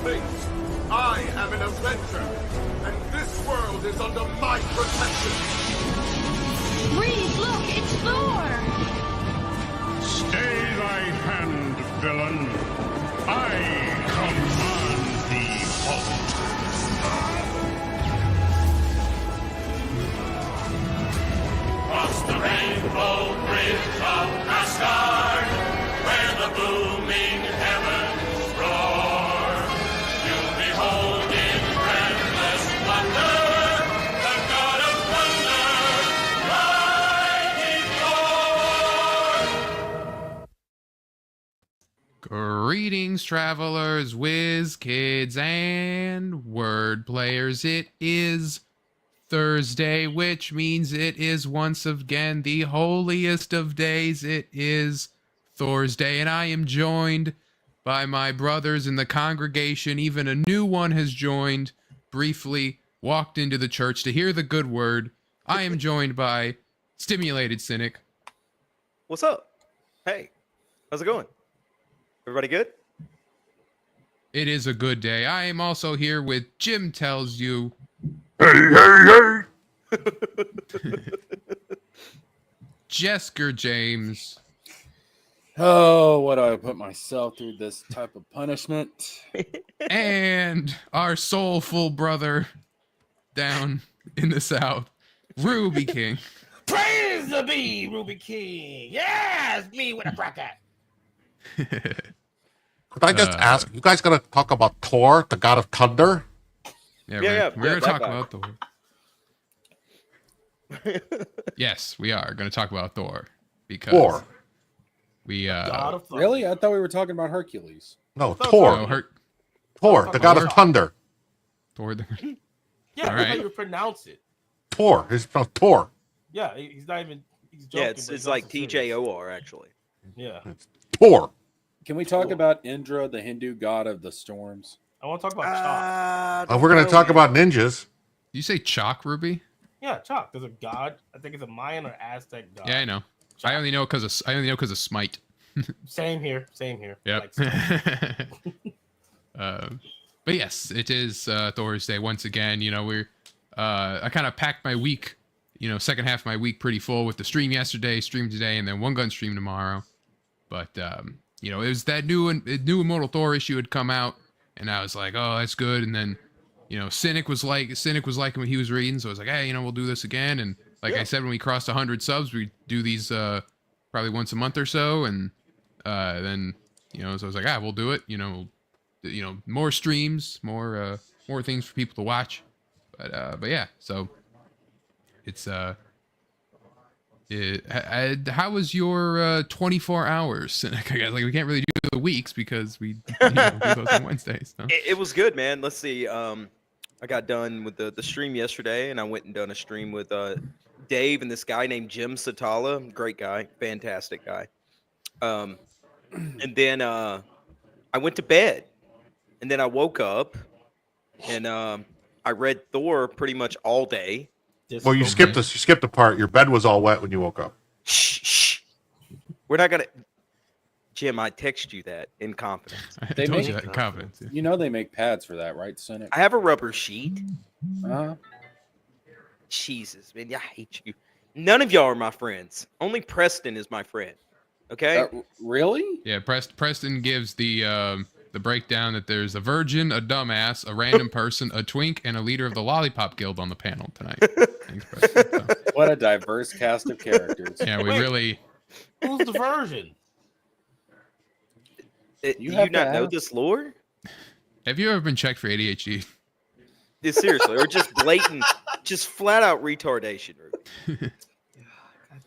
space. I am an Avenger, and this world is under my protection. Breeze, look, it's Thor! Stay thy hand, villain. I command thee, halt. Cross the rainbow bridge of Asgard, where the booming heavens roar. You'll behold in breathless wonder the god of thunder, mighty Thor. Greetings, travelers, Wiz Kids, and Wordplayers. It is Thursday, which means it is once again the holiest of days. It is Thorsday, and I am joined by my brothers in the congregation. Even a new one has joined, briefly walked into the church to hear the good word. I am joined by Stimulated Cynic. What's up? Hey, how's it going? Everybody good? It is a good day. I am also here with Jim Tells You. Hey! Jesker James. Oh, what do I put myself through this type of punishment? And our soulful brother down in the south, Ruby King. Praise the bee, Ruby King. Yes, me with a bracket. Could I just ask, you guys gonna talk about Thor, the god of thunder? We're gonna talk guy. about Thor. Yes, we are gonna talk about Thor because Thor. we Really? I thought we were talking about Hercules. No, Thor. no, Thor, the god of thunder. Thor. Yeah, All that's how right. you pronounce it. Thor. It's pronounced Thor. Yeah, he's not even. He's joking. Yeah, but it's he's like also serious. TJOR actually. Yeah, Thor. Can we talk about Indra, the Hindu god of the storms? I want to talk about Chalk. We're gonna talk about ninjas. You say chalk, Ruby? Yeah, Chalk. There's a god. I think it's a Mayan or Aztec god. Yeah, I know. I only know because of Smite. Same here. Same here. Yep. Like, But yes, it is Thursday once again. You know, I kind of packed my week, second half of my week pretty full with the stream yesterday, stream today, and then One Gun stream tomorrow. But it was that new Immortal Thor issue had come out, and I was like, oh, that's good. And then, Cynic was liking what he was reading, so I was like, hey, we'll do this again. And like I said, when we crossed 100 subs, we do these probably once a month or so, and then so I was like, we'll do it. More streams, more things for people to watch. But yeah, so it's how was your 24 hours? I guess we can't really do the weeks because we do those on Wednesdays. So. It was good, man. Let's see. I got done with the stream yesterday, and I went and done a stream with Dave and this guy named Jim Satala. Great guy, fantastic guy. And then I went to bed, and then I woke up, and I read Thor pretty much all day. Well, you skipped the part. Your bed was all wet when you woke up. Shh. We're not gonna. Jim, I text you that in confidence. I told you that in confidence. Yeah. You know they make pads for that, right, Cynic? I have a rubber sheet. Uh-huh. Jesus, man, I hate you. None of y'all are my friends. Only Preston is my friend. Okay? Really? Yeah, Preston gives the breakdown that there's a virgin, a dumbass, a random person, a twink, and a leader of the Lollipop Guild on the panel tonight. Thanks, Preston. So, What a diverse cast of characters. yeah, we really. who's the version? Do You you have not to know ask. this lore? Have you ever been checked for ADHD? Yeah, seriously, or just blatant, just flat out retardation. God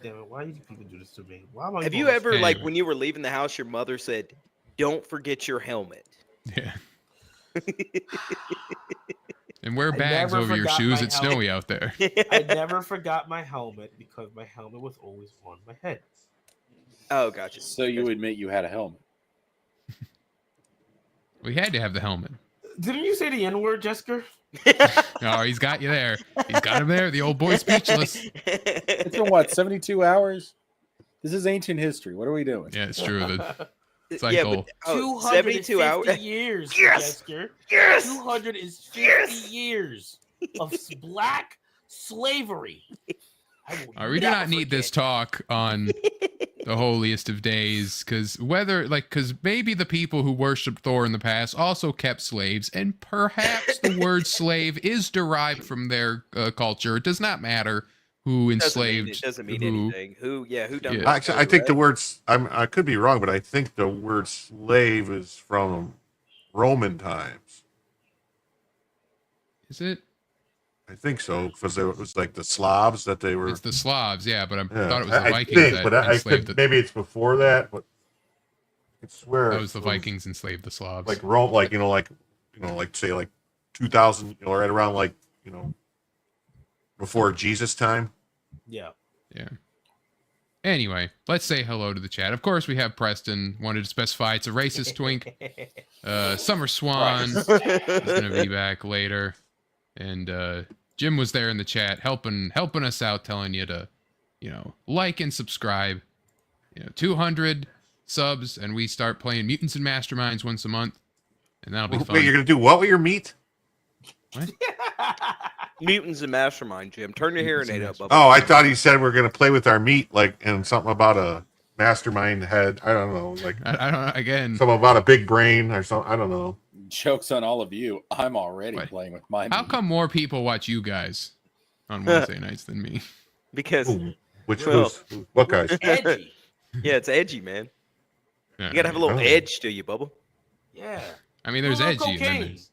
damn it! Why do people do this to me? Why am I? Have you going- ever, Anyway. like, when you were leaving the house, your mother said, "Don't forget your helmet." Yeah. And wear I bags never over your forgot shoes. my It's snowy out there. I never forgot my helmet because my helmet was always on my head. Oh, gotcha. So you admit you had a helmet. We had to have the helmet. Didn't you say the N-word, Jesker? Oh, he's got you there. He's got him there. The old boy speechless. It's been what, 72 hours? This is ancient history. What are we doing? Yeah, it's true. cycle. but 250 hours. years, Yes! Jester. Yes! 250 years of black slavery. We do not need this talk on the holiest of days, because maybe the people who worshipped Thor in the past also kept slaves, and perhaps the word slave is derived from their culture. It does not matter who enslaved. It doesn't mean who. anything. Who done Yeah. what, Actually, I think the words. I could be wrong, but I think the word slave is from Roman times. Is it? I think so, because it was like the Slavs that they were. It's the Slavs, yeah, but I Yeah, thought it was the I Vikings think, that but I enslaved could, maybe it's before that. But I swear that was the Vikings enslaved the Slavs. like Rome, like say like 2000, right around before Jesus time. Yeah. Yeah. Anyway, let's say hello to the chat. Of course, we have Preston. Wanted to specify it's a racist twink. Summer Swan is gonna be back later, and Jim was there in the chat helping us out, telling you to, like and subscribe. 200 subs, and we start playing Mutants and Masterminds once a month, and that'll be fun. Wait, you're gonna do what with your meat? What? Mutants and Mastermind, Jim. Turn your hearing aid up. Bubba. Oh, I thought he said we're gonna play with our meat, and something about a mastermind head. I don't know, I don't know. Again, something about a big brain or something. I don't know. Joke's on all of you. I'm already playing with my how meat. come more people watch you guys on Wednesday nights than me? Because Ooh, what guys? Edgy. yeah, it's edgy, man. Yeah, You gotta have a little edge to you, Bubba. Yeah. I mean, there's A edgy, little and then cocaine. there's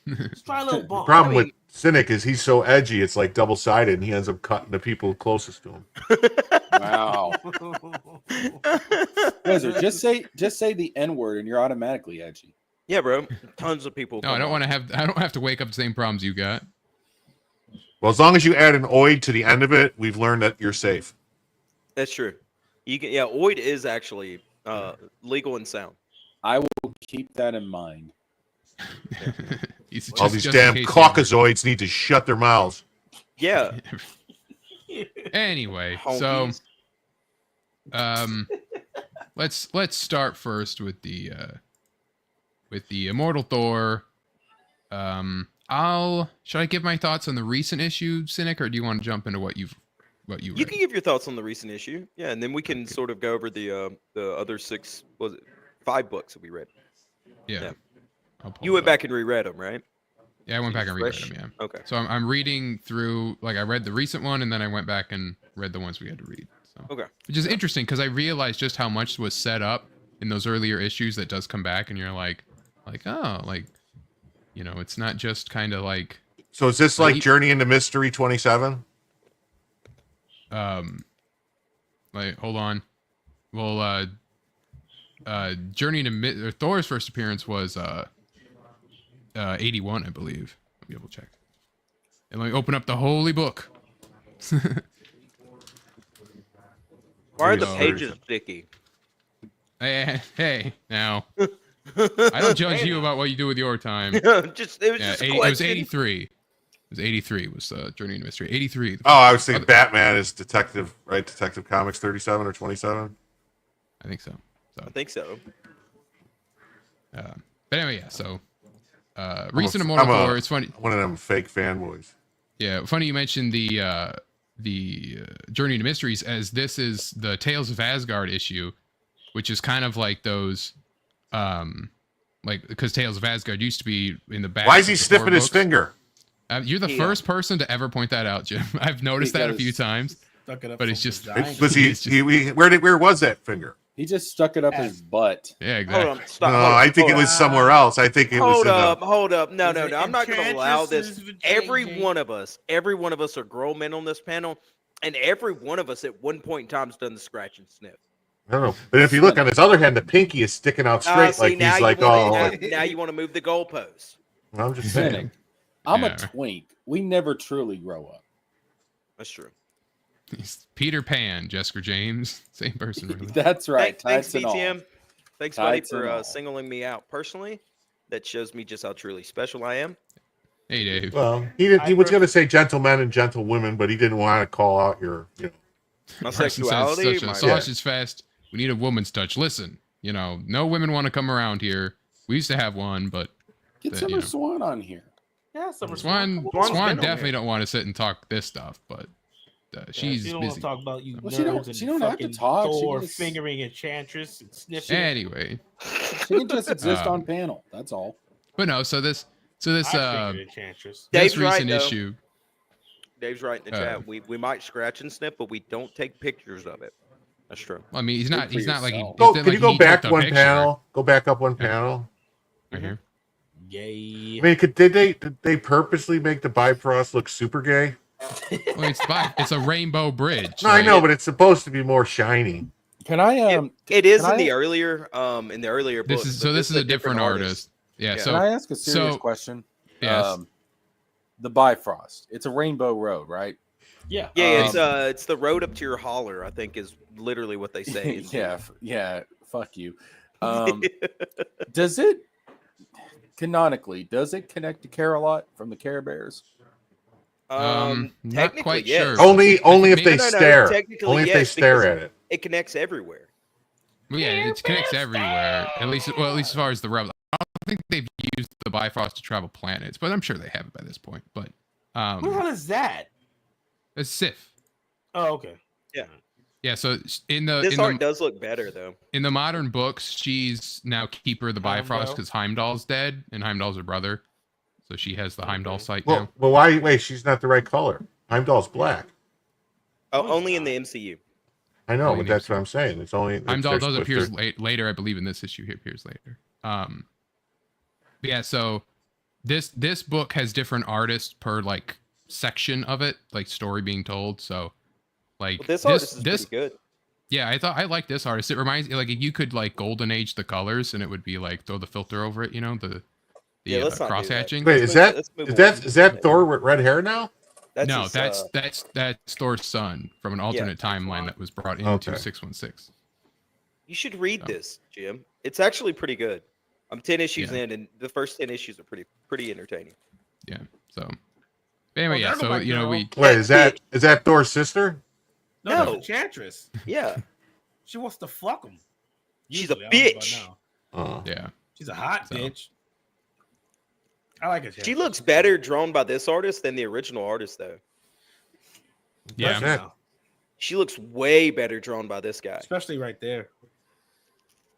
Let's try a little The bump. problem with Cynic is he's so edgy. It's like double sided, and he ends up cutting the people closest to him. Wow. Wizard, just say the N word and you're automatically edgy. Yeah, bro. Tons of people. no, I don't want to have. I don't have to wake up to the same problems you got. Well, as long as you add an oid to the end of it, we've learned that you're safe. That's true. You can. Yeah, Oid is actually legal and sound. I will keep that in mind. All these damn Caucasoids need to shut their mouths. Yeah. Anyway, Honkies. so let's start first with the Immortal Thor. Should I give my thoughts on the recent issue, Cynic, or do you want to jump into what you read? You can give your thoughts on the recent issue. Yeah, and then we can sort of go over the other 5 books that we read. Yeah. You went back and reread them, right? Yeah, I went back and reread Fresh? them, yeah. Okay. So I'm reading through, I read the recent one, and then I went back and read the ones we had to read. So. Okay. Which is interesting, because I realized just how much was set up in those earlier issues that does come back, and you're it's not just kind of like... So is this like Journey into Mystery 27? Hold on. Well, Journey to Thor's first appearance was 81, I believe. Let me double check. And let me open up the holy book. Why are the pages sticky? Hey, now. I don't judge you about what you do with your time. It was just a it was question. 83. It was 83 was Journey into Mystery. 83. Oh, I was thinking Batman is Detective, right? Detective Comics 37 or 27? I think so. I think so. But anyway, yeah, so recent Immortal Thor, it's funny. One of them fake fanboys. Yeah, funny you mentioned the Journey to Mysteries, as this is the Tales of Asgard issue, which is kind of like those, because Tales of Asgard used to be in the back. Why is he sniffing his finger? You're the first person to ever point that out, Jim. I've noticed that a few times, but it's just. Where was that finger? He just stuck it up his butt. Yeah, exactly. Hold on, stop. No, hold on, I think it hold was on. somewhere else. I think it was. Hold up. No. Is it I'm not going to allow this. Enchantress's Every JJ? one of us are grown men on this panel, and every one of us at one point in time has done the scratch and sniff. I don't know. But if you look on his other hand, the pinky is sticking out straight, See, like now he's you like, wanna- oh. now you want to move the goalposts. I'm just saying. Cynic. I'm Yeah. a twink. We never truly grow up. That's true. He's Peter Pan, Jessica James, same person, really. That's right. Thanks, Tights and all. BTM. Thanks, buddy, Tights and for all. singling me out personally. That shows me just how truly special I am. Hey, Dave. Well, he was going to say gentlemen and gentlewomen, but he didn't want to call out your, My Person says sexuality. such a my- sausage fest. We need a woman's touch. Listen, You know, no women want to come around here. We used to have one, but Get Summer Swan on here. Yeah, Summer Swan definitely don't want to sit and talk this stuff, but she's she don't busy. want to talk about you Well, nerds she don't and have to fucking talk. She Thor can just- fingering Enchantress and sniffing. Anyway, She can just exist on panel. That's all. but no, so this Enchantress. Dave's this right, recent though. issue. Dave's right in the chat. We might scratch and snip, but we don't take pictures of it. That's true. I mean, he's not like he. Go, it's can like you go he back took the one picture. panel? Go back up one panel. Right here. Yay. I mean, did they purposely make the Bifrost look super gay? Well, it's a rainbow bridge. No, I know, but it's supposed to be more shiny. Can I It is can in I- the earlier books. This is but this is a different artist. Yeah. Yeah. So Can I ask a serious question? Yes. The Bifrost. It's a rainbow road, right? Yeah. Yeah, it's the road up to your holler, I think, is literally what they say. yeah. Fuck you. Does it canonically? Does it connect to Care-a-Lot from the Care Bears? not Technically, quite yes. sure. Only if they No, stare. technically, Only if yes, they stare because at it. It connects everywhere. Well, yeah, it connects everywhere. At least as far as the rebel. I don't think they've used the Bifrost to travel planets, but I'm sure they have it by this point. But Who the hell is that? it's Sif. Oh, okay. Yeah. So This art does look better, though. in the modern books, she's now keeper of the Bifrost because Heimdall's dead, and Heimdall's her brother. So she has the Heimdall sight now. Well, why? Wait, she's not the right color. Heimdall's black. Oh, only in the MCU. I know, but that's what I'm saying. It's only Heimdall they're does supposed appear to- later, I believe. In this issue, he appears later. But yeah. So this book has different artists per like section of it, like story being told. So like Well, this artist is pretty good. Yeah, I like this artist. It reminds me like you could like golden age the colors, and it would be like throw the filter over it. You know the let's not do cross that. hatching. Wait, Let's move on. is that Thor with red hair now? No, his, that's Thor's son from an alternate timeline that was brought into Okay. 616. You should read this, Jim. It's actually pretty good. I'm 10 issues Yeah. in, and the first 10 issues are pretty entertaining. Yeah. So anyway, yeah. there's So my you know girl. we Wait, is that Thor's sister? No, No. Enchantress. Yeah, She wants to fuck him. She's a Usually, I don't know about bitch. now. Oh. yeah. She's a hot So. bitch. I like it. she looks better drawn by this artist than the original artist, though. Yeah. Yeah. She looks way better drawn by this guy. Especially right there.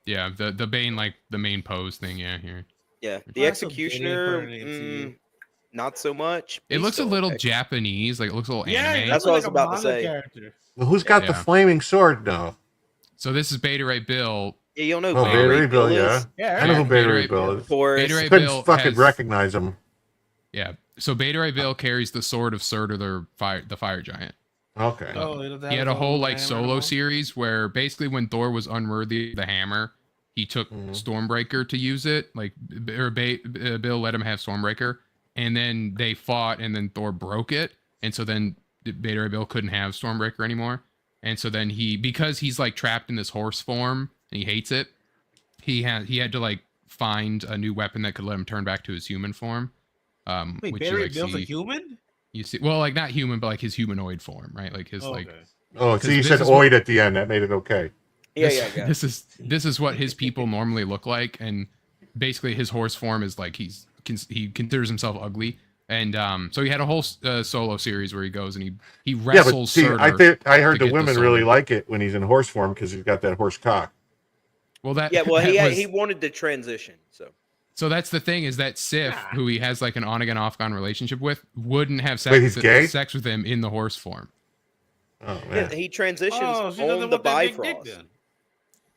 Yeah, the Bane like the main pose thing, yeah, here. Yeah, the That's a Executioner, Bane for an MCU. not so much. It He's looks a still little okay. Japanese, like it looks a little Yeah, anime. That's what I was like a about to manga say. Character. Well, who's got the Yeah. flaming sword now? So this is Beta Ray Bill. Yeah, you don't know Oh, who Beta Ray Ray Bill, is? yeah. Yeah, I know who Beta Beta Ray Ray Bill is. Forrest. Beta Ray Couldn't Bill fucking has- recognize him. Yeah. So Beta Ray Bill carries the sword of Surtur, the fire giant. Okay. Oh, it doesn't He have had a his whole own like hammer solo and all? series where basically when Thor was unworthy of the hammer, he took Stormbreaker to use it. Like Bill let him have Stormbreaker, and then they fought, and then Thor broke it, and so then Beta Ray Bill couldn't have Stormbreaker anymore, and so then because he's like trapped in this horse form and he hates it, he had to like find a new weapon that could let him turn back to his human form. Wait, which Barry you like Bill's a see, human? you see, well, like not human, but like his humanoid form, right? Like his Oh, like. okay. Oh, so you this said is what- Oid at the end. That made it okay. Yeah, this, yeah. This is what his people normally look like, and basically his horse form is like he considers himself ugly, and so he had a whole solo series where he goes and he Yeah, but wrestles. see, Surtur I heard to the get women sword. really like it when he's in horse form because he's got that horse cock. Well, that Yeah, well, that was- he wanted to transition, so. so that's the thing is that Sif, who he has like an on again off on relationship with, wouldn't have Wait, he's gay? sex with him in the horse form. Oh Yeah, man. he transitions Oh, she doesn't on the want that big dick Bifrost. then.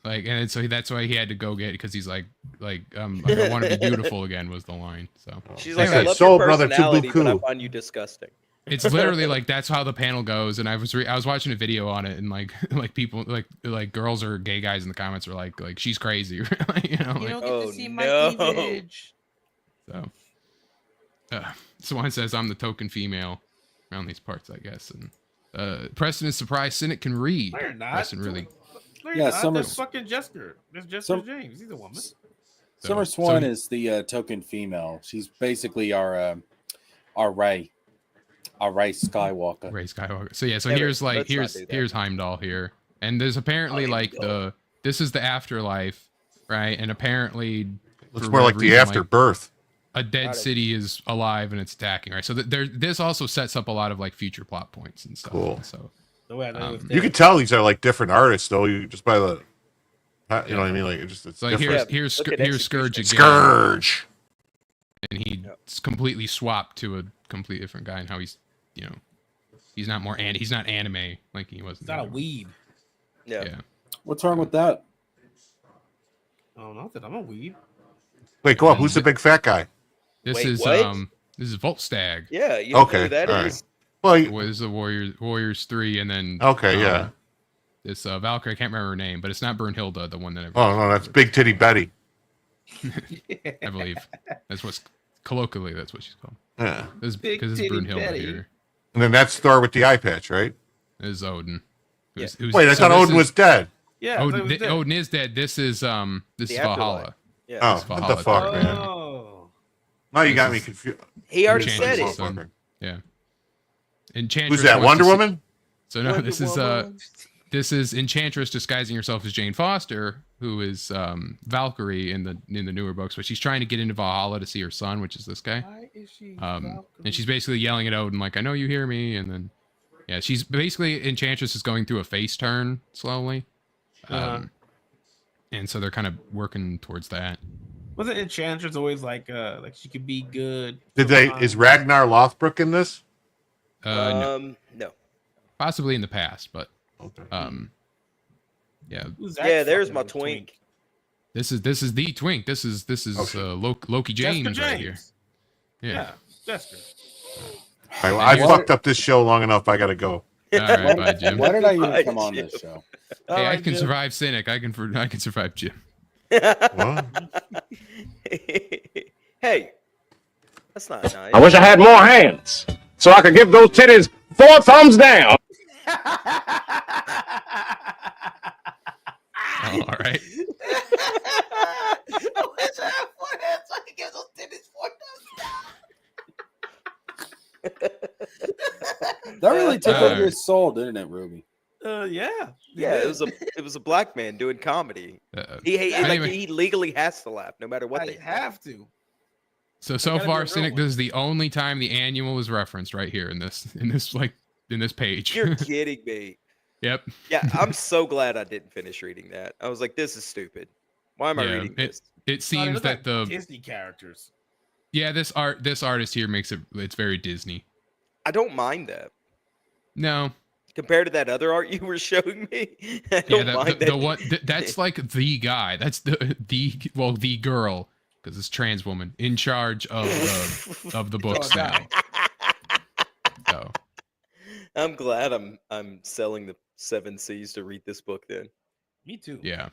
Like, and so that's why he had to go get it because he's like I want to be beautiful again was the line. So She's Like like, I that love soul your brother personality, but I Tubuku. find you disgusting. it's literally like that's how the panel goes. And I was watching a video on it, and like people like girls or gay guys in the comments are like she's crazy, you know, You like don't get Oh, to see my no. cleavage. so. Swan says I'm the token female around these parts, I guess. And Preston is surprised Cynic can read. No, you're not. Preston really. No, you're Yeah, not. Summer's- That's fucking Jessica. That's Jessica Some- James. He's a woman. Summer so Swan he- is the token female. She's basically our Ray Skywalker. Ray Skywalker. So yeah, so Yeah, here's but like let's not do that. here's Heimdall here, and there's apparently like Heimdall. this is the afterlife, right? And apparently, Looks for more like whatever the reason, afterbirth. a dead city is alive and it's attacking, right? So this also sets up a lot of like future plot points and stuff. Cool. And so The way I know it's You dead. can tell these are like different artists, though. You just by the, you know what I mean? Like it's so like different. here's look at here's Scourge again, Scourge. and he's completely swapped to a completely different guy, and how he's he's not he's not anime like he was. It's not a weeb. Yeah. What's wrong with that? I don't know that I'm a weeb. Wait, go up. Who's the big fat guy? This Wait, is what? this is Volstagg. Yeah, you know Okay, who that all is? Well, Was the Warriors 3, and then okay, yeah. This Valkyrie, I can't remember her name, but it's not Brunhilde, the one that Oh no, that's Big Titty Betty. I believe that's what's colloquially that's what she's called. Yeah. This Big because it's Titty Brunhilde Betty. here. And then that's Thor with the eye patch, right? This is Odin. Yeah. Wait, I thought Odin was dead. Yeah. Odin is dead. This is The Valhalla. Yeah. Oh, It's what the Valhalla. fuck, man? Oh. Now you This got me is- confused. He already Enchantress said it. is, Yeah. Enchantress Who's that? wants to Wonder see- Woman? So no, Wonder Woman. this is Enchantress disguising herself as Jane Foster, who is Valkyrie in the newer books, but she's trying to get into Valhalla to see her son, which is this guy. Why is she And she's basically yelling at Odin like, "I know you hear me," and then she's basically Enchantress is going through a face turn slowly, and so they're kind of working towards that. Wasn't Enchantress always like she could be good? Is Ragnar Lothbrok in this? No, No. possibly in the past, but Okay. yeah. Who's that Yeah, there's fucking my twink. This is the twink. This is Okay. Loki James, Jessica right here. James. Yeah. Yeah, Jessica. All right, well, I fucked up this show long enough. I gotta go. All right, bye, Jim. Why did I even Bye, come on Jim. this show? Hey, I Alright, can Jim. survive Cynic. I can survive Jim. What? Hey, that's not nice. I wish I had more hands so I could give those titties 4 thumbs down. Oh, all right. I wish I had 4 hands so I could give those titties 4 thumbs That really took Uh, over your soul, didn't it, Ruby? down. Yeah. Yeah, it was a black man doing comedy. Anyway. He legally has to laugh no matter what I they have to. So gotta be a far, real Cynic, one. this is the only time the annual is referenced right here in this page. You're kidding me. Yep. Yeah, I'm so glad I didn't finish reading that. I was like, this is stupid. Why am I reading this? It seems that the Disney characters. this artist here makes it's very Disney. I don't mind that. No. Compared to that other art you were showing me, I don't mind that. the one that's like the guy. That's the girl, because it's trans woman in charge of the books now. So I'm glad I'm selling the 7 C's to read this book then. Me too. yeah.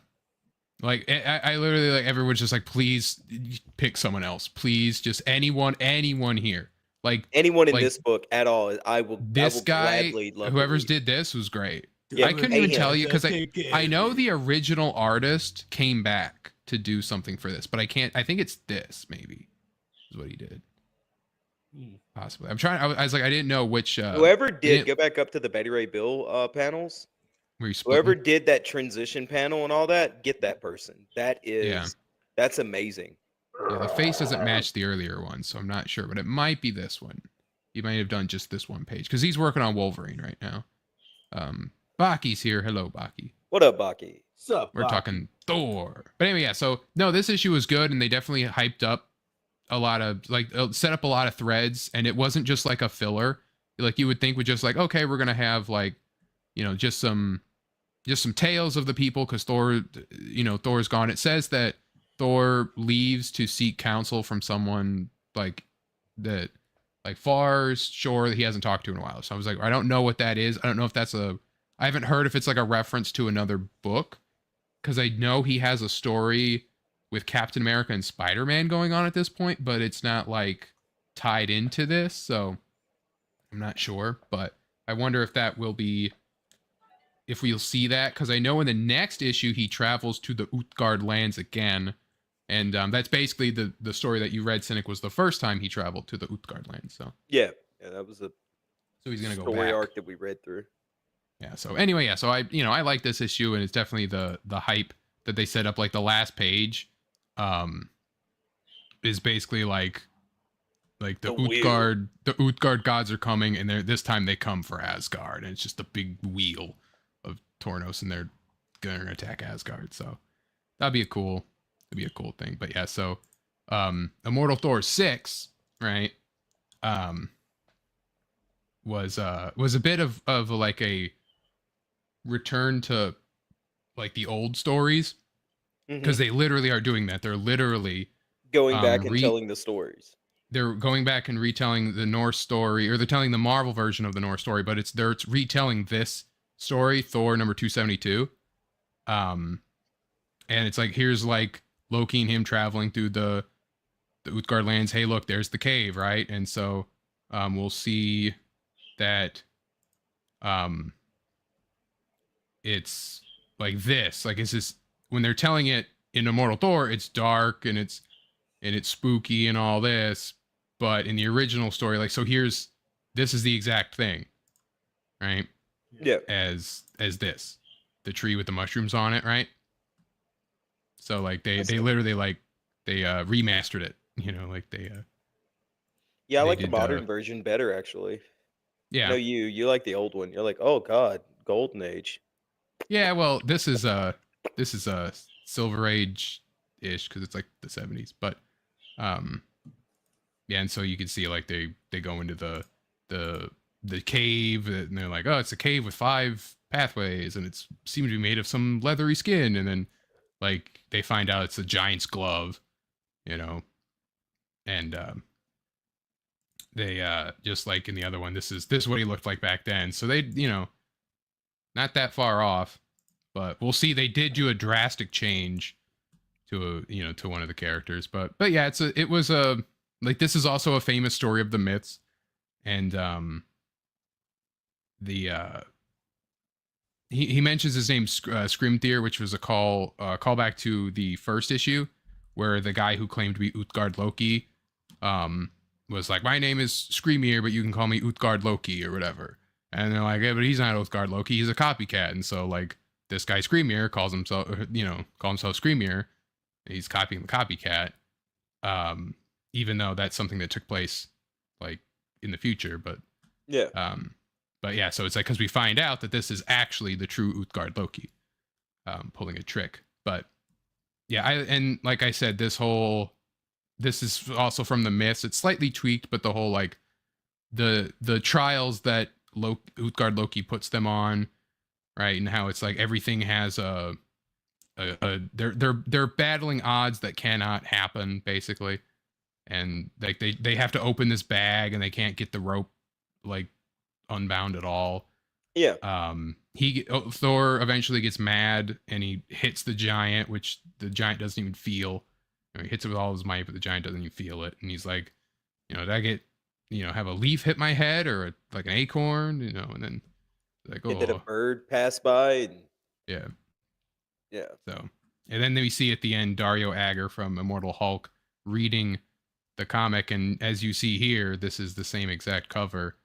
Like I literally like everyone's just like, please pick someone else. Please just anyone here. Like Anyone in like, this book at all, I will guy, gladly love to whoever's read. did this was great. Yeah, I couldn't pay even him. tell you because I know the original artist came back to do something for this, but I think it's this maybe is what he did. Possibly. I'm trying. I was like, I didn't know which. Whoever did, go back up to the Betty Ray Bill panels. Where Whoever did that transition panel and all that, get that person. That's amazing. Yeah, the face doesn't match the earlier one, so I'm not sure, but it might be this one. He might have done just this one page because he's working on Wolverine right now. Baki's here. Hello, Baki. What up, Baki? What's up? We're Bob? talking Thor. But anyway, yeah. So no, this issue was good, and they definitely hyped up a lot of set up a lot of threads, and it wasn't just like a filler. Like you would think would just like, okay, we're gonna have like, just some tales of the people because Thor, Thor's gone. It says that Thor leaves to seek counsel from someone like far shore that he hasn't talked to in a while. So I was like, I don't know what that is. I don't know if that's I haven't heard if it's like a reference to another book because I know he has a story with Captain America and Spider-Man going on at this point, but it's not like tied into this. So I'm not sure, but I wonder if that will be, if we'll see that. Cause I know in the next issue, he travels to the Utgard lands again. And that's basically the story that you read, Cynic, was the first time he traveled to the Utgard lands. So Yeah, that was a so he's gonna go story back. arc that we read through. Yeah. So anyway, yeah. So I like this issue, and it's definitely the hype that they set up, like the last page, is basically like the Utgard gods are coming, and this time they come for Asgard, and it's just a big wheel of Tornos, and they're gonna attack Asgard. So that'd be a cool thing. But yeah, so Immortal Thor 6, right? Was a bit of like a return to like the old stories, because they literally are doing that. They're literally going back and telling the stories. They're going back and retelling the Norse story, or they're telling the Marvel version of the Norse story, but it's retelling this story, Thor number 272. And it's like, here's like Loki and him traveling through the Utgard lands. Hey, look, there's the cave, right? And so we'll see that it's like this. Like, it's just, when they're telling it in Immortal Thor, it's dark and it's spooky and all this, but in the original story, like, so this is the exact thing, right? Yeah. As this, the tree with the mushrooms on it, right? So like they literally like they remastered it, you know, like they yeah, I like the modern version better, actually. Yeah. No, you like the old one. You're like, oh god, golden age. Yeah, well, this is a Silver Age ish, because it's like the 70s, but yeah, and so you can see like they go into the cave, and they're like, oh, it's a cave with 5 pathways, and it's seems to be made of some leathery skin, and then like they find out it's a giant's glove, you know, and they just like in the other one, this is what he looked like back then. So they, you know, not that far off, but we'll see. They did do a drastic change to to one of the characters, but yeah, it was like, this is also a famous story of the myths, and he mentions his name, Scrimthir, which was a callback to the first issue, where the guy who claimed to be Utgard Loki was like, my name is Screamir, but you can call me Utgard Loki or whatever. And they're like, yeah, but he's not Utgard Loki, he's a copycat. And so like this guy Screamir calls himself Screamir. He's copying the copycat, even though that's something that took place like in the future. But yeah, so it's like, because we find out that this is actually the true Utgard Loki pulling a trick. But yeah, and like I said, this is also from the myths. It's slightly tweaked, but the whole like the trials that Utgard Loki puts them on, right, and how it's like everything has they're battling odds that cannot happen, basically, and like they have to open this bag and they can't get the rope like unbound at all. Yeah. Thor eventually gets mad and he hits the giant, which the giant doesn't even feel. He hits it with all his might, but the giant doesn't even feel it. And he's like, did I get, have a leaf hit my head, or like an acorn, and then like, oh, did a bird pass by? And... Yeah. Yeah. So, and then we see at the end Dario Agger from Immortal Hulk reading the comic, and as you see here, this is the same exact cover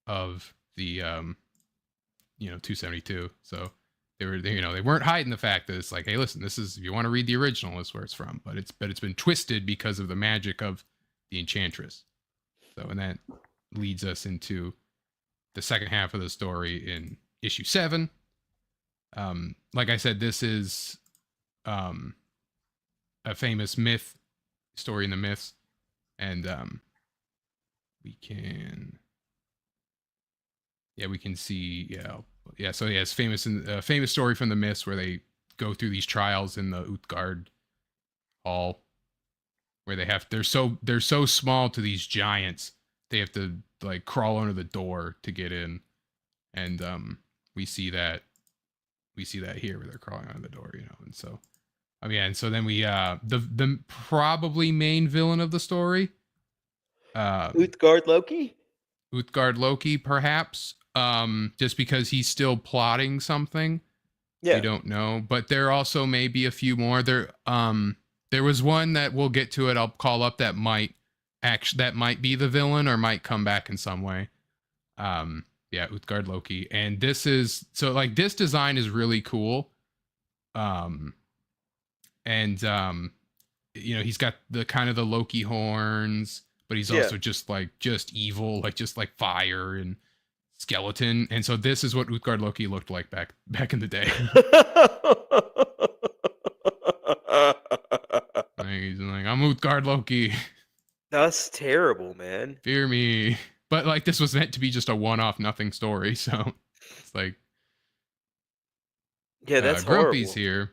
of the 272. So they weren't hiding the fact that it's like, hey, listen, this is, if you want to read the original, this is where it's from, but it's been twisted because of the magic of the Enchantress. So, and that leads us into the second half of the story in issue 7. Like I said, this is a famous myth story in the myths, and we can see, so yeah, it's famous story from the myths where they go through these trials in the Utgard Hall, where they're so small to these giants, they have to like crawl under the door to get in, and we see that here where they're crawling under the door, and so and so then we the probably main villain of the story, Utgard Loki, perhaps, just because he's still plotting something. Yeah, we don't know, but there also may be a few more. There was one that we'll get to it, I'll call up, that might be the villain or might come back in some way. Utgard Loki. And this design is really cool. and he's got the kind of the Loki horns, but he's also just evil, like just like fire and skeleton. And so this is what Utgard Loki looked like back in the day. He's like, I'm Utgard Loki. That's terrible, man. Fear me. But like this was meant to be just a one-off nothing story, so it's like, yeah, that's Grumpy's horrible. here.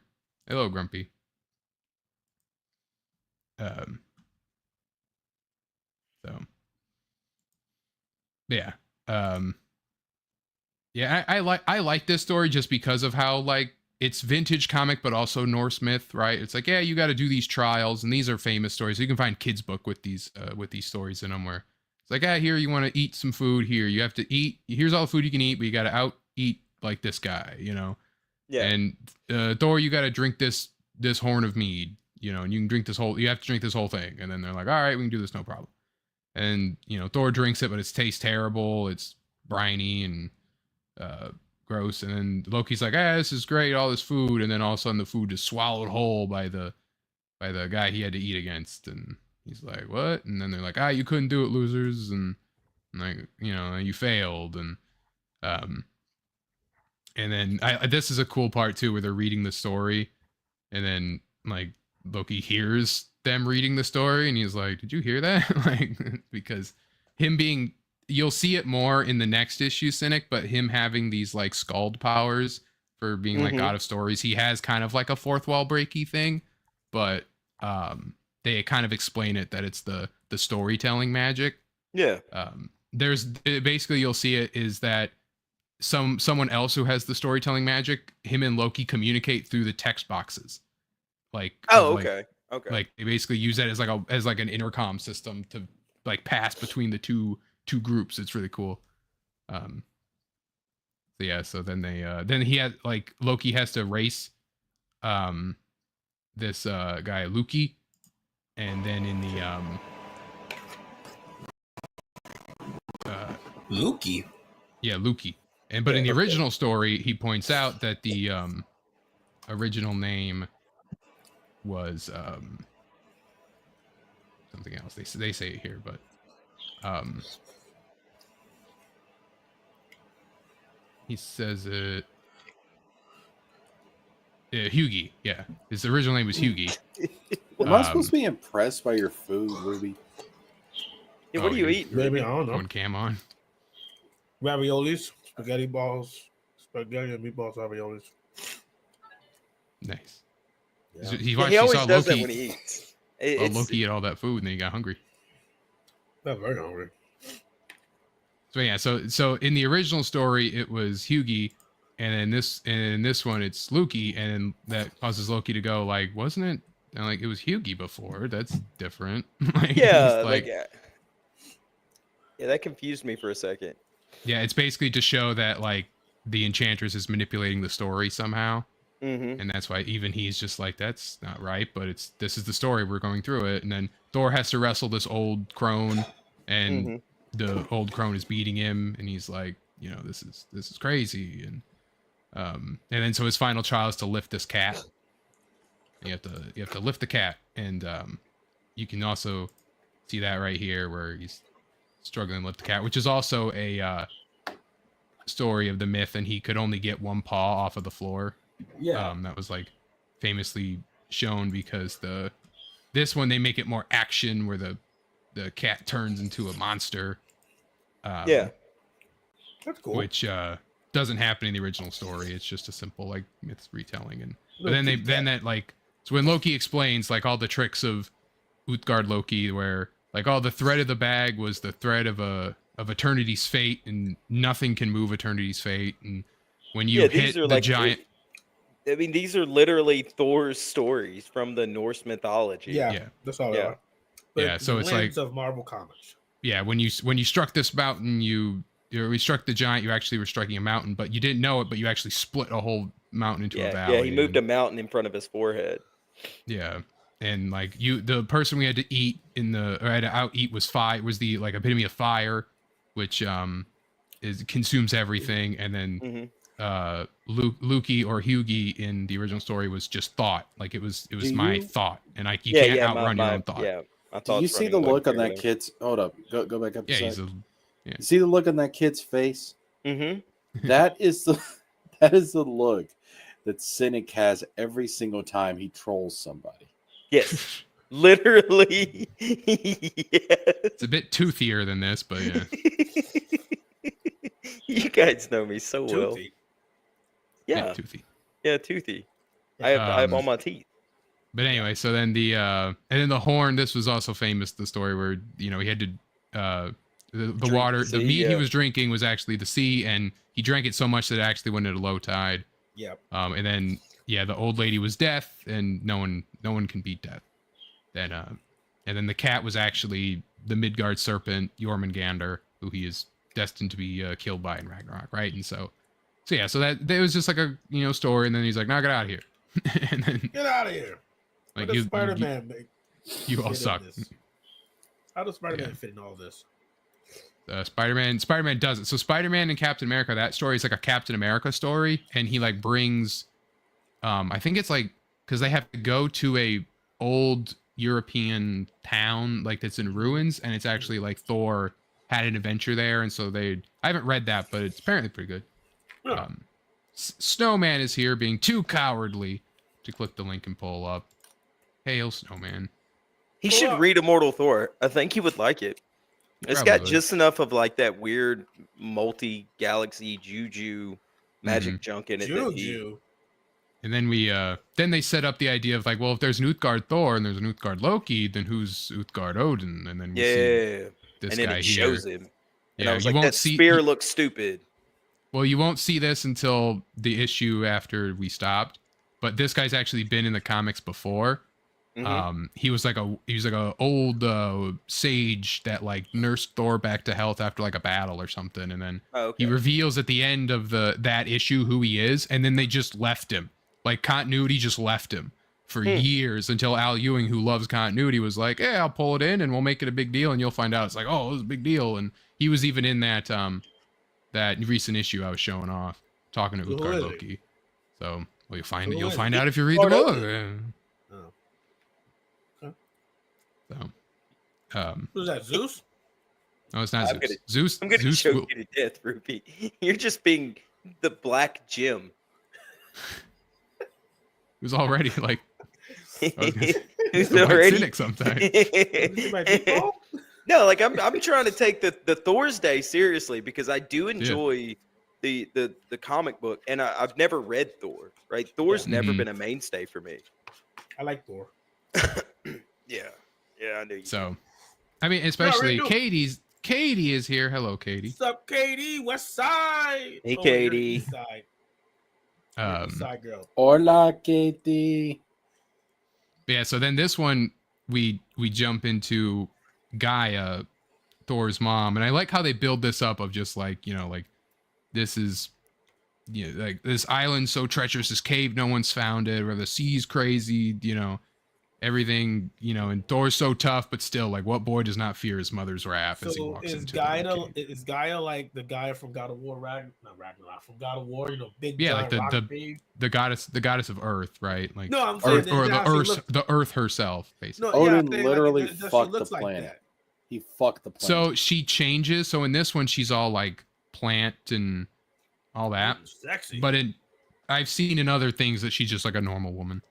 Hello, Grumpy. So yeah. Yeah, I like this story just because of how like it's vintage comic, but also Norse myth, right? It's like, yeah, you got to do these trials, and these are famous stories. So you can find kids' book with these stories in them, where it's like, here you want to eat some food. Here you have to eat. Here's all the food you can eat, but you got to out eat like this guy, Yeah. And Thor, you got to drink this horn of mead, and you can drink this whole. You have to drink this whole thing, and then they're like, all right, we can do this, no problem. And Thor drinks it, but it tastes terrible. It's briny and gross. And then Loki's like, this is great, all this food, and then all of a sudden the food is swallowed whole by the guy he had to eat against, and he's like, what? And then they're like, you couldn't do it, losers, and like, you failed. And then this is a cool part too, where they're reading the story, and then like Loki hears them reading the story, and he's like, did you hear that? Like, because him being, you'll see it more in the next issue, Cynic, but him having these like scald powers for being like god of stories, he has kind of like a fourth wall breaky thing, but they kind of explain it that it's the storytelling magic. Yeah. Basically you'll see it is that someone else who has the storytelling magic, him and Loki communicate through the text boxes. Like, okay. Like they basically use that as like an intercom system to like pass between the two groups. It's really cool. So yeah, so then then he had like Loki has to race this guy Loki, and then in the Loki. Yeah, Loki. But in the original story, he points out that the original name was something else. They say it here, but he says it. Hughie. Yeah, his original name was Hughie. Am I supposed to be impressed by your food, Ruby? Yeah, what do you eat? Maybe, I don't know. One cam on. Raviolis, spaghetti balls, spaghetti and meatballs, raviolis. Nice. Yeah. He always does that when he eats. Loki ate all that food, and then he got hungry. Not very hungry. So yeah, so in the original story, it was Hughie, and in this one, it's Loki, and that causes Loki to go like, wasn't it? And like, it was Hughie before. That's different. Like, yeah, that confused me for a second. Yeah, it's basically to show that like the Enchantress is manipulating the story somehow, and that's why even he's just like, that's not right. But this is the story, we're going through it, and then Thor has to wrestle this old crone, and the old crone is beating him, and he's like, this is crazy, and then so his final trial is to lift this cat. You have to lift the cat, and you can also see that right here where he's struggling to lift the cat, which is also a story of the myth, and he could only get one paw off of the floor. Yeah. That was like famously shown because this one they make it more action where the cat turns into a monster. Yeah. That's cool. Which doesn't happen in the original story. It's just a simple like myth retelling, but then that like, so when Loki explains like all the tricks of Utgard Loki, where like, the thread of the bag was the thread of Eternity's fate, and nothing can move Eternity's fate. And when you hit the giant, I mean, these are literally Thor's stories from the Norse mythology. Yeah. That's all. Yeah. Yeah. So it's like of Marvel Comics. Yeah, when you struck this mountain, we struck the giant. You actually were striking a mountain, but you didn't know it. But you actually split a whole mountain into a valley. Yeah, he moved a mountain in front of his forehead. Yeah. And like the person we had to eat had to out eat was the like epitome of fire, which consumes everything, and then Lukey or Hughie in the original story was just thought. Like it was Do my you- thought, and you can't outrun your own thought. Yeah, my Do you thoughts see running the away look from on that everything. kid's? Hold up, go back up. Yeah, a he's sec. a You see the look on that kid's face? Mm-hmm. That is the look that Cynic has every single time he trolls somebody. Yes. Literally. Yes. It's a bit toothier than this, but yeah. You guys know me so well. Toothy. Yeah. Toothy. Yeah, toothy. I have all my teeth. But anyway, so then and then the horn. This was also famous. The story where he had to the water, the sea, meat he yeah. was drinking was actually the sea, and he drank it so much that it actually went at a low tide. Yeah. And then the old lady was death, and no one can beat death. Then and then the cat was actually the Midgard serpent Jormungandr, who he is destined to be killed by in Ragnarok, right? And so that was just like a story, and then he's like, "Now get out of here," and then Get out of here. like What does Spider-Man make? you all fit in suck. this? How does Spider-Man Yeah. fit in all this? Spider-Man does it. So Spider-Man and Captain America, that story is like a Captain America story, and he like brings, I think it's like because they have to go to a old European town like that's in ruins, and it's actually like Thor had an adventure there, and so I haven't read that, but it's apparently pretty good. Yeah. Snowman is here being too cowardly to click the link and pull up. Hail Snowman. He should read Immortal Thor. I think he would like it. It's got Probably. just enough of like that weird multi-galaxy juju magic junk in it. that he- Juju. And then then they set up the idea of like, well, if there's an Utgard Thor and there's an Utgard Loki, then who's Utgard Odin? And then we see Yeah. this And then guy it here. shows him. And Yeah, I was you like, won't that see. spear looks stupid. Well, you won't see this until the issue after we stopped. But this guy's actually been in the comics before. Mhm. He was like a old sage that like nursed Thor back to health after like a battle or something, and then Oh, okay. he reveals at the end of that issue who he is, and then they just left him. Like continuity just left him for years until Al Ewing, who loves continuity, was like, "Yeah, I'll pull it in and we'll make it a big deal," and you'll find out it's like, "Oh, it was a big deal." And he was even in that that recent issue I was showing off, talking to Who Utgard is he? Loki. So well, you'll Who you'll is find he? out if you read the Part of book. it. Oh. So, Who's that? Zeus? no, it's not I'm Zeus. I'm gonna Zeus choke will- you to death, Ruby. You're just being the Black Jim. Who's already like Who's the white already cynic sometimes. Is my people? No, like I'm trying to take the Thorsday seriously because I do enjoy the comic book, and I've never read Thor. Right, Thor's never Mhm. been a mainstay for me. I like Thor. Yeah, I knew you. So, I mean, especially do. Katie is here. Hello, Katie. What's up, Katie? West Side. Hey, you're Katie. East Side. You're East Side girl. Hola, Katie. Yeah. So then this one we jump into Gaia, Thor's mom, and I like how they build this up of just like like this is like this island so treacherous, this cave no one's found it, where the sea's crazy, everything, and Thor's so tough, but still, like, what boy does not fear his mother's wrath as he So walks is into Gaia like the guy from God of War, not Ragnarok, from God of War, big Yeah, giant like rock babe? the goddess of Earth, right? Like No, I'm saying Earth, that or it the actually Earth, looks- the Earth herself, basically. No, yeah, I'm Odin saying, literally like, she fucked the looks like planet. that. He fucked the planet. So she changes. So in this one, she's all like plant and all that. Sexy. But I've seen in other things that she's just like a normal woman.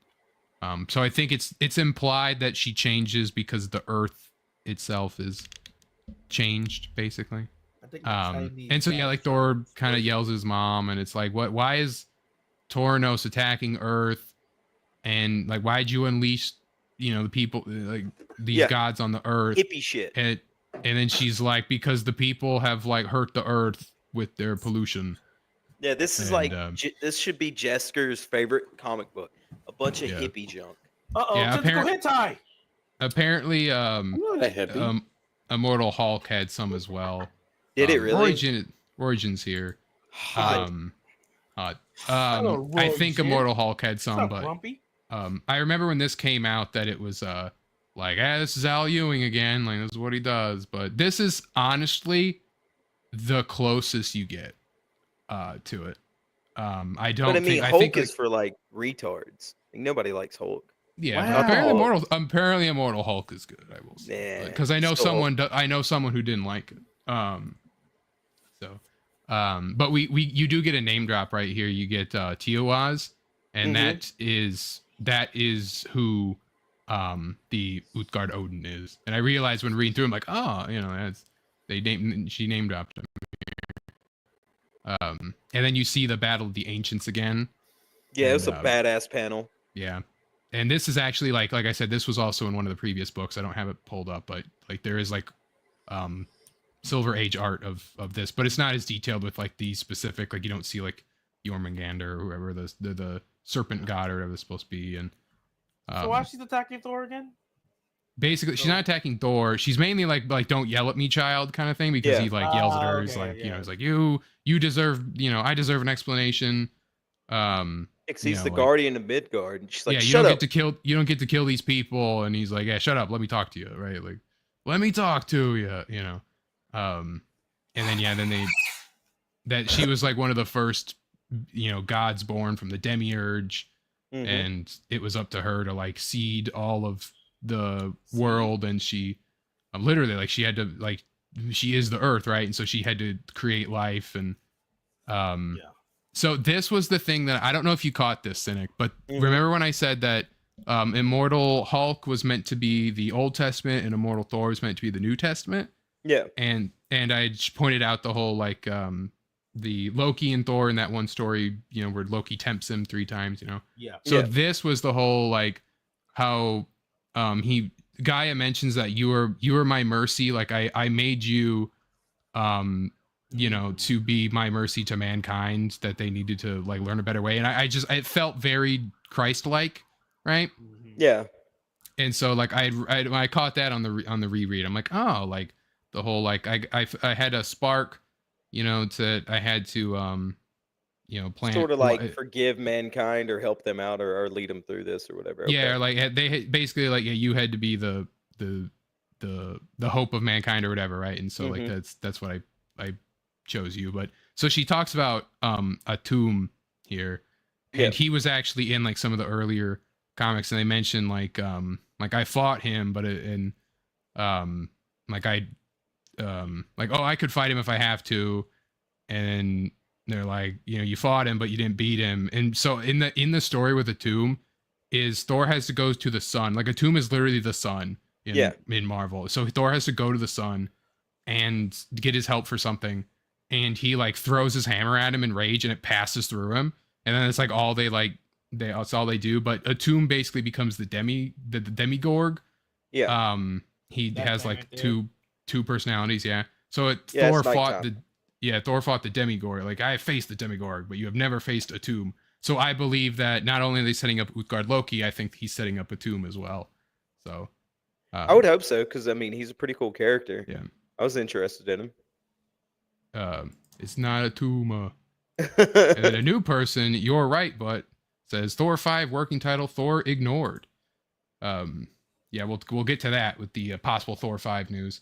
So I think it's implied that she changes because the Earth itself is changed, basically. I think And so yeah, like Thor kind of yells at his mom, and it's like, why is Tornos attacking Earth? And like, why'd you unleash, the people, like these gods on the Earth? Hippie shit. And then she's like, because the people have like hurt the Earth with their pollution. Yeah, this is this should be Jesker's favorite comic book. A bunch of hippie junk. Uh-oh, Yeah, tentacle hentai. Apparently, I'm not a hippie. Immortal Hulk had some as well. Did it really? Origin's here. Hot. Hot. Hello, I Roy think Jen. Immortal Hulk had What's some, up, but Grumpy? I remember when this came out that it was like, this is Al Ewing again. Like, this is what he does. But this is honestly the closest you get to it. I don't. But I mean, think, Hulk I think, is for like retards. Like, nobody likes Hulk. yeah. Wow. Apparently, Immortal Hulk is good. I will say, Nah, because I know still someone. I know someone who didn't like it. But you do get a name drop right here. You get Tiawaz, and that is who the Utgard Odin is. And I realized when reading through, I'm like, oh, that's she name dropped him. And then you see the Battle of the Ancients again. Yeah, it was a And, badass panel. Yeah. And this is actually like I said, this was also in one of the previous books. I don't have it pulled up, but like there is like Silver Age art of this, but it's not as detailed with like the specific, like you don't see like Jormungandr or whoever the serpent god or whatever it's supposed to be. And So why she's attacking Thor again? basically she's not attacking Thor. She's mainly like don't yell at me, child, kind of thing, because he like yells at her. He's like, he's like, you deserve, I deserve an explanation. Because he's the guardian of Midgard. And she's like, you shut don't up. you don't get to kill these people. And he's like, yeah, shut up, let me talk to you, right? Like, let me talk to you, and then that she was like one of the first, gods born from the demiurge, and it was up to her to like seed all of the world, and she literally like she had to like she is the earth, right? And so she had to create life, and so this was the thing that I don't know if you caught this, Cynic, but remember when I said that Immortal Hulk was meant to be the Old Testament and Immortal Thor was meant to be the New Testament? Yeah. And I just pointed out the whole like the Loki and Thor in that one story, where Loki tempts him 3 times, Yeah. So this was the whole like how Gaia mentions that you were my mercy, like I made you to be my mercy to mankind, that they needed to like learn a better way. And it felt very Christ-like, right? Yeah. And so like I caught that on the reread. I'm like, oh, like the whole like I had a spark, I had to plant Sort of like forgive mankind or help them out or lead them through this or whatever. Yeah, like they basically like you had to be the hope of mankind or whatever, right? And so like that's what I chose you. But so she talks about a tomb here, and he was actually in like some of the earlier comics, and they mentioned like I fought him, but I could fight him if I have to, and they're like, you fought him but you didn't beat him. And so in the story with the tomb is Thor has to go to the sun. Like a tomb is literally the sun in Marvel. So Thor has to go to the sun and get his help for something, and he like throws his hammer at him in rage and it passes through him, and then it's like that's all they do. But a tomb basically becomes the Demigorg. Yeah. He That has thing like right there. two personalities. Yeah. So Yeah, Thor it's fought nighttime. Thor fought the Demigorg. Like, I have faced the Demigorg, but you have never faced a tomb. So I believe that not only are they setting up Utgard Loki, I think he's setting up a tomb as well. So I would hope so, because I mean he's a pretty cool character. Yeah. I was interested in him. It's not a tomb. And then a new person, you're right, but says Thor 5 working title, Thor ignored. Yeah, we'll get to that with the possible Thor 5 news.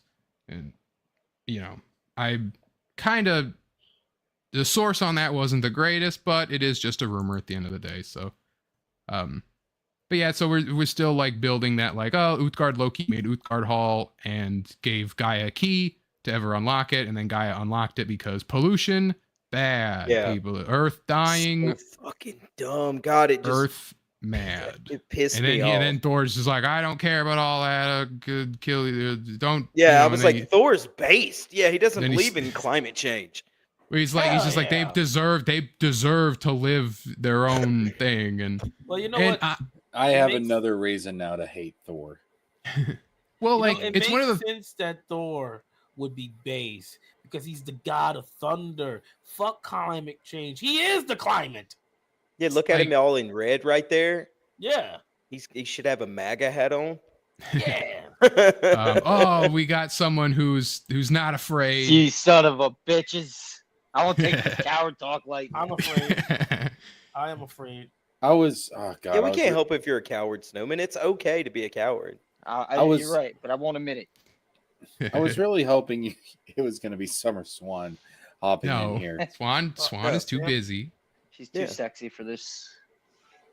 And I kind of, the source on that wasn't the greatest, but it is just a rumor at the end of the day. So but yeah, so we're still like building that, like, oh, Utgard Loki made Utgard Hall and gave Gaia a key to ever unlock it, and then Gaia unlocked it because pollution, bad. People, Earth dying, so fucking dumb. God, it just Earth mad. It pissed me off. And then Thor's just like, I don't care about all that. Could kill you. Don't. Yeah, I was like, Thor's based. Yeah, he doesn't then believe in climate change. He's just like, they deserve to live their own thing. And well, you know what? I have another reason now to hate Thor. Well, You like, know, it it's makes one of the sense that Thor would be base because he's the god of thunder. Fuck climate change. He is the climate. Yeah, look at him all in red right there. Yeah. He should have a MAGA hat on. Yeah. Oh, we got someone who's not afraid. You son of a bitches. I won't take this coward talk like I'm afraid. I am afraid. I was, oh god. Yeah, we can't help if you're a coward, Snowman. It's okay to be a coward. You're right, but I won't admit it. I was really hoping it was going to be Summer Swan hopping in here. Swan is too busy. She's too sexy for this.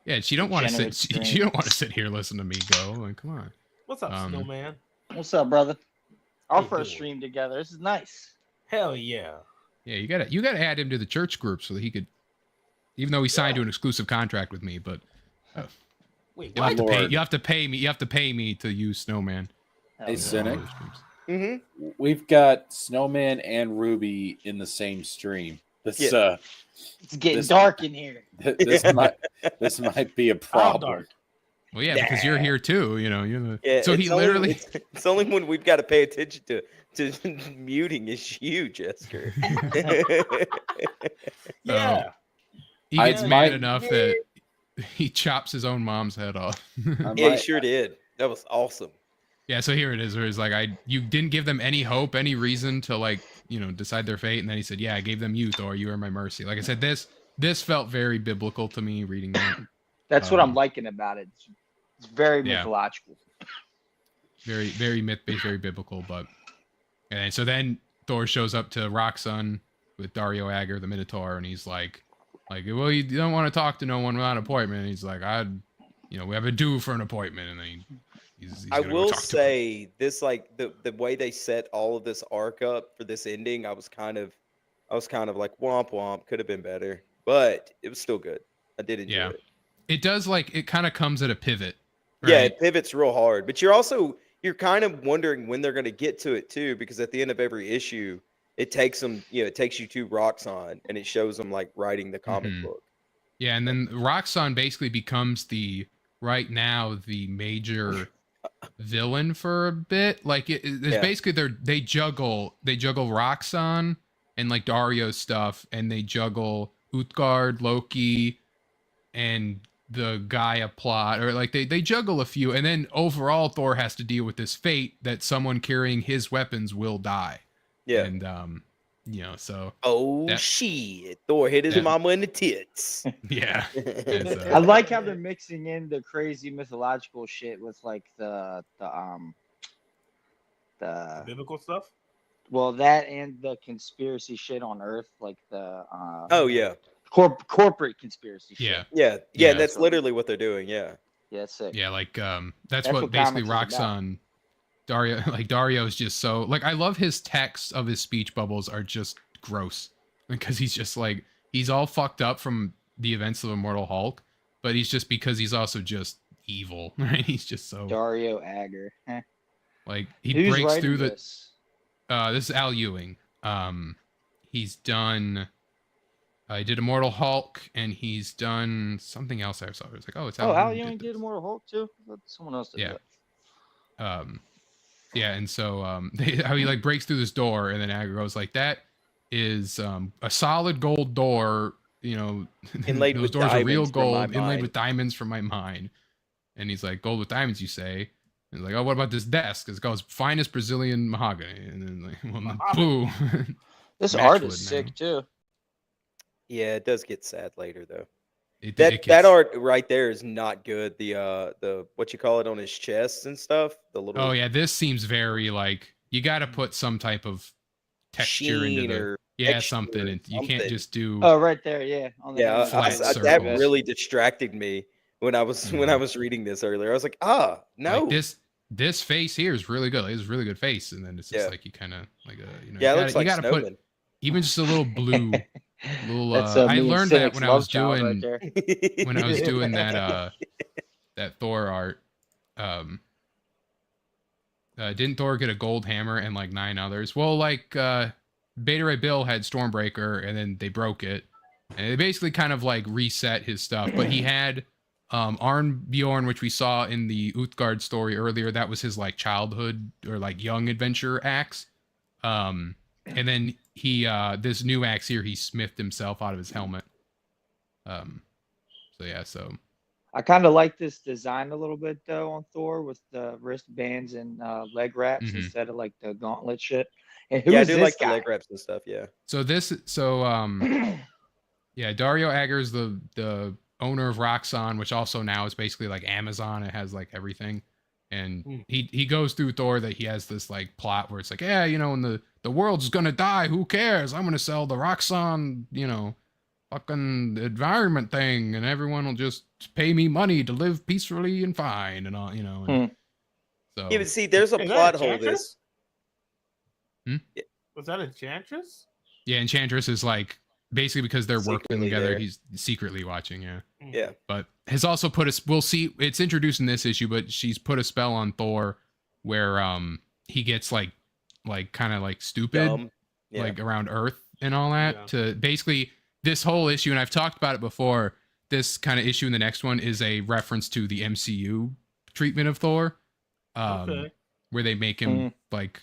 Yeah, she don't want to sit. Degenerate She don't want to sit here listen to me go. Like, come on. What's up, Snowman? What's up, brother? Our you first doing? stream together. This is nice. Hell yeah. Yeah, you gotta add him to the church group so that he could, even though he signed to an exclusive contract with me, but Wait, you have to what? pay. You have to pay me. You have to pay me to use Snowman. Hey, Cynic. Mm-hmm. We've got Snowman and Ruby in the same stream. This It's getting dark in here. This might be a problem. Dark. Well, yeah, because you're here too. You know, you're the. Yeah, So he literally. It's only when we've got to pay attention to muting is you, Jessica. Yeah. He gets mad enough that he chops his own mom's head off. Yeah, he sure did. That was awesome. Yeah, so here it is, where he's like, you didn't give them any hope, any reason to like, decide their fate, and then he said, yeah, I gave them you, Thor, you are my mercy. Like I said, this felt very biblical to me reading that. That's what I'm liking about it. It's very mythological. Very, very myth-based, very biblical, and so then Thor shows up to Roxxon with Dario Agger, the Minotaur, and he's like, well, you don't want to talk to no one without an appointment. And he's like, we have a due for an appointment, and then he's I will say this, like the way they set all of this arc up for this ending, I was kind of like womp womp, could have been better, but it was still good. I did enjoy it. It does, like, it kind of comes at a pivot. Right? Yeah, it pivots real hard, but you're kind of wondering when they're going to get to it too, because at the end of every issue, it takes them, it takes you to Roxxon, and it shows them like writing the comic book. Yeah, and then Roxxon basically becomes right now the major villain for a bit. Like it's basically they juggle Roxxon and like Dario's stuff, and they juggle Utgard, Loki, and the Gaia plot, or like they juggle a few, and then overall Thor has to deal with this fate that someone carrying his weapons will die. Yeah. And so shit, Thor hit his mama in the tits. Yeah. I like how they're mixing in the crazy mythological shit with like the biblical stuff. Well, that and the conspiracy shit on Earth, like the corporate conspiracy shit. Yeah. That's literally what they're doing. Yeah. Yeah, that's sick. Yeah, like that's what basically Roxxon. Dario is just so like, I love his text of his speech bubbles are just gross, because he's just like, he's all fucked up from the events of Immortal Hulk, but because he's also just evil, right? He's just so Dario Agger. Like he Who's breaks through this? This is Al Ewing. He's done he did Immortal Hulk, and he's done something else I saw. It was like, it's Al Ewing did Immortal Hulk too? Someone else did that. Yeah, and so how he like breaks through this door, and then Agger goes like, that is a solid gold door, inlaid those with doors are real diamonds from my gold, inlaid mind. with diamonds from my mind. And he's like, gold with diamonds, you say? And he's like, oh, what about this desk? It goes finest Brazilian mahogany. And then like, well, boo. This art is sick too. Yeah, it does get sad later though. That art right there is not good. The what you call it on his chest and stuff. The little. Oh yeah, this seems very like, you got to put some type of texture into something. And you can't just do. Oh, right there, yeah. On the that really distracted me when I was reading this earlier. I was like, no. Like this face here is really good. Like, it's a really good face, and then it's just like, you kind of like it looks like gotta Snowman. put even just a little blue. I learned that when I was doing that that Thor art. Didn't Thor get a gold hammer and like 9 others? Well, like Beta Ray Bill had Stormbreaker, and then they broke it, and they basically kind of like reset his stuff. But he had Arnbjorn, which we saw in the Utgard story earlier. That was his like childhood or like young adventure axe. And then he this new axe here, he smithed himself out of his helmet. So I kind of like this design a little bit though on Thor, with the wristbands and leg wraps instead of like the gauntlet shit. And I do like the leg wraps and stuff. Yeah. Dario Agger is the owner of Roxxon, which also now is basically like Amazon. It has like everything. And he goes through Thor that he has this like plot where it's like, when the world's gonna die, who cares? I'm gonna sell the Roxxon, fucking environment thing, and everyone will just pay me money to live peacefully and fine, and all, you know. And so Yeah, but see, there's a Is that plot hole. Enchantress? This Was that Enchantress? yeah, Enchantress is like basically because they're working Secretly together, there. he's secretly watching. Yeah. yeah. But has also put a we'll see, it's introduced in this issue, but she's put a spell on Thor where he gets like kind of like stupid Dumb. Yeah. like around Earth and all that to basically this whole issue, and I've talked about it before, this kind of issue in the next one is a reference to the MCU treatment of Thor, where they make him like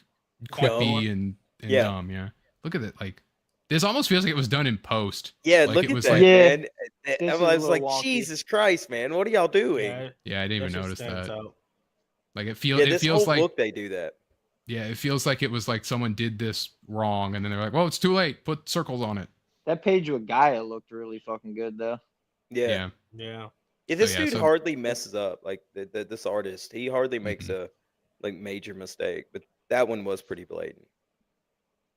quippy and dumb. Yeah, look at it, like this almost feels like it was done in post. Yeah, like look it at was that, like, man. This I is a was little like, wonky. Jesus Christ, man, what are y'all doing? yeah, I didn't even That shit notice stands that. out. Like it feels, Yeah, it this feels whole like book they do that. yeah, it feels like it was like someone did this wrong, and then they're like, well, it's too late. Put circles on it. That page with Gaia looked really fucking good though. Yeah. Yeah. Yeah, this So, yeah, dude so- hardly messes up. Like this artist, he hardly makes a like major mistake. But that one was pretty blatant.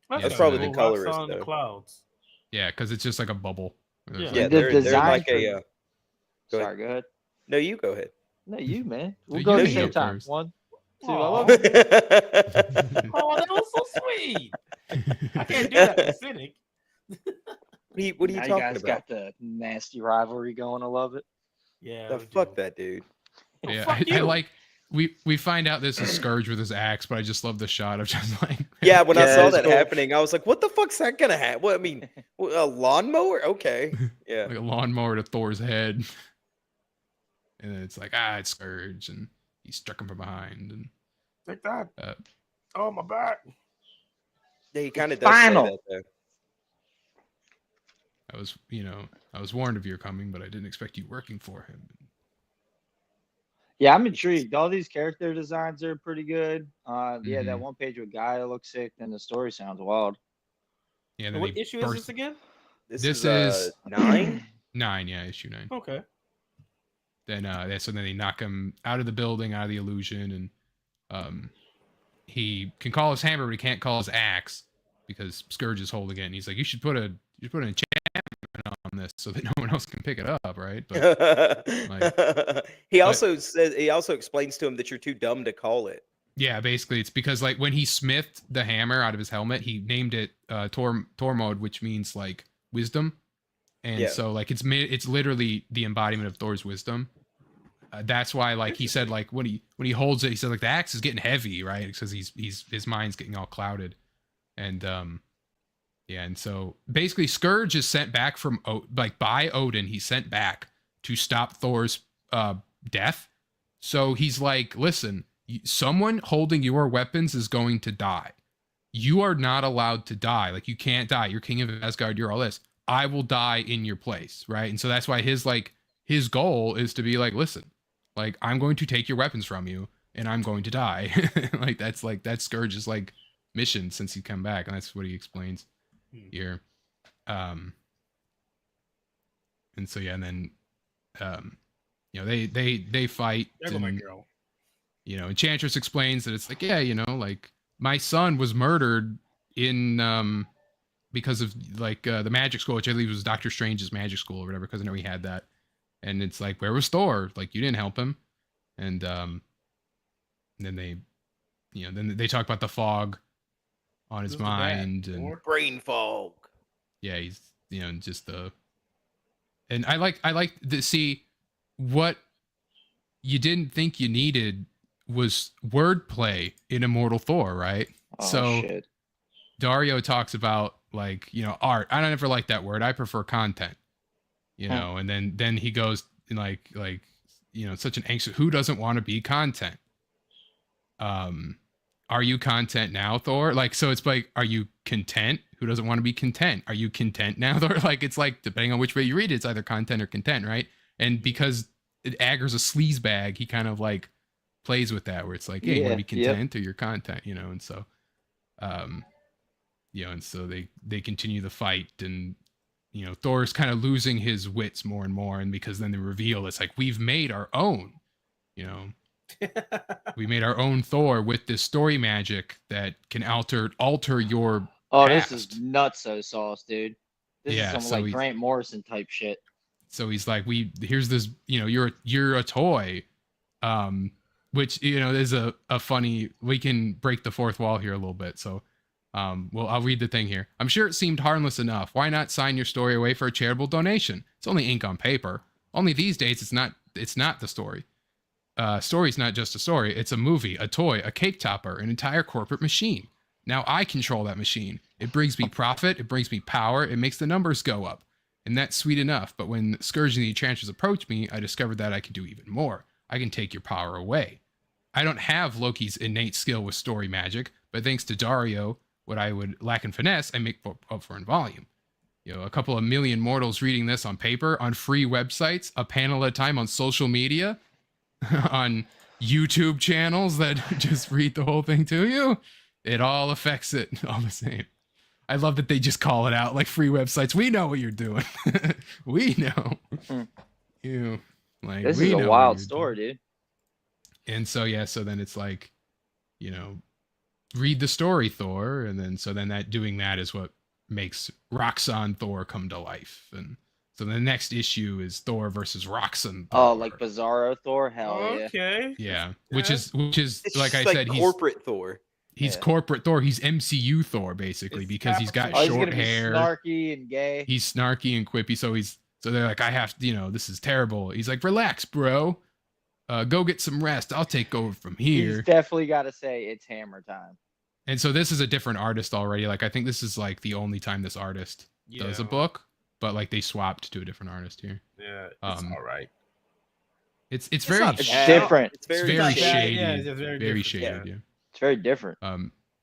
That's so probably then- the colorist, in the though. clouds. Yeah, because it's just like a bubble. There's Yeah. like- Yeah, The they're design like for- a. Go Sorry, ahead. go ahead. No, you go ahead. No, you man. We'll You go at the can same go time. first. 1, 2. I Aw. love you. Oh, that was so sweet. I can't do that to Cynic. What are you Now talking you guys about? got the nasty rivalry going. I love it. Yeah. The we fuck do. that dude. Oh, yeah, fuck I you. like we find out this is Scourge with his axe, but I just love the shot of just like Yeah, when I Yeah, saw it's that cool. happening, I was like, "What the fuck's that gonna happen?" What I mean, a lawnmower? Okay, yeah. like a lawnmower to Thor's head, and then it's like it's Scourge, and he struck him from behind, and Take that. uh, Oh, my back. Yeah, he kind of does say Final. that though. I was warned of your coming, but I didn't expect you working for him. Yeah, I'm intrigued. All these character designs are pretty good. Yeah, that Mhm. one page with Gaia looks sick, and the story sounds wild. Yeah, And then what they issue is burst- this again? This This is is 9. 9, yeah, issue 9. Okay. Then so then they knock him out of the building, out of the illusion, and he can call his hammer, but he can't call his axe because Scourge is holding it. And he's like, you should put an enchantment on this so that no one else can pick it up, right? But he also says he also explains to him that you're too dumb to call it. yeah, basically it's because like when he smithed the hammer out of his helmet, he named it Tormod, which means like wisdom. And Yeah. so like it's literally the embodiment of Thor's wisdom. That's why like he said like when he holds it, he said like the axe is getting heavy, right? Because his mind's getting all clouded. And yeah, and so basically Scourge is sent back from by Odin. He's sent back to stop Thor's death. So he's like, listen, someone holding your weapons is going to die. You are not allowed to die. Like you can't die. You're king of Asgard. You're all this. I will die in your place, right? And so that's why his goal is to be like, listen, like I'm going to take your weapons from you, and I'm going to die. that's Scourge's like mission since he come back, and that's what he explains here. And so yeah, and then they fight. There go my and, girl. Enchantress explains that it's like, yeah, like my son was murdered in because of like the magic school, which I believe was Doctor Strange's magic school or whatever, because I know he had that. And it's like, where was Thor? Like you didn't help him. And then they talk about the fog on his Who's the dad? mind and Thor? Brain fog. yeah, he's just the. And I like to see what you didn't think you needed was wordplay in Immortal Thor, right? Oh, so shit. Dario talks about like art. I don't ever like that word. I prefer content, And then he goes in like such an anxious. Who doesn't want to be content? Are you content now, Thor? Like so, it's like, are you content? Who doesn't want to be content? Are you content now, Thor? Like it's like depending on which way you read it, it's either content or content, right? And because Agger's a sleaze bag, he kind of like plays with that, where it's like, hey, you want to be Yeah, yep. content or your content, and so, and so they continue the fight, and Thor's kind of losing his wits more and more, and because then they reveal it's like we've made our own, we made our own Thor with this story magic that can alter your Oh, past. this is nutso sauce, dude. This Yeah, is some so like he's- Grant Morrison type shit. So he's like, here's this, you're a toy, which is a funny. We can break the fourth wall here a little bit. So, I'll read the thing here. I'm sure it seemed harmless enough. Why not sign your story away for a charitable donation? It's only ink on paper. Only these days, it's not the story. Story's not just a story. It's a movie, a toy, a cake topper, an entire corporate machine. Now I control that machine. It brings me profit. It brings me power. It makes the numbers go up. And that's sweet enough. But when Scourge and the Enchanters approached me, I discovered that I can do even more. I can take your power away. I don't have Loki's innate skill with story magic, but thanks to Dario, what I would lack in finesse, I make up for in volume. A couple of million mortals reading this on paper, on free websites, a panel at a time on social media, on YouTube channels that just read the whole thing to you. It all affects it all the same. I love that they just call it out like free websites. We know what you're doing. We know. This is a wild story, dude. And so then it's like, read the story, Thor, and then doing that is what makes Roxanne Thor come to life. And so the next issue is Thor versus Roxanne Thor. Oh, like Bizarro Thor? Hell yeah. Okay. Yeah, which is It's like I just said, corporate Thor. He's corporate Thor. He's MCU Thor basically because he's got short hair. Snarky and gay. He's snarky and quippy. So they're like, I have to, this is terrible. He's like, relax, bro. Go get some rest. I'll take over from here. He's definitely got to say it's hammer time. And so this is a different artist already. Like I think this is like the only time this artist does a book, but like they swapped to a different artist here. Yeah, it's all right. It's very different. It's very shady. Yeah, it's very shady. Yeah. It's very different.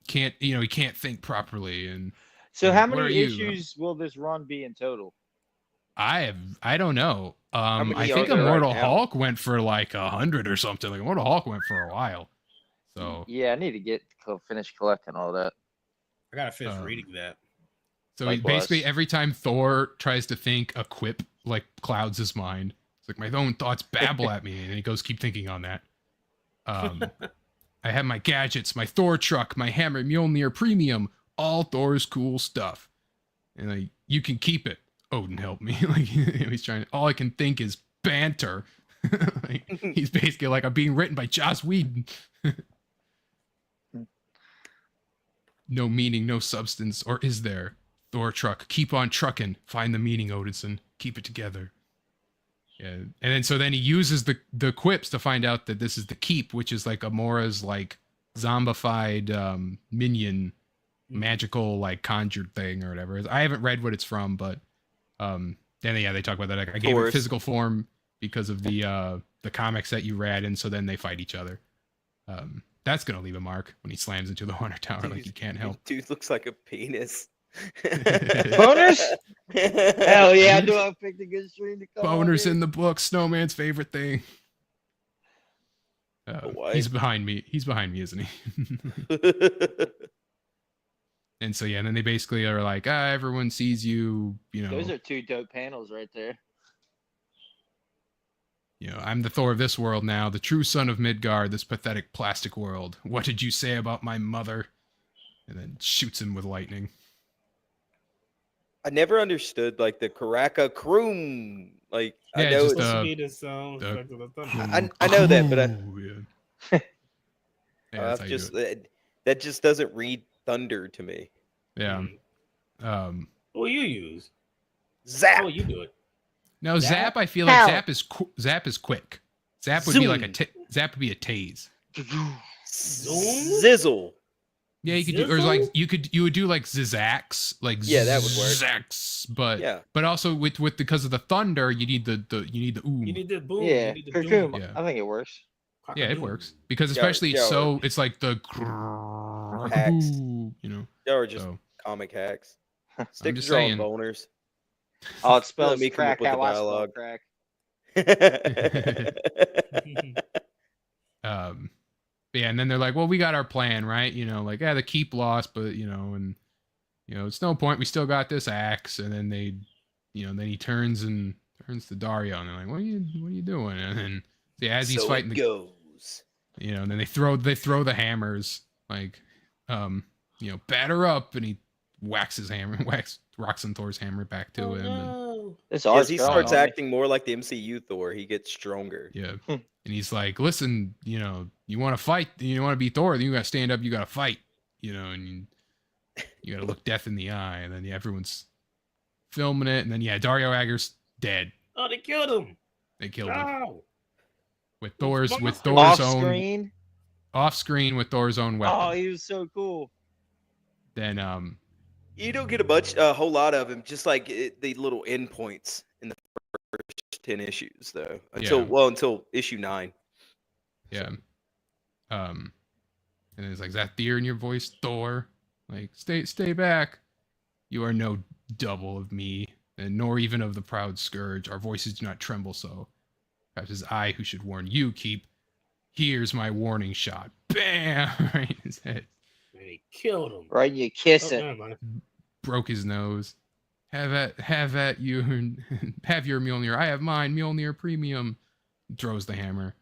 He can't think properly. And so how many issues will this run be in total? I don't know. I think are there Immortal right now? Hulk went for like 100 or something. Like Immortal Hulk went for a while. So yeah, I need to finish collecting all that. I gotta finish reading that. So he basically every time Thor tries to think, a quip like clouds his mind. It's like my own thoughts babble at me, and he goes, "Keep thinking on that." I have my gadgets, my Thor truck, my hammer, Mjolnir Premium, all Thor's cool stuff, and like you can keep it. Odin help me. Like he's trying. All I can think is banter. Like, he's basically like I'm being written by Joss Whedon. No meaning, no substance, or is there? Thor truck, keep on trucking. Find the meaning, Odinson. Keep it together. Yeah, and then he uses the quips to find out that this is the keep, which is like Amora's like zombified minion, magical like conjured thing or whatever. I haven't read what it's from, but then they talk about that. Like, I gave it physical form because of the comics that you read, and so then they fight each other. That's gonna leave a mark when he slams into the Wonder Tower like he can't help. Dude looks like a penis. Boners? Hell yeah, I knew I picked a good stream to come on, Boners dude. in the book, Snowman's favorite thing. He's behind me. He's behind me, isn't he? And so and then they basically are like, everyone sees you. Those are two dope panels right there. I'm the Thor of this world now, the true son of Midgard, this pathetic plastic world. What did you say about my mother? And then shoots him with lightning. I never understood like the Karaka Kroom. Like Yeah, I know just, it's I know that, but Yeah, that's how you do it. that just doesn't read thunder to me. Yeah. What you use? Zap. Oh, you do it. No, Zap? Zap. I feel like How? Zap is quick. Zap would be like Zap would be a tase. Zizzle. Yeah, you could do, or like you would do like Zizax, like that would work. Zizax, but Yeah. but also with because of the thunder, you need the ooh. You need the boom. Yeah, You need the Cocoon. doom. Yeah. I think it works. Yeah, it works because especially yeah, it's like the Hacks. Y'all are just So, comic hacks. Stick to just drawing saying. boners. Oh, it spells me come up crack with how the I spell dialogue. crack. Yeah, and then they're like, well, we got our plan, right? Like, the keep lost, but and it's no point. We still got this axe. And then they, then he turns to Dario, and they're like, what are you doing? And then as he's so fighting it goes. and then they throw the hammers, like, batter up, and he rocks on Thor's hammer back to him. And, This As art's he growing starts on me. acting more like the MCU Thor, he gets stronger. yeah. And he's like, listen, you know, you want to fight, you want to be Thor, then you got to stand up, you got to fight, you know, and you got to look death in the eye. And then everyone's filming it. And then, Dario Agger's dead. Oh, they killed him. They killed him. No. With Thor's Off own screen. off screen with Thor's own weapon. Oh, he was so cool. Then You don't get a whole lot of him, just like the little endpoints in the first 10 issues, though. Until issue 9. yeah. And it's like, is that fear in your voice, Thor? Like, stay back. You are no double of me, and nor even of the proud scourge. Our voices do not tremble so. Perhaps it's I who should warn you, Keep. Here's my warning shot. Bam! Right in his head. And he killed him. Right, you kiss it. never mind. Broke his nose. Have at you. Have your Mjolnir. I have mine. Mjolnir Premium. Throws the hammer.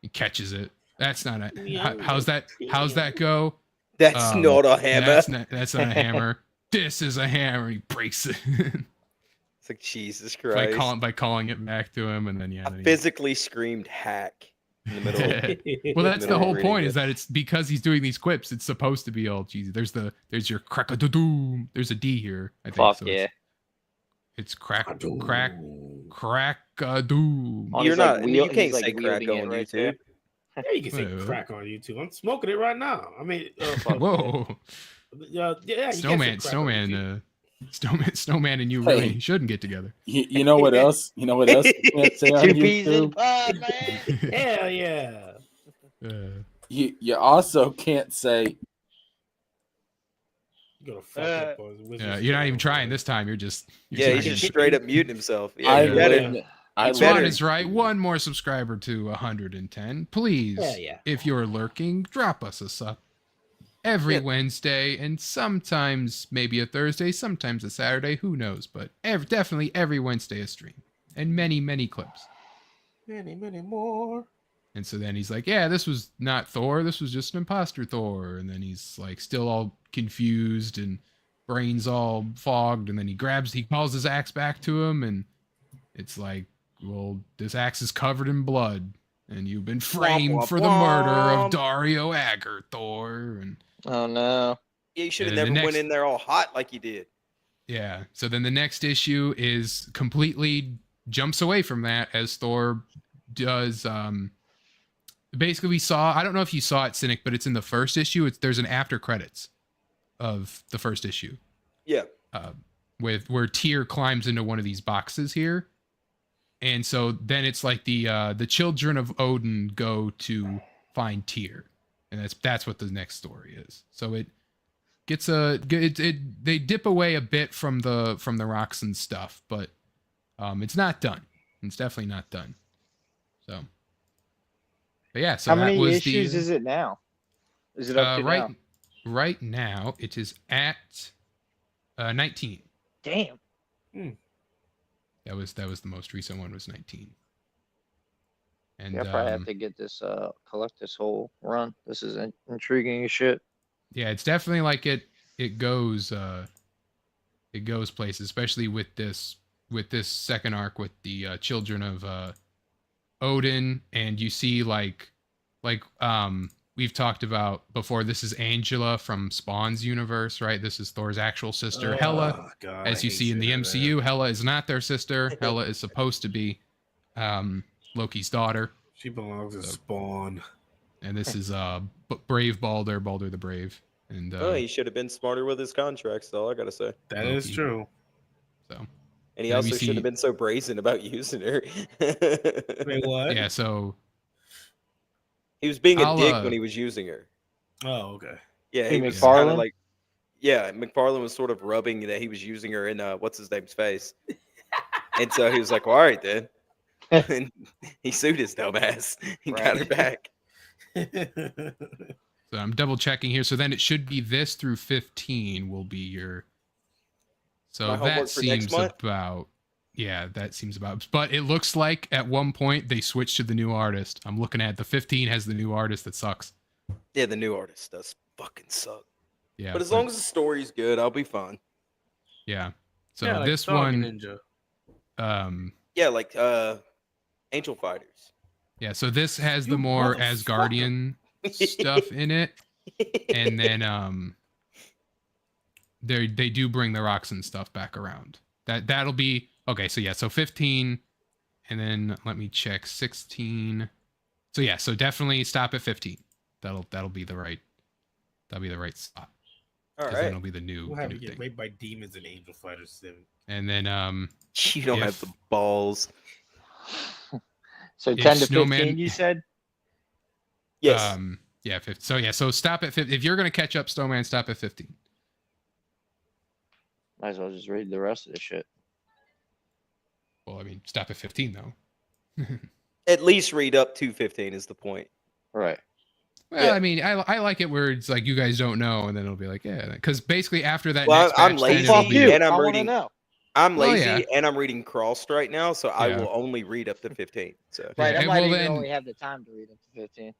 He catches it. That's not a. How's that go? That's not a hammer. That's not a hammer. This is a hammer. He breaks it. It's like, Jesus Christ. by calling it back to him, and then I physically screamed hack in the middle. Well, that's the whole point. It. Is that it's because he's doing these quips. It's supposed to be all cheesy. There's your crack-a-doom. There's a D here. I think. Fuck So yeah. It's crack-a-doom. You're not. You can't he's, say crack wielding on it right YouTube. there. Yeah, you can say crack on YouTube. I'm smoking it right now. I mean, Whoa. yeah, you can't say crack on YouTube. Snowman and you really shouldn't get together. You know what else? You know what else? You can't say on Two peas in a YouTube? pod, man. Hell yeah. You also can't say. You gotta fuck up on You're not even trying this time. You're just. He's just straight up muting himself. Yeah, Swan is right. One more subscriber to 110. Please, if you're lurking, drop us a sub. Every Wednesday, and sometimes maybe a Thursday, sometimes a Saturday, who knows? But definitely every Wednesday a stream. And many, many clips. Many, many more. And so then he's like, yeah, this was not Thor, this was just an imposter Thor. And then he's like still all confused and brains all fogged, and then he calls his axe back to him, and it's like, well, this axe is covered in blood, and you've been framed for the murder of Dario Agger, Thor. And oh no. Yeah, you should have never went in there all hot like you did. Yeah. So then the next issue is completely jumps away from that, as Thor does. Basically, we saw. I don't know if you saw it, Cynic, but it's in the first issue. There's an after credits of the first issue. Yeah. With where Tyr climbs into one of these boxes here, and so then it's like the children of Odin go to find Tyr, and that's what the next story is. So it gets they dip away a bit from the rocks and stuff, but it's not done. It's definitely not done. So, but yeah. So how many issues is it now? Is it up to now? Right now, it is at 19. Damn. That was the most recent one, was 19. And yeah, I probably have to get this collect this whole run. This is intriguing as shit. Yeah, it's definitely like it goes places, especially with this second arc with the children of Odin, and you see like we've talked about before, this is Angela from Spawn's universe, right? This is Thor's actual sister, Hela. God, as you see in the MCU, Hela is not their sister. Hela is supposed to be Loki's daughter. She belongs to Spawn. And this is Brave Balder the Brave. And he should have been smarter with his contracts, though, I gotta say. That is true. So, and he also should have been so brazen about using her. Wait, what? Yeah, so he was being a dick when he was using her. Oh, okay. Yeah, Hey, he was McFarlane? kinda like, yeah, McFarlane was sort of rubbing that he was using her in what's his name's face, and so he was like, well, "All right, then." And he sued his dumb ass. He got her back. So I'm double checking here. So then it should be this through 15 will be your. So that seems about. Yeah, that seems about. But it looks like at one point they switched to the new artist. I'm looking at the 15 has the new artist that sucks. Yeah, the new artist does fucking suck. Yeah, but as long as the story's good, I'll be fine. Yeah. So Yeah, like this Dog one, Ninja. Yeah, like Angel Fighters. yeah. So this has You the more motherfucker. Asgardian stuff in it, and then they do bring the rocks and stuff back around. That'll be okay. So yeah, so 15, and then let me check 16. So yeah, so definitely stop at 15. That'll be the right spot. All Because then right. it'll be the new, We'll the have new to get thing. raped by demons in Angel Fighters 7. And then You don't have if- the balls. So If 10 to Snowman- 15, you said? Yes. Yeah. So stop at 15. If you're gonna catch up, Snowman, stop at 15. Might as well just read the rest of the shit. Well, I mean, stop at 15 though. At least read up to 15 is the point. Right. Well, Yeah. I mean, I like it where it's like you guys don't know, and then it'll be like, yeah, because basically after that Well, next I'm batch, then lazy it'll Fuck be- you. and I'm I wanna reading. know. I'm Well, lazy yeah. and I'm reading Crossed right now, so I Yeah. will only read up to 15. So Right. I and might well, even then- only have the time to read up to 15.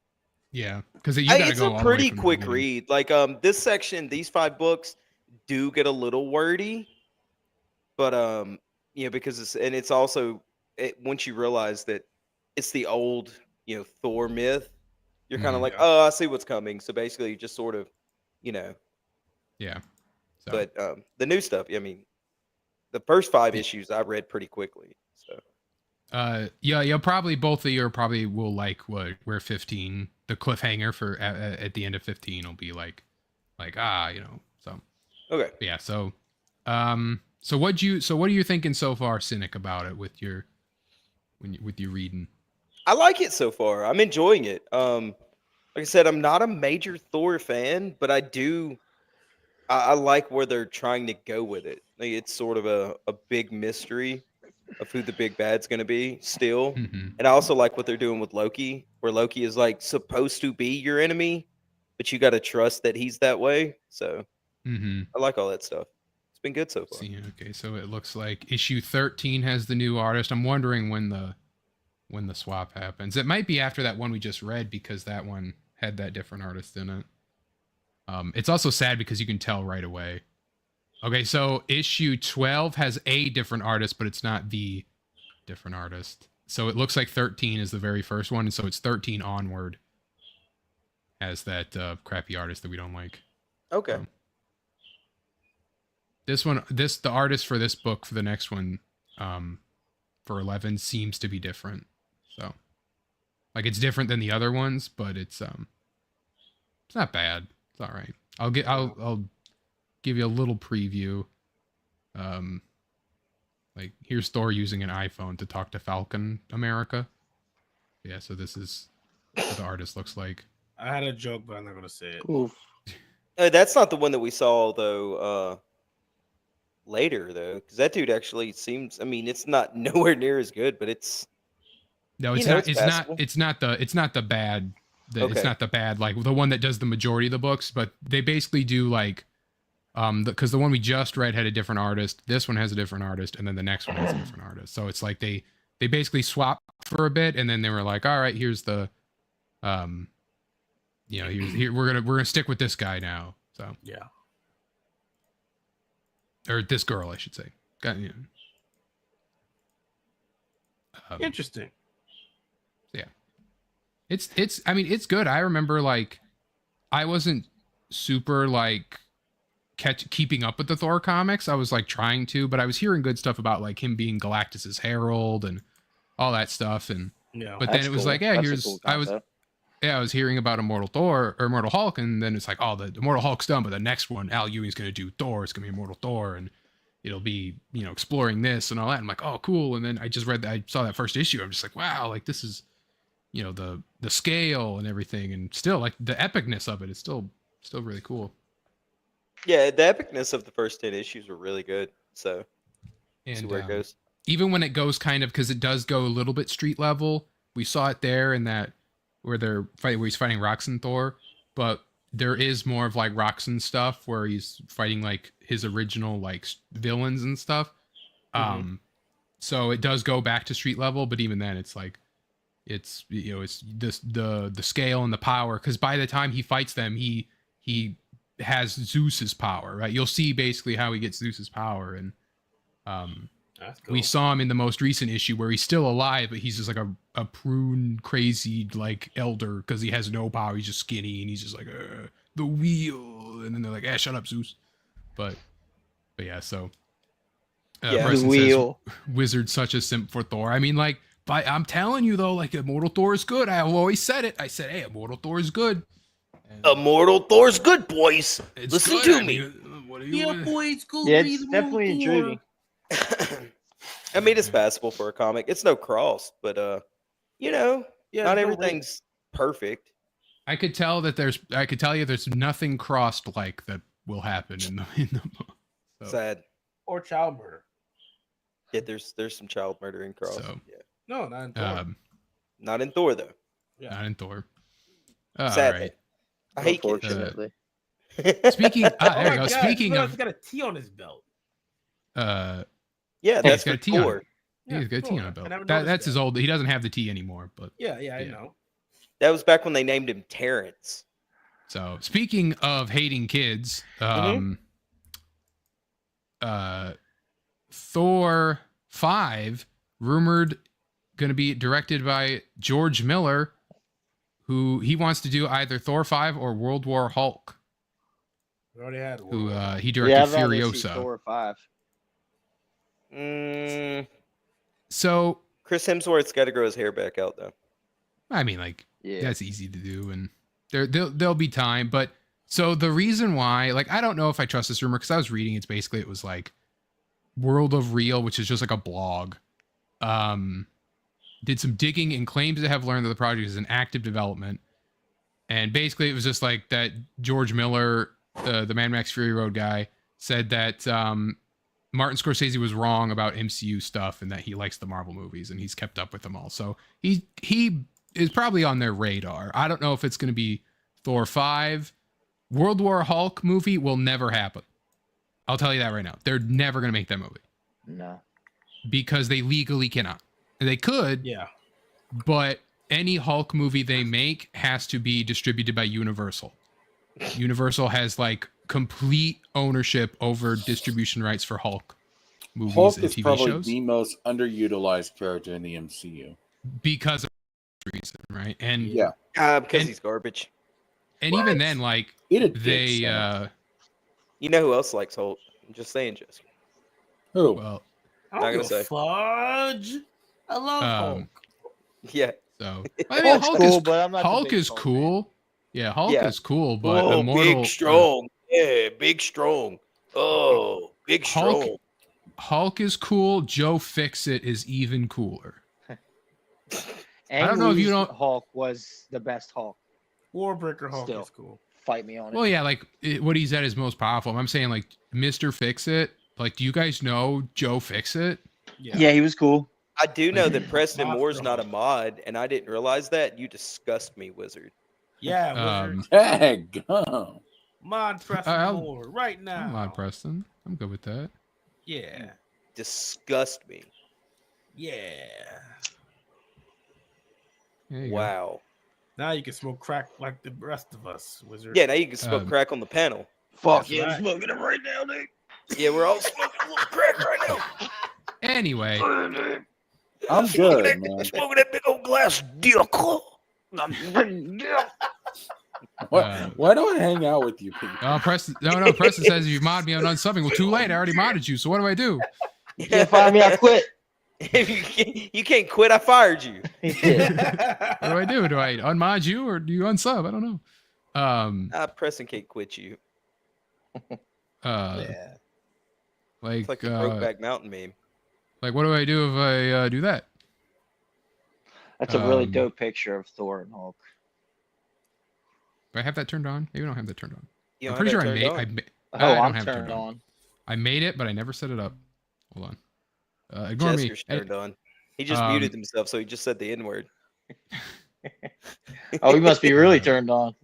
Yeah, because you gotta it's go a all the way pretty from the quick beginning. read. Like this section, these 5 books do get a little wordy, but because it's also once you realize that it's the old Thor myth, you're kind of Mhm. like, oh, I see what's coming. So basically, you just sort of, Yeah. So, But the new stuff, I mean, the first 5 issues I read pretty quickly. So yeah, probably both of you probably will like where 15, the cliffhanger for at the end of 15 will be like so. okay. Yeah, so so what are you thinking so far, Cynic, about it with your reading? I like it so far. I'm enjoying it. Like I said, I'm not a major Thor fan, but I like where they're trying to go with it. Like, it's sort of a big mystery of who the big bad's going to be still. Mm-hmm. And I also like what they're doing with Loki, where Loki is like supposed to be your enemy, but you got to trust that he's that way. So Mm-hmm. I like all that stuff. It's been good so far. See, okay, so it looks like issue 13 has the new artist. I'm wondering when the swap happens. It might be after that one we just read because that one had that different artist in it. It's also sad because you can tell right away. Okay, so issue 12 has a different artist, but it's not the different artist. So it looks like 13 is the very first one, and so it's 13 onward as that crappy artist that we don't like. Okay. The artist for this book for the next one, for 11 seems to be different. So, like, it's different than the other ones, but it's not bad. It's all right. I'll give you a little preview. Like, here's Thor using an iPhone to talk to Falcon America. Yeah, so this is what the artist looks like. I had a joke, but I'm not gonna say it. Oof. That's not the one that we saw though. Later though, because that dude actually seems. I mean, it's not nowhere near as good, but it's. No, it's You know, not. it's It's passable. not. It's not the bad. Okay. It's not the bad like the one that does the majority of the books, but they basically do like, because the one we just read had a different artist. This one has a different artist, and then the next one has a different artist. So it's like they basically swap for a bit, and then they were like, all right, here's the, here we're gonna stick with this guy now. So Yeah. or this girl, I should say. Got you. Interesting. Yeah. It's I mean, it's good. I remember like I wasn't super like keeping up with the Thor comics. I was like trying to, but I was hearing good stuff about like him being Galactus's herald and all that stuff and Yeah. but then That's it was cool. like, yeah, That's a here's cool I was concept. hearing about Immortal Thor or Immortal Hulk, and then it's like, oh, the Immortal Hulk's done, but the next one, Al Ewing's gonna do Thor. It's gonna be Immortal Thor, and it'll be exploring this and all that. I'm like, oh, cool. And then I just I saw that first issue. I'm just like, wow, like this is, the scale and everything, and still like the epicness of it is still really cool. Yeah, the epicness of the first 10 issues were really good. So And see where it goes. even when it goes kind of, because it does go a little bit street level. We saw it there in that where he's fighting Roxanne Thor, but there is more of like Roxanne stuff where he's fighting like his original like villains and stuff. So it does go back to street level, but even then it's like it's it's this the scale and the power, because by the time he fights them, he has Zeus's power, right? You'll see basically how he gets Zeus's power, and That's cool. we saw him in the most recent issue where he's still alive, but he's just like a prune, crazy like elder because he has no power. He's just skinny, and he's just like the wheel, and then they're like, shut up, Zeus. But yeah, so Yeah, Preston the wheel. says, Wizard's such a simp for Thor. I mean, like, I'm telling you though, like, Immortal Thor is good. I've always said it. I said, hey, Immortal Thor is good. And Immortal Thor's good, boys. it's Listen good. to I me. mean, what are you? Yeah, boy, it's cool. Yeah, Read it's the definitely Immortal intriguing. I mean, it's passable for a comic. It's no cross, but you know, Yeah, not no everything's perfect. I could tell you there's nothing crossed like that will happen in the book. So, Sad. or child murder. Yeah, there's some child murder in cross. So, Yeah, No, not in Thor. not in Thor though. Yeah. not in Thor. All Sadly. right. I hate kids. Unfortunately. Speaking, Oh there my you go. God, Speaking he's of, got a T on his belt. Yeah, he's that's got for a T on Thor. it. Yeah, he's got a T Thor. on a I belt. never That, noticed that's that. his old. He doesn't have the T anymore, but Yeah, I Yeah. know. That was back when they named him Terrence. so speaking of hating kids, Thor 5 rumored going to be directed by George Miller, who he wants to do either Thor 5 or World War Hulk, We already had one. who he Yeah, directed I'd rather see Furiosa. Thor 5. So Chris Hemsworth's got to grow his hair back out though. I mean, like, Yeah. that's easy to do, and there'll be time. But so the reason why, like, I don't know if I trust this rumor because I was reading it's basically it was like World of Real, which is just like a blog, did some digging and claims to have learned that the project is in active development. And basically, it was just like that George Miller, the Mad Max Fury Road guy, said that Martin Scorsese was wrong about MCU stuff and that he likes the Marvel movies and he's kept up with them all. So he is probably on their radar. I don't know if it's going to be Thor 5. World War Hulk movie will never happen. I'll tell you that right now. They're never going to make that movie No. because they legally cannot. They could, Yeah. but any Hulk movie they make has to be distributed by Universal. Universal has like complete ownership over distribution rights for Hulk movies Hulk and is TV probably shows the most underutilized character in the MCU. because of this reason, right? And Yeah. Because And- he's garbage. and even then, like Eat a dick, they son. You know who else likes Hulk? I'm just saying, Jessica. Who? well, I Not don't gonna give a say. fudge. I love Hulk. Yeah. so I mean, Hulk's Hulk cool, is but I'm not the Hulk biggest is Hulk cool. Yeah, Hulk Yeah. is cool, but Oh, Immortal big strong. Yeah, big strong. Oh, big Hulk- strong. Hulk is cool. Joe Fixit is even cooler. Ang don't know if you Lee's don't- Hulk was the best Hulk. Warbreaker Hulk Still. is cool. Fight me on it. Well, yeah, like what he's at is most powerful. I'm saying like Mr. Fixit. Like, do you guys know Joe Fixit? yeah, he was cool. I do know that Preston Monster Moore's not a Hulk. mod, and I didn't realize that. You disgust me, Wizard. Yeah, Wizard. Daggum. Mod Preston I'll- Moore right now. Come on, Preston. I'm good with that. Yeah. Disgust me. Yeah. There you go. Wow. Now you can smoke crack like the rest of us, Wizard. Yeah, now you can smoke crack on the panel. Fuck That's yeah, right. I'm smoking it right now, dude. Yeah, we're all smoking a little crack right now. Anyway, I'm good, man. Smoking that big old glass dick. Why do I hang out with you people? Preston. No, Preston says if you mod me, I'm unsubbing. Well, too late. I already modded you. So what do I do? You can't find me, I quit. You can't quit. I fired you. What do I do? Do I unmod you or do you unsub? I don't know. Preston can't quit you. Yeah. Like, It's like the Brokeback Mountain meme. like, what do I do if I do that? That's a really Um, dope picture of Thor and Hulk. Do I have that turned on? Maybe I don't have that turned on. You I'm don't pretty have sure that I turned made. on? Oh, I don't I'm have it turned on. I made it, but I never set it up. Hold on. Ignore Jesker's me. turned on. He just um, muted himself, so he just said the N word. Oh, he must be really turned on.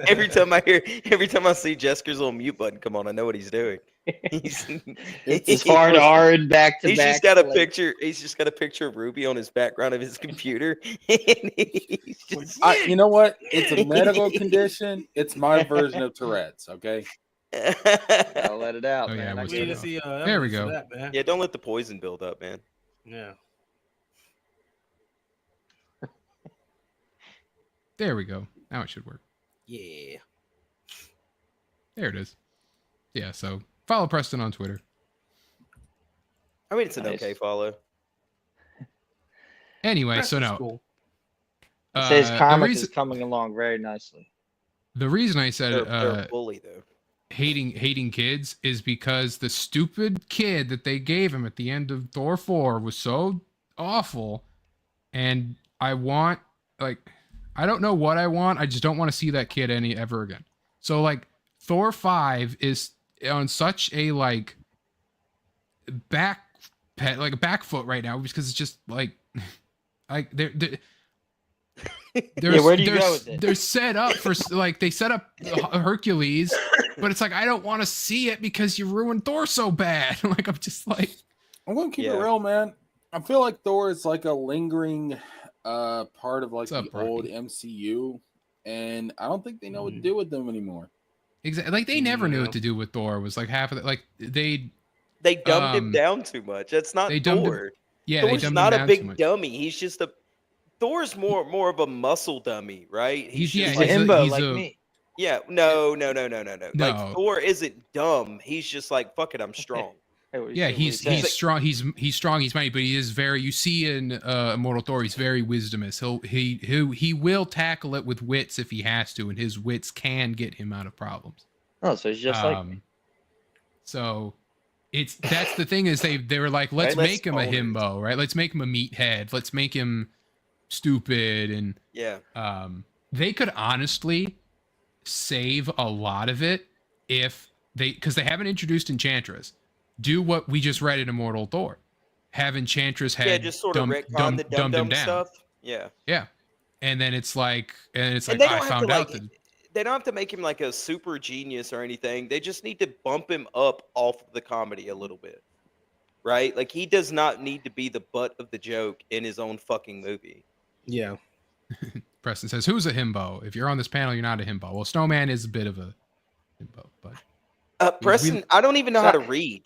every time I see Jesker's little mute button come on, I know what he's doing. It's hard R and back to back. He's just got a picture. He's just got a picture of Ruby on his background of his computer. And he's just, you know what? It's a medical condition. It's my version of Tourette's. Okay. I'll let it out, Oh, yeah, man. I we'll get see it. There we go. That, man. yeah, don't let the poison build up, man. Yeah. There we go. Now it should work. Yeah. There it is. Yeah, so follow Preston on Twitter. I mean, it's an Nice. okay follow. Anyway, so That's no. cool. It says the comic reason- is coming along very nicely. The reason I said They're a bully though. hating kids is because the stupid kid that they gave him at the end of Thor 4 was so awful, and I want, like, I don't know what I want. I just don't want to see that kid ever again. So like Thor 5 is on such a like back foot right now because it's just like they're Yeah, where do you go with it? They're set up for like they set up Hercules, but it's like I don't want to see it because you ruined Thor so bad. Like I'm just like I'm gonna keep it Yeah. real, man. I feel like Thor is like a lingering part of like What's up, the old Rocky? MCU, and I don't think they know what to do with them anymore. exactly like they never knew Yeah. what to do with Thor. Was like half of it. Like they Dumbed him down too much. That's not they dumbed him- Thor. yeah they Thor's dumbed not him a down too big much. dummy. He's just a Thor's more of a muscle dummy, right? He's He's he's a himbo he's like a- me. Yeah, no. Like No. Thor isn't dumb. He's just like, fuck it, I'm strong. Hey, what you Yeah, say- what you he's say? strong. He's strong. He's mighty, but he is very. You see in Immortal Thor, he's very wisdomous. He will tackle it with wits if he has to, and his wits can get him out of problems. Oh, so he's just like me. So that's the thing is they were like, let's Right, make him a let's himbo, right? Let's make him a meathead. Let's make him stupid, and Yeah. they could honestly save a lot of it if because they haven't introduced Enchantress. Do what we just read in Immortal Thor. Have Enchantress had Yeah, just sort of retcon the dumbed him dumb down. stuff. Yeah. Yeah. And then it's like And I they don't have found to out like that they don't have to make him like a super genius or anything. They just need to bump him up off of the comedy a little bit. Right? Like he does not need to be the butt of the joke in his own fucking movie. Yeah. Preston says, who's a himbo? If you're on this panel, you're not a himbo. Well, Snowman is a bit of a himbo, but Preston, I don't even know how to read.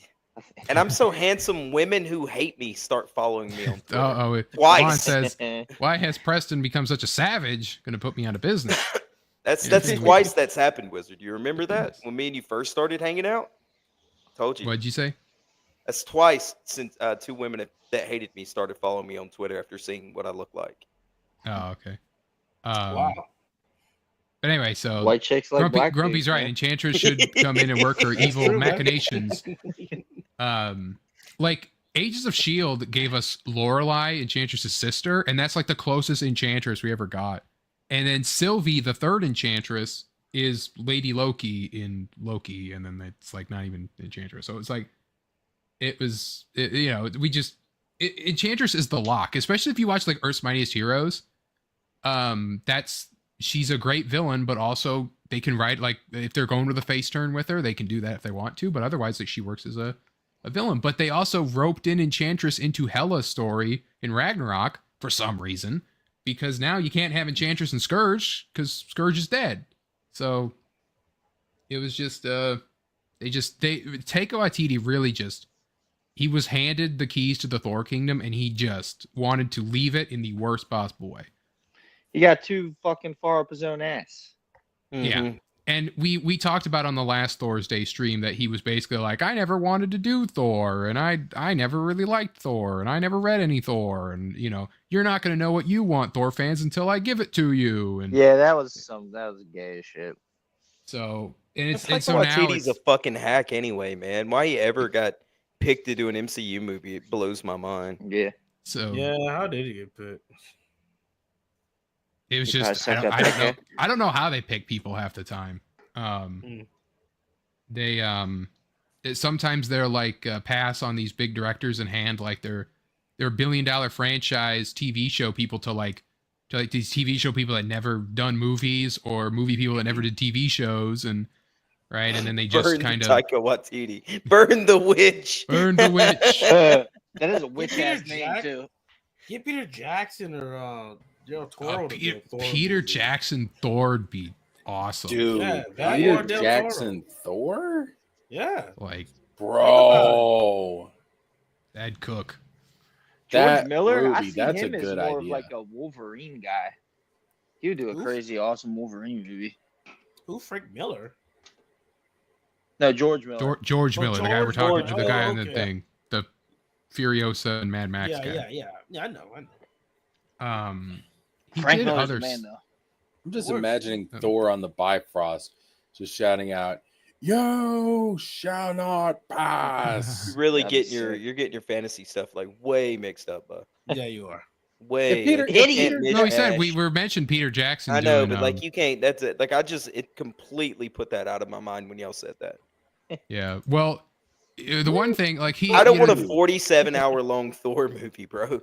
And I'm so handsome, women who hate me start following me on Twitter. Juan Twice. says, why has Preston become such a savage? Going to put me out of business. That's Yeah. twice that's happened, Wizard. You remember that when me and you first started hanging out? Told you. What'd you say? That's twice since two women that hated me started following me on Twitter after seeing what I look like. Oh, okay. Wow. But anyway, so White chicks like black Grumpy's dudes, right. man. Enchantress should come in and work her evil true, man. machinations. Like Ages of S.H.I.E.L.D. gave us Lorelei, Enchantress's sister, and that's like the closest Enchantress we ever got. And then Sylvie, the third Enchantress, is Lady Loki in Loki, and then it's like not even Enchantress. So it's like Enchantress is the lock, especially if you watch like Earth's Mightiest Heroes. She's a great villain, but also they can write like if they're going with a face turn with her, they can do that if they want to. But otherwise, like she works as a villain. But they also roped in Enchantress into Hela's story in Ragnarok for some reason, because now you can't have Enchantress and Scourge because Scourge is dead. So it was just Taika Waititi really just he was handed the keys to the Thor kingdom and he just wanted to leave it in the worst possible way. He got too fucking far up his own ass. Yeah. And we talked about on the last Thorsday stream that he was basically like, I never wanted to do Thor, and I never really liked Thor, and I never read any Thor, and you're not gonna know what you want, Thor fans, until I give it to you. And Yeah, that was gay as shit. so and Taika so now Waititi's a fucking hack anyway, man. Why he ever got picked to do an MCU movie, it blows my mind. Yeah. So Yeah, how did he get picked? it was He just probably sucked I at don't know. that. I don't know how they pick people half the time. They sometimes they're like pass on these big directors and hand like their $1 billion franchise TV show people to like to like these TV show people that never done movies or movie people that never did TV shows, and right, and then they just kind of Taika Waititi. Burn the witch. burn the witch. That is a witch Peter ass name Jack- too. Get Peter Jackson or Del Toro. to Peter, do a Thor Peter movie. Jackson Thor would be awesome. Dude, Yeah, that Peter or Del Jackson Thor? Yeah. Like Bro. Ed Cook. George That Miller, I movie, see that's him a as good more of idea. like a Wolverine guy. He would do a Oof. crazy, awesome Wolverine movie. Who? Frank Miller. No, George Miller. George Oh, Miller, the guy we're George talking Miller. to, the guy Oh, on the okay. thing, the Furiosa and Mad Max Yeah, guy. yeah. I know. He Frank did Miller's other the man though. I'm just Word. imagining Thor on the Bifrost just shouting out, "You shall not pass." You're really That'd be getting your sick. you're getting your fantasy stuff like way mixed up, bud. Yeah, you are. Way. Peter- like, you if can't Peter- No, he said we mishmash. were mentioned Peter Jackson. I know, doing, but like you can't. That's it. Like it completely put that out of my mind when y'all said that. yeah. Well, the one thing, like I don't you want a know- 47-hour long Thor movie, bro.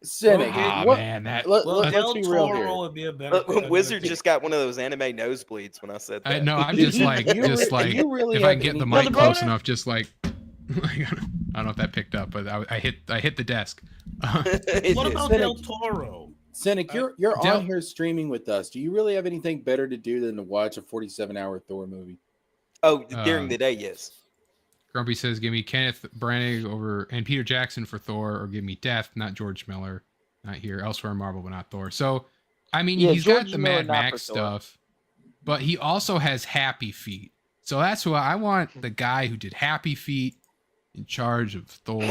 Cynic. Ah, what- man, that. let's Del be real Toro here. would be a better. Wizard just got one of those anime nosebleeds when I said that. No, I'm just like, You really if I have get the any- mic Brother, close brother? enough, just like, I don't know if that picked up, but I hit the desk. What about Cynic. Del Toro? Cynic, you're Del- on here streaming with us. Do you really have anything better to do than to watch a 47-hour Thor movie? Oh, during the day, yes. Grumpy says, "Give me Kenneth Branagh over and Peter Jackson for Thor, or give me Death, not George Miller, not here, elsewhere in Marvel, but not Thor." So, I mean, Yeah, he's got George the Miller, Mad not Max for Thor. stuff, but he also has Happy Feet. So that's who I want. The guy who did Happy Feet in charge of Thor.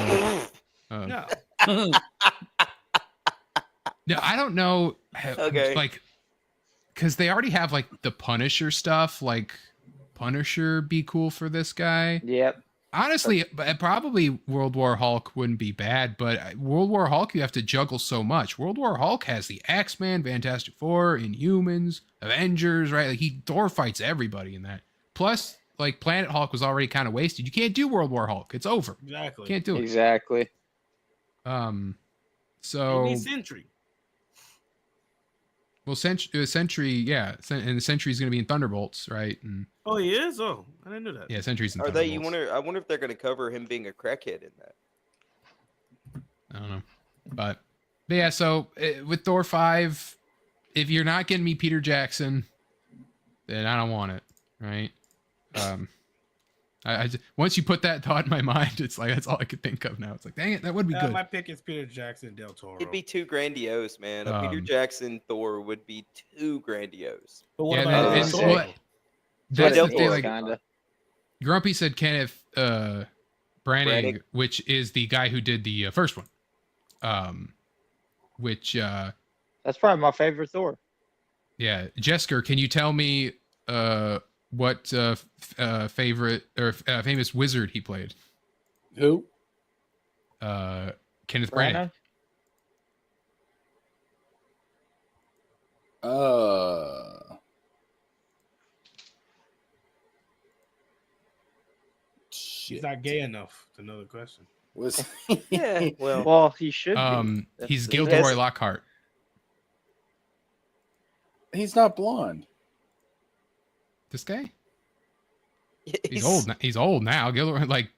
No. No, I don't know. Okay. Like, because they already have like the Punisher stuff. Like, Punisher be cool for this guy. Yep. Honestly, probably World War Hulk wouldn't be bad, but World War Hulk, you have to juggle so much. World War Hulk has the X-Men, Fantastic Four, Inhumans, Avengers, right? Like Thor fights everybody in that. Plus, like Planet Hulk was already kind of wasted. You can't do World War Hulk. It's over. Exactly. Can't do it. Exactly. So Maybe Sentry. well, Sentry, yeah, and the Sentry's going to be in Thunderbolts, right? And Oh, he is. Oh, I didn't know that. yeah, Sentry's in Are they? You Thunderbolts. wonder? I wonder if they're going to cover him being a crackhead in that. I don't know, but yeah. So with Thor 5, if you're not getting me Peter Jackson, then I don't want it, right? I just, once you put that thought in my mind, it's like that's all I could think of now. It's like, dang it, that would be good. My pick is Peter Jackson, Del Toro. It'd be too grandiose, man. A Peter Jackson Thor would be too grandiose. But what Yeah, about and- Del and- Toro? well, that's Del the thing. Toro. Like Kinda. Grumpy said, Kenneth Branagh, Branagh. which is the guy who did the first one. Which That's probably my favorite Thor. yeah, Jesker, can you tell me what favorite or famous wizard he played? Who? Kenneth Branagh. He's Shit. not gay enough to know the question. Was Yeah. Well, Well, he should be. He's That's- Gilderoy Yes. Lockhart. he's not blonde. This guy? He's old. He's old now. Gilderoy, like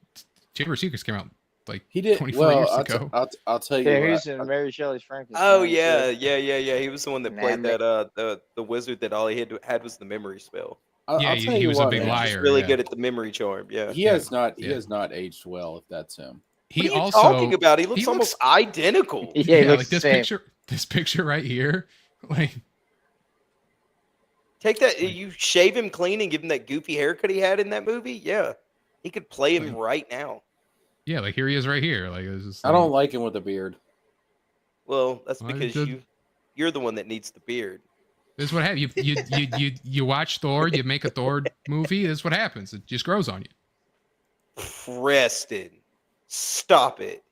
Chamber of Secrets came out like He did 24 well. years I'll, ago. I'll tell you. Yeah, what, he's in Mary Shelley's Frankenstein. Oh too. yeah. He was the one that played Namek. that the wizard that all he had was the memory spell. I'll Yeah, tell he you was a what, big man. liar. He's really yeah. good at the memory charm. Yeah. He has not. He Yeah. has not aged well. If that's him. He What are you also talking about? He looks he almost identical. Yeah, he yeah, looks like the this same. picture right here. Like Take that. You shave him clean and give him that goofy haircut he had in that movie. Yeah, he could play him right now. yeah, like here he is right here. Like it's just I don't like him with a beard. Well, that's Well, because good. you're the one that needs the beard. This is what happens. You watch Thor, you make a Thor movie. This is what happens. It just grows on you. Preston, stop it.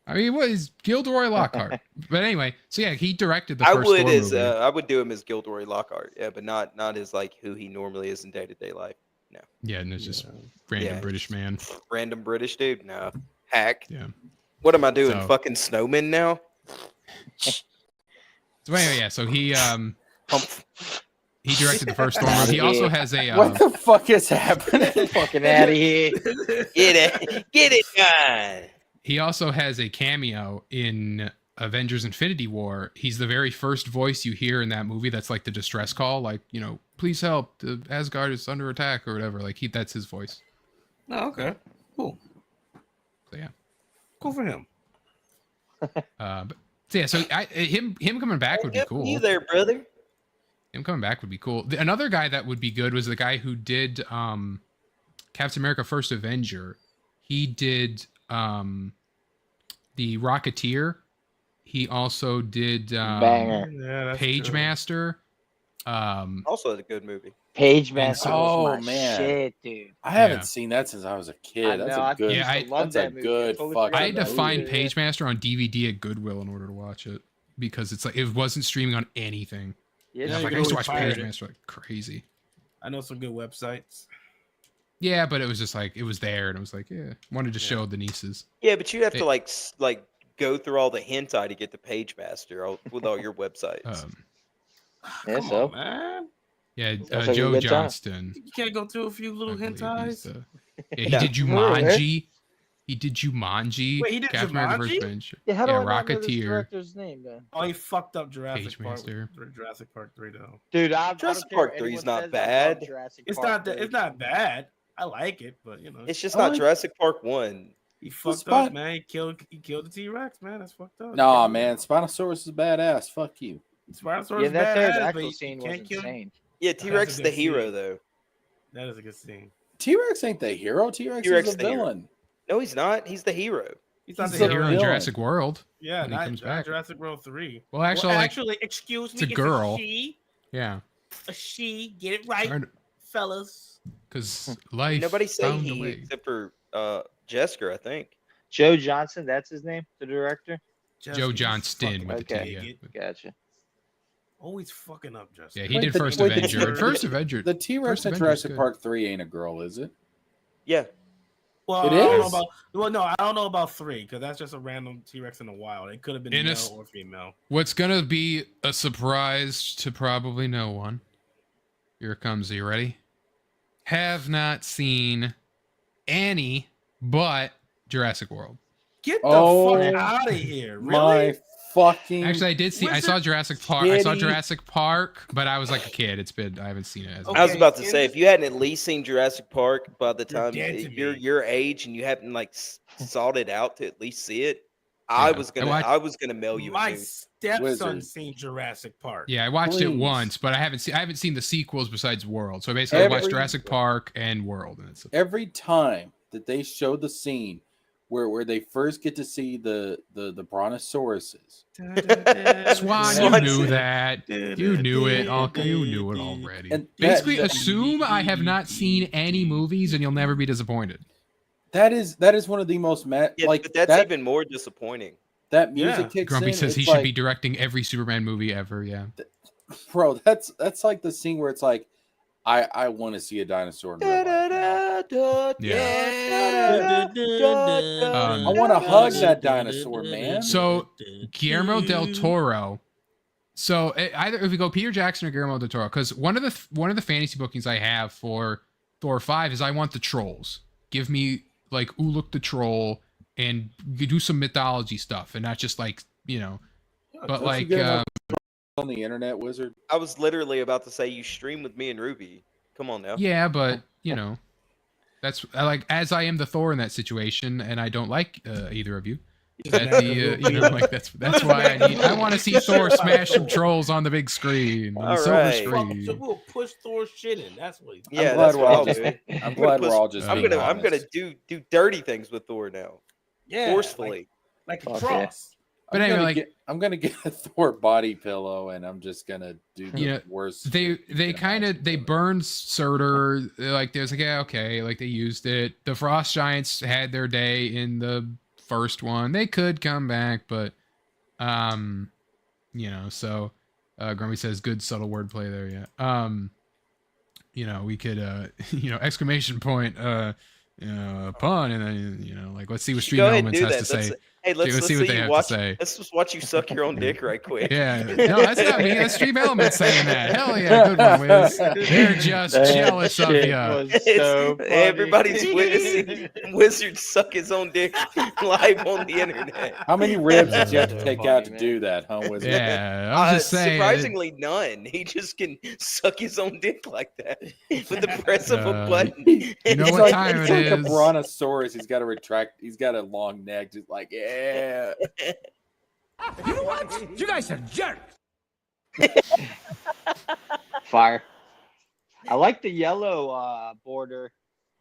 I mean, what is Gilderoy Lockhart? But anyway, so yeah, he directed the I first would Thor as movie. I would do him as Gilderoy Lockhart. Yeah, but not as like who he normally is in day to day life. No, Yeah, and it's just random Yeah. British man. random British dude. No, hack. Yeah. What am I doing? So- Fucking snowman now? So anyway, yeah. So he directed the first Thor movie. He also has a What the fuck is happening? Fucking out of here. Get it done. he also has a cameo in Avengers Infinity War. He's the very first voice you hear in that movie that's like the distress call, like, you know, please help, the Asgard is under attack or whatever. Like that's his voice. Oh, okay. Cool. So yeah. Cool for him. But so yeah, so him coming back would be cool. You there, brother? Him coming back would be cool. Another guy that would be good was the guy who did Captain America: First Avenger. He did the Rocketeer. He also did Banger. Page Master. Also a good movie. Page Master. Oh, Was my man. shit, dude. I haven't seen that since I was a kid. I That's know, a I good. used to love That's a that movie. good I totally fucking. forgot I had to about find it. Page Master on DVD at Goodwill in order to watch it because it's like it wasn't streaming on anything. Yeah, And I was you like, I can used to always watch pirate Page it. Master like crazy. I know some good websites. Yeah, but it was just like it was there, and it was like, yeah, wanted to show the nieces. Yeah, but you have to It- like go through all the hentai to get the Page Master with all your websites. Yeah, Come so. on, man. Yeah, Sounds like a Joe good time. Johnston. You can't go through a few little I believe he's hentais. the- Yeah, he Yeah. did Jumanji. He did Jumanji. Wait, he did Captain America: First Jumanji? Avenger. Yeah, how do yeah, I not know this Rocketeer. director's name, then? Oh, he fucked up Jurassic Page Park. Master. Jurassic Park 3 though. Dude, I Jurassic don't care Park what 3 is anyone not says, I love bad. Jurassic It's Park, not dude. it's not bad. I like it, but you know, It's just I not like- Jurassic Park 1. he fucked Spot- up, man. He killed the T-Rex, man. That's fucked up. Nah, man, Spinosaurus is badass. Fuck you. Spinosaurus Yeah, is that third badass, but actual you scene was can't kill. insane. Yeah, T-Rex That's is a the good hero scene. though. That is a good scene. T-Rex ain't the hero. T-Rex T-Rex is the the hero. villain. No, he's not. He's the hero. He's not He's the the Hero hero. in villain. Jurassic World. Yeah, when he not, comes not back. Jurassic World 3. Well, actually, like, excuse me, it's a girl. she. Yeah, A she. Get it right, fellas. because life Nobody say found a he way. except for Jessica, I think. Joe Johnson, that's his name, the director? Joe Johnston with the Okay. T. Yeah, idiot. Gotcha. Always fucking up, Justin. yeah, he Wait, did the- First wait, the Avenger. T-Rex- First Avenger. The T-Rex First in Avenger's Jurassic good. Park 3 ain't a girl, is it? Yeah. Well, It I don't know is? about. Well, no, I don't know about 3 because that's just a random T-Rex in the wild. It could have been In a male s- or female. What's gonna be a surprise to probably no one? Here it comes. Are you ready? Have not seen any but Jurassic World. Get the Oh, fuck out of here! Really? My fucking. Actually, I did see. I Where's saw it- Jurassic Park. I saw Kitty. Jurassic Park, but I was like a kid. I haven't seen it. As Okay. I was about to in say, this- if you hadn't at least seen Jurassic Park by the You're time dead to you're me. your age and you haven't like sought it out to at least see it, I Yeah, was I gonna watched- mail you a My nude. stepson Wizard. seen Jurassic Park. Yeah, I watched it Please. once, but I haven't seen the sequels besides World. So basically, I watched Every- Jurassic Park and World, and it's Every time that they showed the scene where they first get to see the brontosauruses, Swan. You knew that. You knew it. You knew it already. and Basically, that, assume I have not seen any movies, and you'll never be disappointed. that is one of the most Yeah, like but that's that, even more disappointing. that music Yeah. kicks Grumpy in. says he it's should like, be directing every Superman movie ever. Yeah. bro. That's like the scene where it's like, I want to see a dinosaur in real life now. I want to hug that dinosaur, man. So Guillermo del Toro. So either if we go Peter Jackson or Guillermo del Toro, because one of the fantasy bookings I have for Thor 5 is I want the trolls. Give me like Uluk the troll and do some mythology stuff, and not just like but Don't you like get enough on the internet, Wizard. I was literally about to say you stream with me and Ruby. Come on now. yeah, but that's like as I am the Thor in that situation, and I don't like either of you. That that's why I want to see Thor smash some trolls on the big screen, on the All silver right. screen. So we'll push Thor shit in. That's what he's Yeah, glad that's we're what all I'll just- do. I'm glad we're all just. I'm being gonna honest. do dirty things with Thor now. yeah, Forcefully. like a Okay. cross. But anyway, I'm gonna get a Thor body pillow, and I'm just gonna do the worst. they shit you can kind of imagine they doing. burned Surtur. Like there's like yeah, okay, like they used it. The Frost Giants had their day in the first one. They could come back, but so Grumpy says good subtle wordplay there. Yeah. We could exclamation point pun, and then like let's see what Street Go ahead and Moments do has that. to say. Hey, let's see see what they you have watch. to say. Let's just watch you suck your own dick right quick. Yeah, no, that's not me. That's Stream Element saying that. Hell yeah, good one, Wiz. They're just That jealous of shit you. was so funny. Everybody's witnessing Wizard suck his own dick live on the internet. How many ribs did you have to So take funny, out to man. do that, huh, Wizard? Yeah, I'm just saying. Surprisingly, none. He just can suck his own dick like that with the press of a button. You know It's what like, time it's it like is? a brontosaurus. He's got to retract. He's got a long neck. Just like, yeah. You know what? You guys are jerks. Fire. I like the yellow border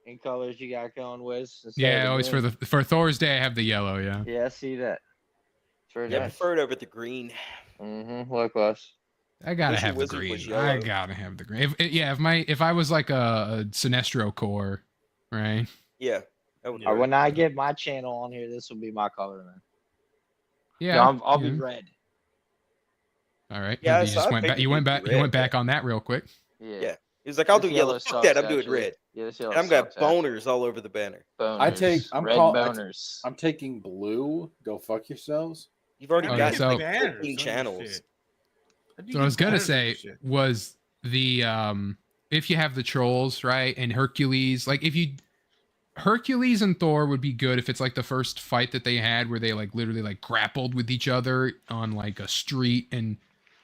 in colors you got going, Wiz. instead of Yeah, the always green. for Thorsday, I have the yellow. Yeah. Yeah, I see that. It's very Yeah, I nice. prefer it over the green. Likewise. I gotta Wish your have the wizard green. was I yellow. gotta have the green. If I was like a Sinestro core, right? Yeah. That would Or work. when I get my channel on here, this will be my color, man. Yeah. Yeah, I'll be yeah. red. All right. Yeah, you so just I went back. figured You went you'd be back. You red, went back but- on that real quick. Yeah. He was like, I'll do This yellow. yellow Fuck that. sucks, I'm doing actually. red. Yeah, this yellow And I've got sucks, actually. boners all over the banner. Boners. I'm red call- boners. I'm taking blue. Go fuck yourselves. You've already Okay, got so- 15 channels. So what I was gonna say was the if you have the trolls, right, and Hercules, like if you Hercules and Thor would be good if it's like the first fight that they had where they like literally like grappled with each other on like a street, and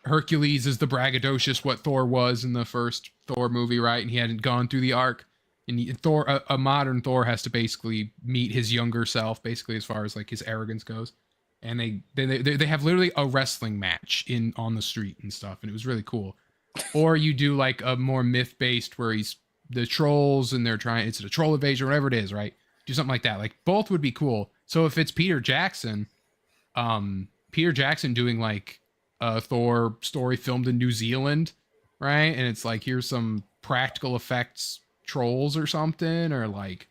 Hercules is the braggadocious what Thor was in the first Thor movie, right? And he hadn't gone through the arc. And Thor, a modern Thor, has to basically meet his younger self, basically as far as like his arrogance goes. And they have literally a wrestling match on the street and stuff, and it was really cool. Or you do like a more myth based where he's the trolls and it's a troll invasion, whatever it is, right? Do something like that. Like both would be cool. So if it's Peter Jackson doing like a Thor story filmed in New Zealand, right? And it's like, here's some practical effects trolls or something, or like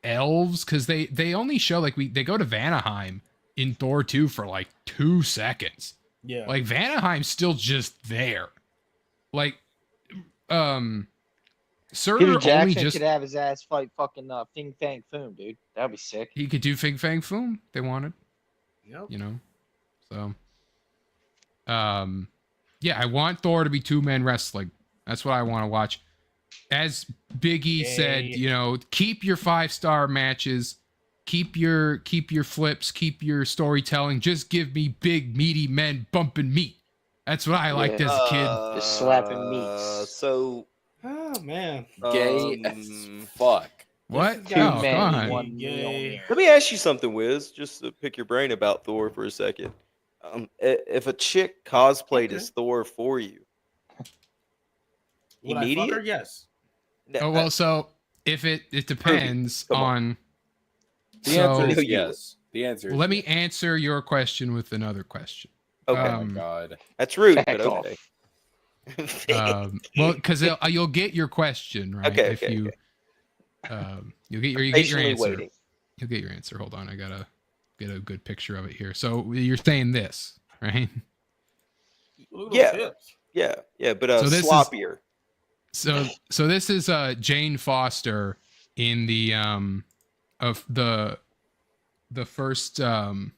elves, because they only show like they go to Vanaheim in Thor 2 for like 2 seconds. Yeah. Like Vanaheim's still just there. Like Surtur Peter only Jackson just could have his ass fight fucking Fing Fang Foom, dude. That'd be sick. he could do Fing Fang Foom. They wanted, Yep. you know. So yeah, I want Thor to be 2-man wrestling. That's what I want to watch. As Biggie said, you know, keep your 5-star matches, keep your flips, keep your storytelling. Just give me big meaty men bumping meat. That's what I liked as a kid. Just slapping meats. So, Oh man. Gay as fuck. What? Two Oh, men, come on. one Yay. meal. let me ask you something, Wiz, just to pick your brain about Thor for a second. If a chick cosplayed as Thor for you, Would I fuck her? immediate? Yes. Oh well, so if it depends Come on. The So answer is you yes. The answer is let me yes. answer your question with another question. Okay, Oh my god. that's rude, Back but okay. Well, because you'll get your question right Okay, if okay, you you'll get your Patiently answer. waiting. You'll get your answer. Hold on, I gotta get a good picture of it here. So you're saying this, right? Look at those Yeah. hips. Yeah, but So this is- sloppier. So this is Jane Foster in the of the first in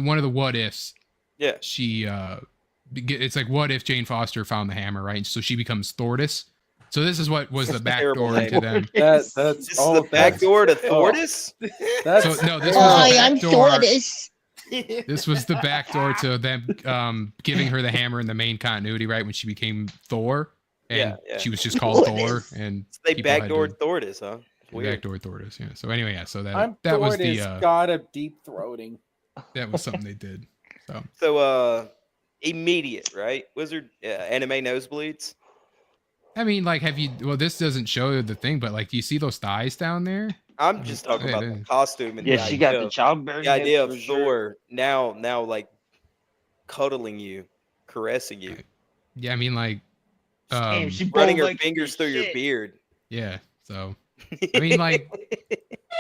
one of the what ifs. Yeah. She it's like, what if Jane Foster found the hammer, right? So she becomes Thordis. So this is what was the back Terrible door into them. That's This is all the back door to Thordis? That's So no, this was the back door. Thordis. This was the back door to them giving her the hammer in the main continuity, right? When she became Thor, and Yeah. she was just called Thordis. Thor, and They people had to- backdoored Thordis, huh? Weird. backdoor Thordis. Yeah. So anyway, yeah. So I'm that was the Thordis, God of deep throating. that was something they did. So So, immediate, right? Wizard anime nosebleeds. I mean, like, have you? Well, this doesn't show the thing, but like, do you see those thighs down there? I'm just talking about the costume and Yeah, the she idea got the of- childbearing the idea of hips for Thor now like cuddling you, caressing you, Yeah, I mean, like, Damn, she running her bold like fingers through your shit. beard. yeah. So I mean, like,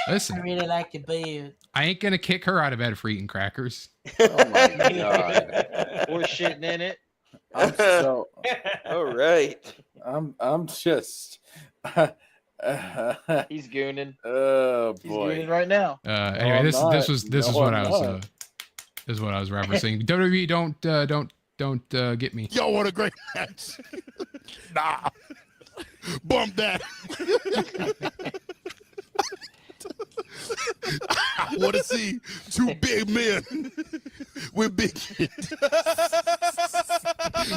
listen, really like your beard. I ain't gonna kick her out of bed for eating crackers. Oh my god. Or shitting in it. I'm so All right. I'm just He's gooning. Oh He's boy. gooning right now. Anyway, I'm this not. was No, what I'm I was not. this is what I was referencing. WWE, don't get me. Yo, what a great match. Nah. Bump that. I want to see two big men with big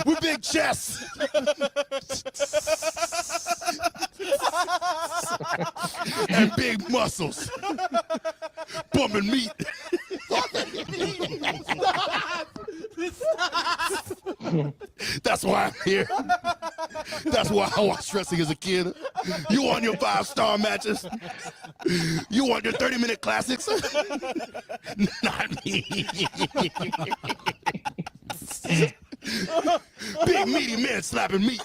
with big chests and big muscles bumping meat. That's why I'm here. That's why I watched wrestling as a kid. You want your 5-star matches? You want your 30-minute classics? Not me. Big meaty men slapping meat.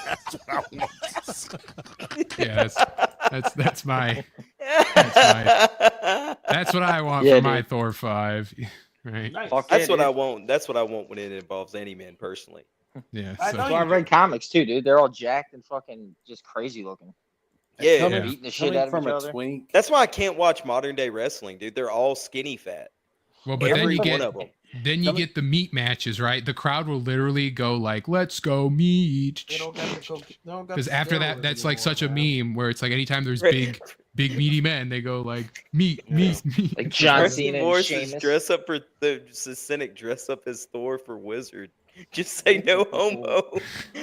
That's what I want. Yeah, that's what I want Yeah, for my dude. Thor 5. Right? Nice. Fuck That's yeah, what dude. I want. That's what I want when it involves any man personally. Yeah. I So, know So I've read comics too, dude. They're all jacked and fucking just crazy looking. Yeah, Coming, Beating the shit coming out of from each a other. twink. that's why I can't watch modern day wrestling, dude. They're all skinny fat. well, but then Every you one get of them. the meat matches, right? The crowd will literally go like, "Let's go meat." They don't got to go. Because after that, that's like such a meme where it's like anytime there's Right. big meaty men, they go like meat. Like John Randy Cena and Morris is Sheamus. dress up for the Cynic, dress up as Thor for Wizard. Just say no homo.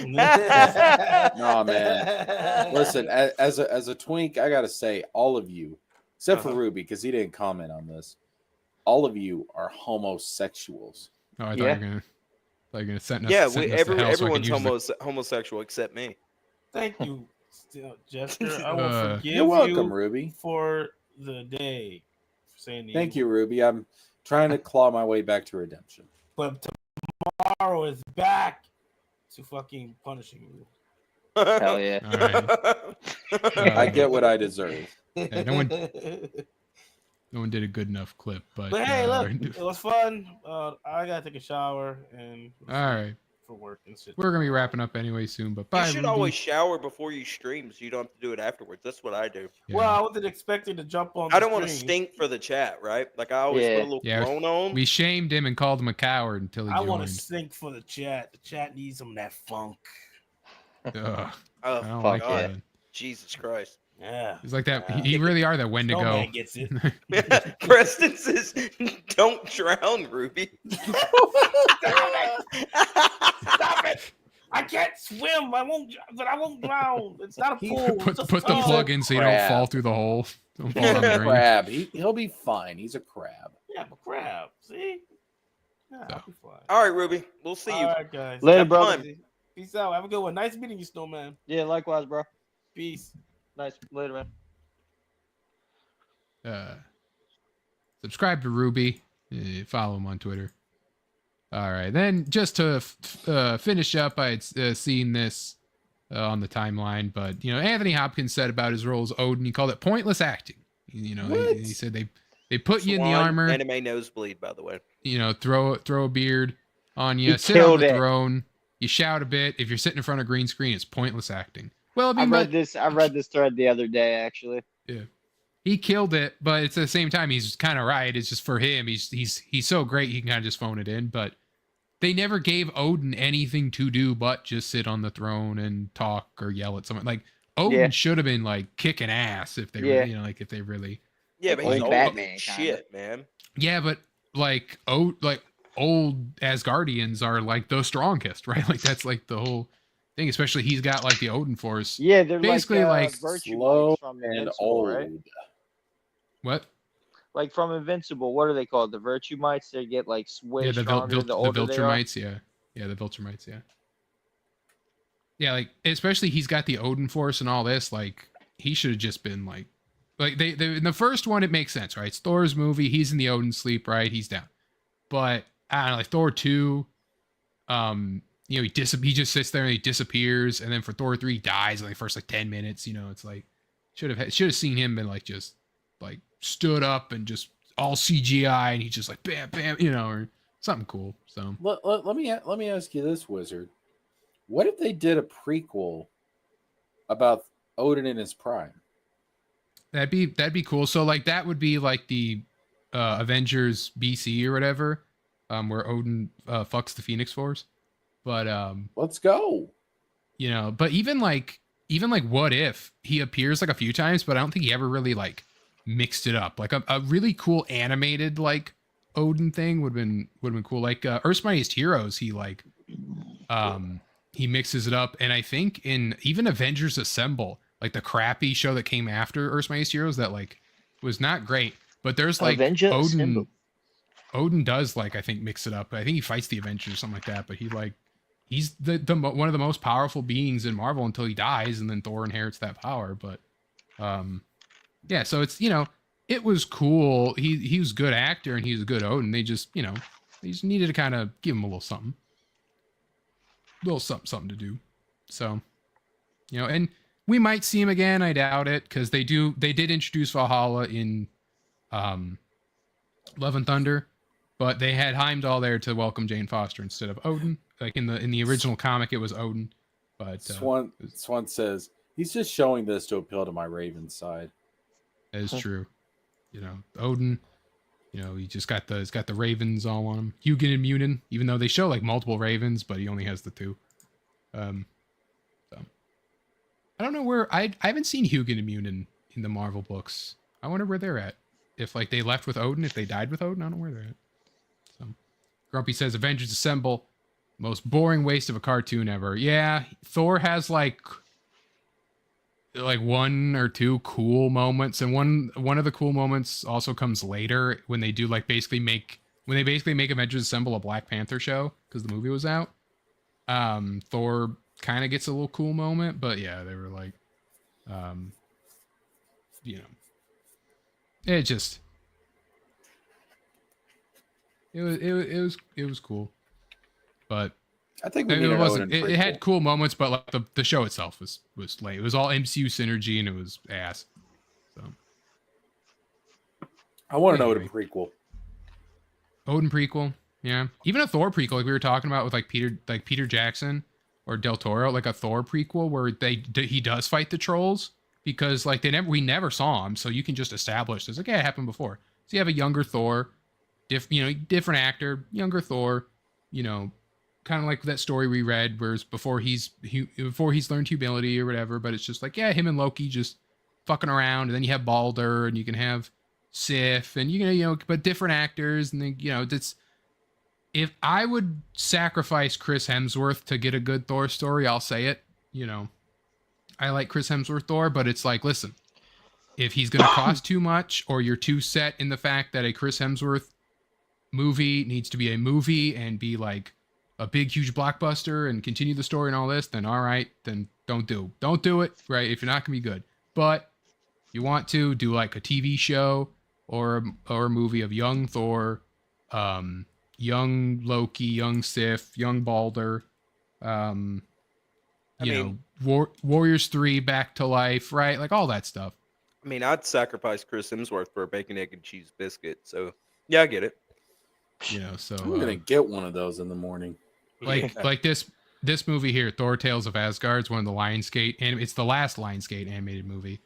Nah, man. Listen, as a twink, I gotta say, all of you, except for Ruby, because he didn't comment on this, all of you are homosexuals. Oh, I thought Yeah. you were gonna send us. Yeah, send us to hell so I could everyone's use homosexual except me. Thank you, still, Jester. I will forgive You're welcome, you Ruby. for the day. For saying the Thank evil. you, Ruby. I'm trying to claw my way back to redemption. But tomorrow is back to fucking punishing you. Hell yeah. All right. I get what I deserve. Yeah, no one did a good enough clip, but But hey, look, it was fun. I gotta take a shower and all right, for work and shit. we're gonna be wrapping up anyway soon. But bye. You should Ruby. always shower before you stream, so you don't have to do it afterwards. That's what I do. Yeah. Well, I wasn't expecting to jump on. I don't want to stink for the chat, right? Like I always put a little Yeah, cologne on. We shamed him and called him a coward until he I want to joined. stink for the chat. The chat needs some of that funk. Ugh, Oh, I don't fuck like God. that. Jesus Christ. Yeah. He's like that. He really are that when to go. Snowman gets it. Preston says, "Don't drown, Ruby." Stop it! I can't swim. I won't drown. It's not a pool. Put It's the a tub. plug in so you don't Crab. fall through the hole. Don't fall down the drain. Crab. He'll be fine. He's a crab. Yeah, but crab. See? Yeah, I'll be fine. All right, Ruby. We'll see you. All right, guys. Later, Have bro. fun. Peace out. Have a good one. Nice meeting you, Snowman. Yeah, likewise, bro. Peace. Nice. Later, man. Subscribe to Ruby. Follow him on Twitter. All right. Then just to finish up, I had seen this on the timeline, but Anthony Hopkins said about his role as Odin, he called it pointless acting. He said they put you in the Swan, armor, Anime nosebleed, by the way. throw a beard on you, He sit on killed the it. throne, you shout a bit. If you're sitting in front of a green screen, it's pointless acting. Well, I I mean, read this thread the other day, actually. yeah. He killed it, but it's at the same time he's kind of right. It's just for him. He's so great he can kind of just phone it in. But they never gave Odin anything to do but just sit on the throne and talk or yell at someone. Like Odin should have been like kicking ass if they really, like if they really. Yeah, but Like he's old Batman, as kinda. shit, man. Yeah, but like old Asgardians are like the strongest, right? Like that's like the whole thing. Especially he's got like the Odin force. Yeah, they're basically like virtue slow mites from and Invincible, old. right? what? Like from Invincible, what are they called? The virtue mites. They get like way Yeah, the stronger the older they are. Viltrumites, yeah, the Viltrumites, yeah, like especially he's got the Odin force and all this. Like he should have just been like they in the first one it makes sense, right? It's Thor's movie. He's in the Odin sleep, right? He's down. But I don't know, like Thor 2, he just sits there and he disappears, and then for Thor 3 he dies in the first like 10 minutes. It's like should have seen him been like just like stood up and just all CGI and he's just like bam bam, or something cool. So Let me ask you this, Wizard. What if they did a prequel about Odin in his prime. That'd be cool. So like that would be like the Avengers BC or whatever, where Odin fucks the Phoenix Force. But let's go. You know, but even like what if he appears like a few times, but I don't think he ever really like mixed it up. Like a really cool animated like Odin thing would have been cool. Like Earth's Mightiest Heroes, he like he mixes it up, and I think in even Avengers Assemble, like the crappy show that came after Earth's Mightiest Heroes that like was not great, but there's like Odin does like I think mix it up. I think he fights the Avengers or something like that, but he's the one of the most powerful beings in Marvel until he dies, and then Thor inherits that power. But yeah, so it's, you know, it was cool. He was a good actor and he's a good Odin. They just, you know, they just needed to kind of give him a little something to do. So, you know, and we might see him again. I doubt it, because they did introduce Valhalla in Love and Thunder, but they had Heimdall there to welcome Jane Foster instead of Odin. Like in the original comic, it was Odin. But Swan says he's just showing this to appeal to my Raven side. That is true. You know, Odin, you know, he's got the ravens all on him. Hugin and Munin, even though they show like multiple ravens, but he only has the two. So I don't know where I haven't seen Hugin and Munin in the Marvel books. I wonder where they're at. If like they left with Odin, if they died with Odin, I don't know where they're at. So Grumpy says Avengers Assemble, most boring waste of a cartoon ever. Yeah, Thor has like one or two cool moments, and one of the cool moments also comes later when they do like basically make Avengers Assemble a Black Panther show because the movie was out. Thor kind of gets a little cool moment, but yeah, they were like, you know, it was cool, but I think it had cool moments, but like the show itself was lame. It was all MCU synergy and it was ass. So I want an Odin prequel. Odin prequel, yeah. Even a Thor prequel, like we were talking about with like Peter Jackson or Del Toro, like a Thor prequel where he does fight the trolls, because like we never saw him, so you can just establish this. Like, yeah, it happened before. So you have a younger Thor, different actor, younger Thor, you know. Kind of like that story we read, whereas before he's learned humility or whatever, but it's just like, yeah, him and Loki just fucking around, and then you have Balder, and you can have Sif, and you know, but different actors, and then, you know, if I would sacrifice Chris Hemsworth to get a good Thor story, I'll say it. You know, I like Chris Hemsworth Thor, but it's like, listen, if he's gonna cost too much, or you're too set in the fact that a Chris Hemsworth movie needs to be a movie and be like a big, huge blockbuster and continue the story and all this, then all right, then don't do it, right? If you're not gonna be good. But you want to do like a TV show or a movie of young Thor, young Loki, young Sif, young Balder, Warriors 3 back to life, right? Like all that stuff. I mean, I'd sacrifice Chris Hemsworth for a bacon, egg, and cheese biscuit. So yeah, I get it. You know, so I'm gonna get one of those in the morning. Like this movie here, Thor: Tales of Asgard, is one of the Lionsgate, and it's the last Lionsgate animated movie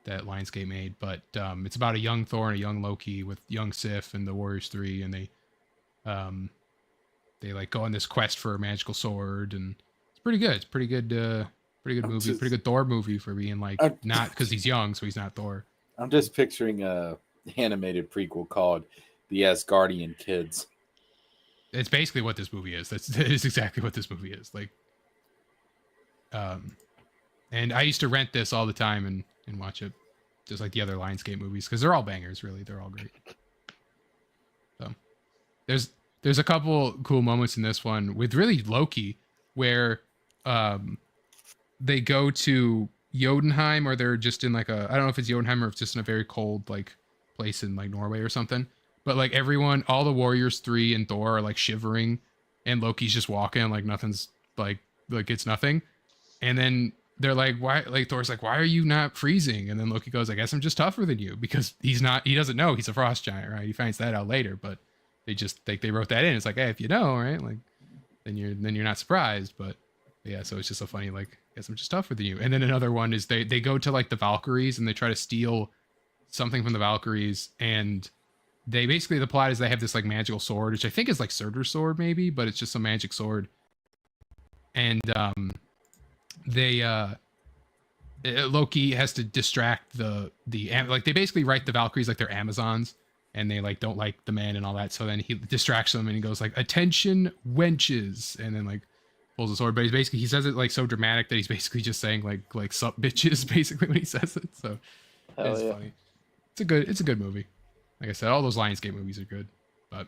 that Lionsgate made. But it's about a young Thor and a young Loki with young Sif and the Warriors 3, and they like go on this quest for a magical sword, and it's pretty good. It's pretty good movie, pretty good Thor movie for being like not because he's young, so he's not Thor. I'm just picturing a animated prequel called The Asgardian Kids. It's basically what this movie is. That is exactly what this movie is. Like, and I used to rent this all the time and watch it, just like the other Lionsgate movies, because they're all bangers. Really, they're all great. So, there's a couple cool moments in this one with really Loki, where they go to Jotunheim, or they're just in like I don't know if it's Jotunheim or if it's just in a very cold like place in like Norway or something. But like everyone, all the Warriors 3 and Thor are like shivering, and Loki's just walking like nothing's like it's nothing. And then they're like, why? Like Thor's like, why are you not freezing? And then Loki goes, I guess I'm just tougher than you, because he doesn't know he's a frost giant, right? He finds that out later, but they just they wrote that in. It's like, hey, if you know, right? Like then you're not surprised. But Yeah, so it's just so funny. Like, I guess I'm just tougher than you. And then another one is they go to like the Valkyries and they try to steal something from the Valkyries, and they basically, the plot is they have this like magical sword, which I think is like Surtur's sword maybe, but it's just a magic sword. And Loki has to distract the like, they basically write the Valkyries like they're Amazons, and they like don't like the men and all that. So then he distracts them and he goes like, "Attention, wenches," and then like pulls the sword. But he says it like so dramatic that he's basically just saying like "sup bitches" basically when he says it. So it's funny. It's a good movie. Like I said, all those Lionsgate movies are good. But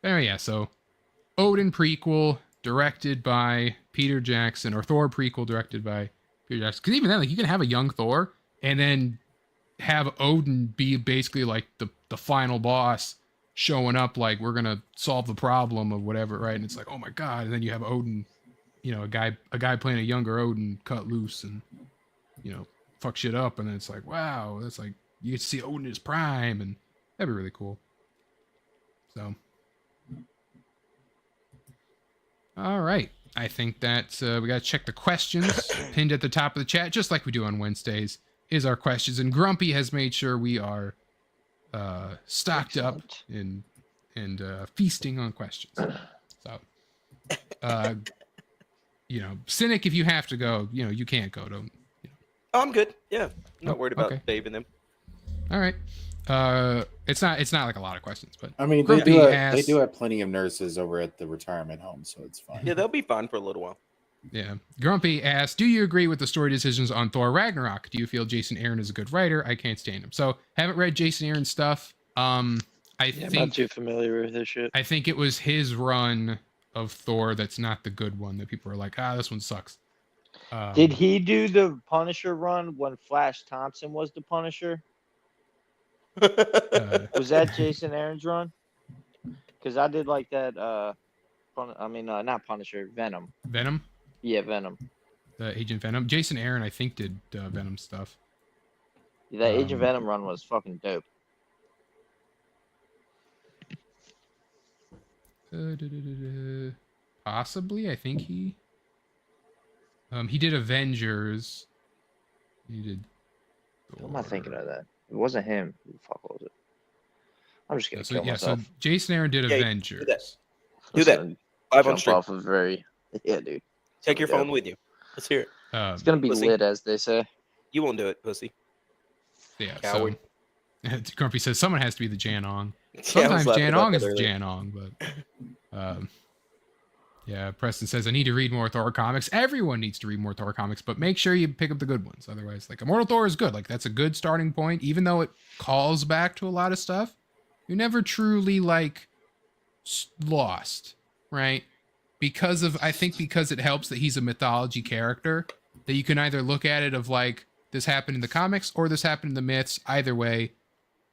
anyway, yeah. So Odin prequel directed by Peter Jackson, or Thor prequel directed by Peter Jackson. Because even then, like, you can have a young Thor and then have Odin be basically like the final boss showing up, like, we're gonna solve the problem of whatever, right? And it's like, oh my god. And then you have Odin, you know, a guy playing a younger Odin cut loose and, you know, fuck shit up. And then it's like, wow, that's like, you get to see Odin in his prime, and that'd be really cool. So, all right. I think that we got to check the questions pinned at the top of the chat, just like we do on Wednesdays, is our questions. And Grumpy has made sure we are stocked up and feasting on questions. So, you know, Cynic, if you have to go, you know, you can't go. Don't. You know. Oh, I'm good. Yeah, I'm not worried about Dave and them. All right. It's not like a lot of questions, but I mean, they do have plenty of nurses over at the retirement home, so it's fine. Yeah, they'll be fine for a little while. Yeah. Grumpy asked, do you agree with the story decisions on Thor Ragnarok? Do you feel Jason Aaron is a good writer? I can't stand him. So, haven't read Jason Aaron's stuff. I think I'm not too familiar with this shit. I think it was his run of Thor that's not the good one, that people are like, this one sucks. Did he do the Punisher run when Flash Thompson was the Punisher? Was that Jason Aaron's run? Because I did like that. Not Punisher, Venom. Venom? Yeah, Venom. Agent Venom. Jason Aaron, I think, did Venom stuff. Yeah, that Agent Venom run was fucking dope. Possibly, I think he did Avengers. He did. What am I thinking of that? It wasn't him. Who the fuck was it? I'm just gonna kill myself. So Jason Aaron did Avengers. Do that. Live on stream. Off of yeah, dude. Take your phone with you. Let's hear it. It's gonna be lit, as they say. You won't do it, pussy. Yeah. Coward. So, Grumpy says someone has to be the Janong. Sometimes Janong is the Janong, but yeah. Preston says, I need to read more Thor comics. Everyone needs to read more Thor comics, but make sure you pick up the good ones. Otherwise, like, Immortal Thor is good. Like, that's a good starting point, even though it calls back to a lot of stuff. You're never truly like lost, right? I think because it helps that he's a mythology character, that you can either look at it of like, this happened in the comics or this happened in the myths. Either way,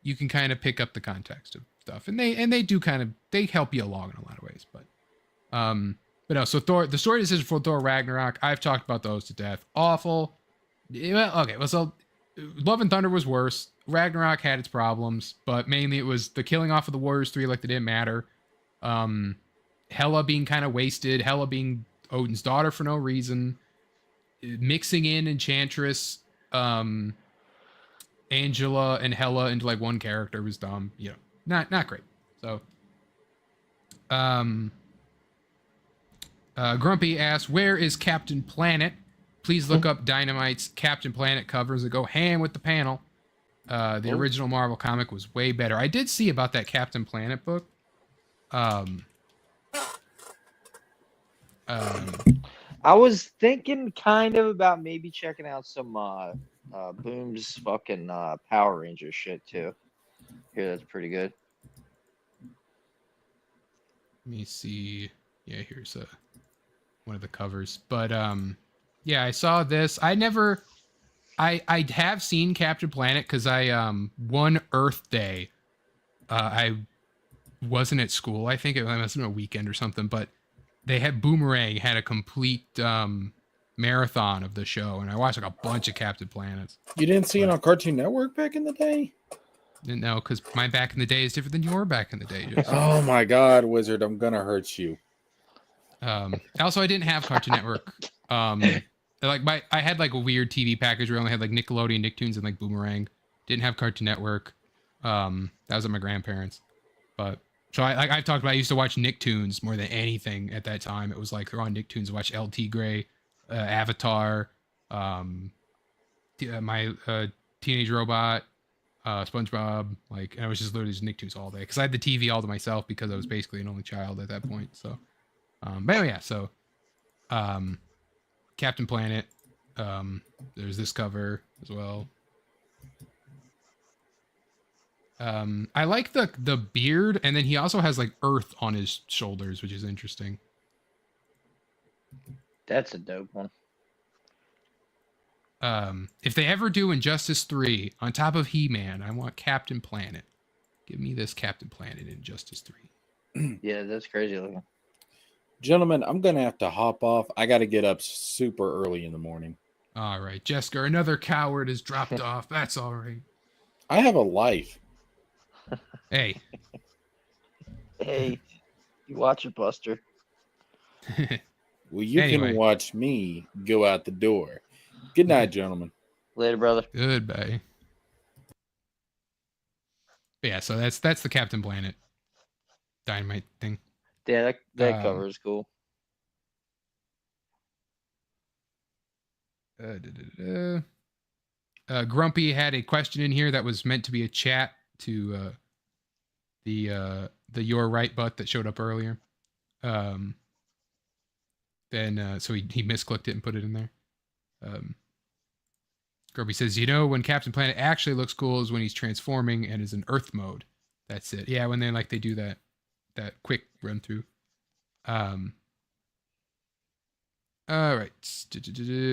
you can kind of pick up the context of stuff, and they do they help you along in a lot of ways. But no. So Thor, the story decision for Thor Ragnarok, I've talked about those to death. Awful. Well, so Love and Thunder was worse. Ragnarok had its problems, but mainly it was the killing off of the Warriors 3 like they didn't matter. Hela being kind of wasted. Hela being Odin's daughter for no reason. Mixing in Enchantress, Angela, and Hela into like one character was dumb. You know, not great. So, Grumpy asks, where is Captain Planet? Please look up Dynamite's Captain Planet covers and go ham with the panel. The original Marvel comic was way better. I did see about that Captain Planet book. I was thinking kind of about maybe checking out some Boom's fucking Power Rangers shit too. Here, that's pretty good. Let me see. Yeah, here's one of the covers. But yeah, I saw this. I have seen Captain Planet because one Earth Day, I wasn't at school. I think it must have been a weekend or something, but they had Boomerang had a complete marathon of the show, and I watched like a bunch of Captain Planets. You didn't see it on Cartoon Network back in the day? Didn't know, because my back in the day is different than your back in the day. Oh my God, Wizard, I'm gonna hurt you. Also, I didn't have Cartoon Network. I had like a weird TV package where I only had like Nickelodeon, Nicktoons, and like Boomerang. Didn't have Cartoon Network. That was at my grandparents. But so I've talked about. I used to watch Nicktoons more than anything at that time. It was like they're on Nicktoons. Watch LT Gray, Avatar, my Teenage Robot, SpongeBob. Like, and I was just literally just Nicktoons all day because I had the TV all to myself because I was basically an only child at that point. So, but anyway, yeah. So, Captain Planet. There's this cover as well. I like the beard, and then he also has like Earth on his shoulders, which is interesting. That's a dope one. If they ever do Injustice 3 on top of He-Man, I want Captain Planet. Give me this Captain Planet in Injustice 3. Yeah, that's crazy looking. Gentlemen, I'm gonna have to hop off. I got to get up super early in the morning. All right, Jessica, another coward has dropped off. That's all right. I have a life. Hey. Hey, you watch it, Buster. Well, you Anyway. can watch me go out the door. Good night, gentlemen. Later, brother. Goodbye. But yeah, so that's the Captain Planet Dynamite thing. Yeah, that Um, cover is cool. Grumpy had a question in here that was meant to be a chat to the You're Right Butt that showed up earlier. Then so he misclicked it and put it in there. Grumpy says, when Captain Planet actually looks cool is when he's transforming and is in Earth mode. That's it. Yeah, when they do that quick run through. All right.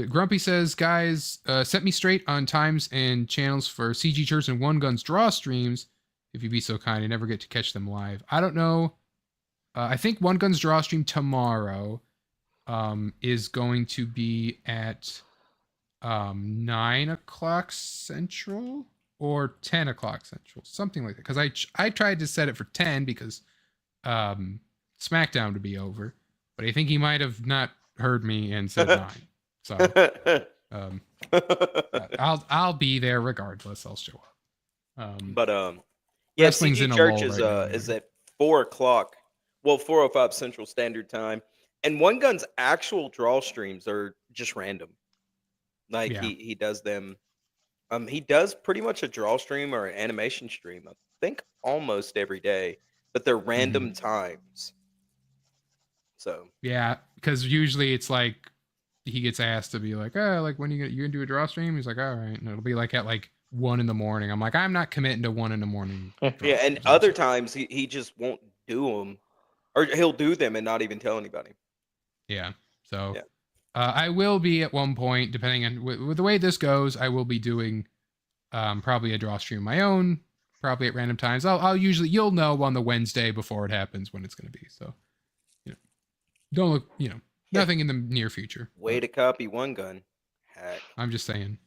Grumpy says, guys, set me straight on times and channels for CG Church and One Gun's draw streams. If you'd be so kind, I never get to catch them live. I don't know. I think One Gun's draw stream tomorrow is going to be at 9 o'clock Central or 10 o'clock Central, something like that. Because I tried to set it for 10 because SmackDown would be over, but I think he might have not heard me and said 9. So I'll be there regardless. I'll show up. Yeah, Wrestling's in CG a Church lull is right now. is at 4 o'clock. Well, 4:05 Central Standard Time. And One Gun's actual draw streams are just random. Like Yeah. he does them. He does pretty much a draw stream or an animation stream, I think almost every day, but they're random times. So Yeah, because usually it's like he gets asked to be like, oh, like when you gonna do a draw stream? He's like, all right, and it'll be like at like 1 a.m. I'm like, I'm not committing to 1 a.m. yeah, and other times he just won't do them, or he'll do them and not even tell anybody. Yeah. So I will be at one point, depending on with the way this goes, I will be doing probably a draw stream of my own, probably at random times. I'll usually, you'll know on the Wednesday before it happens when it's going to be. So, don't look, nothing in the near future. Way to copy One Gun. Hack. I'm just saying.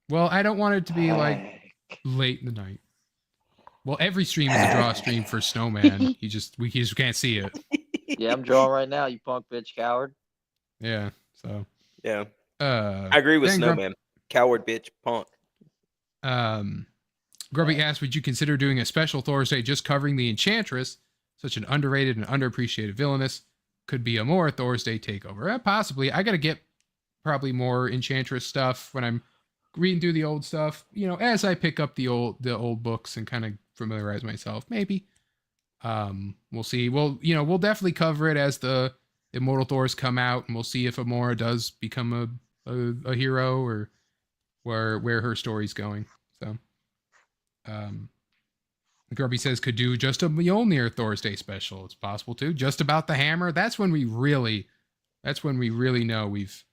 Well, I don't want it to be like late in the night. Well, every stream is a draw stream for Snowman. We just can't see it. Yeah, I'm drawing right now, you punk bitch coward. Yeah. So. Yeah. I agree with Snowman. Coward bitch punk. Grubby asked, would you consider doing a special Thorsday just covering the Enchantress, such an underrated and underappreciated villainess? Could be a more Thorsday takeover. Possibly. I gotta get probably more Enchantress stuff when I'm reading through the old stuff. As I pick up the old books and kind of familiarize myself. Maybe. We'll see. We'll definitely cover it as the Immortal Thors come out, and we'll see if Amora does become a hero or where her story's going. So, Grubby says could do just a Mjolnir Thorsday special. It's possible too. Just about the hammer. That's when we really know we've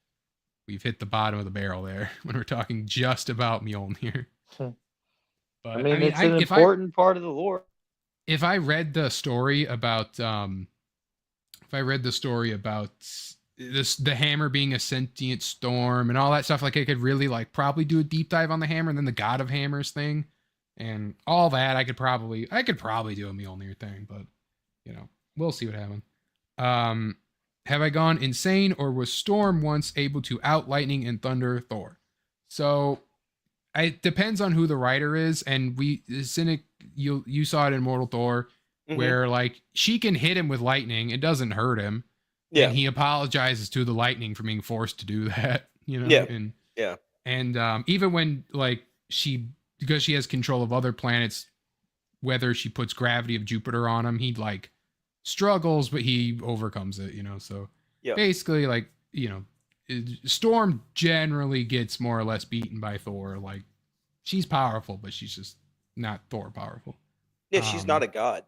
hit the bottom of the barrel there when we're talking just about Mjolnir. But I mean it's an important part of the lore. If I read the story about the hammer being a sentient storm and all that stuff, like I could really like probably do a deep dive on the hammer and then the God of Hammers thing and all that. I could probably do a Mjolnir thing, but we'll see what happens. have I gone insane, or was Storm once able to out lightning and thunder Thor? So it depends on who the writer is, and Cynic, you saw it in Immortal Thor, where like she can hit him with lightning, it doesn't hurt him, and he apologizes to the lightning for being forced to do that, you know, and even when like because she has control of other planets, whether she puts gravity of Jupiter on him, he like struggles, but he overcomes it, you know. So basically, like, you know, Storm generally gets more or less beaten by Thor. Like, she's powerful, but she's just not Thor powerful. Yeah, she's not a god.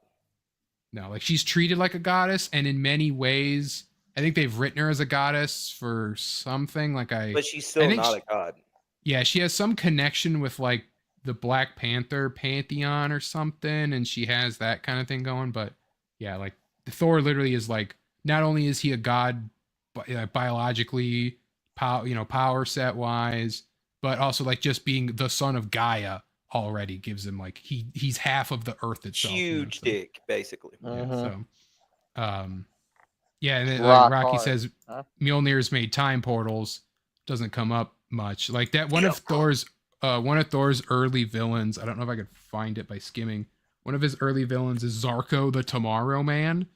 No, like she's treated like a goddess, and in many ways, I think they've written her as a goddess for something. But she's still not a god. Yeah, she has some connection with like the Black Panther pantheon or something, and she has that kind of thing going. But yeah, like Thor literally is like, not only is he a god biologically, power set wise, but also like just being the son of Gaia already gives him like he's half of the earth itself. Huge dick, basically. Yeah, and then Rocky says Mjolnir's made time portals. Doesn't come up much like that. One of Thor's early villains, I don't know if I could find it by skimming, one of his early villains is Zarko the Tomorrow Man,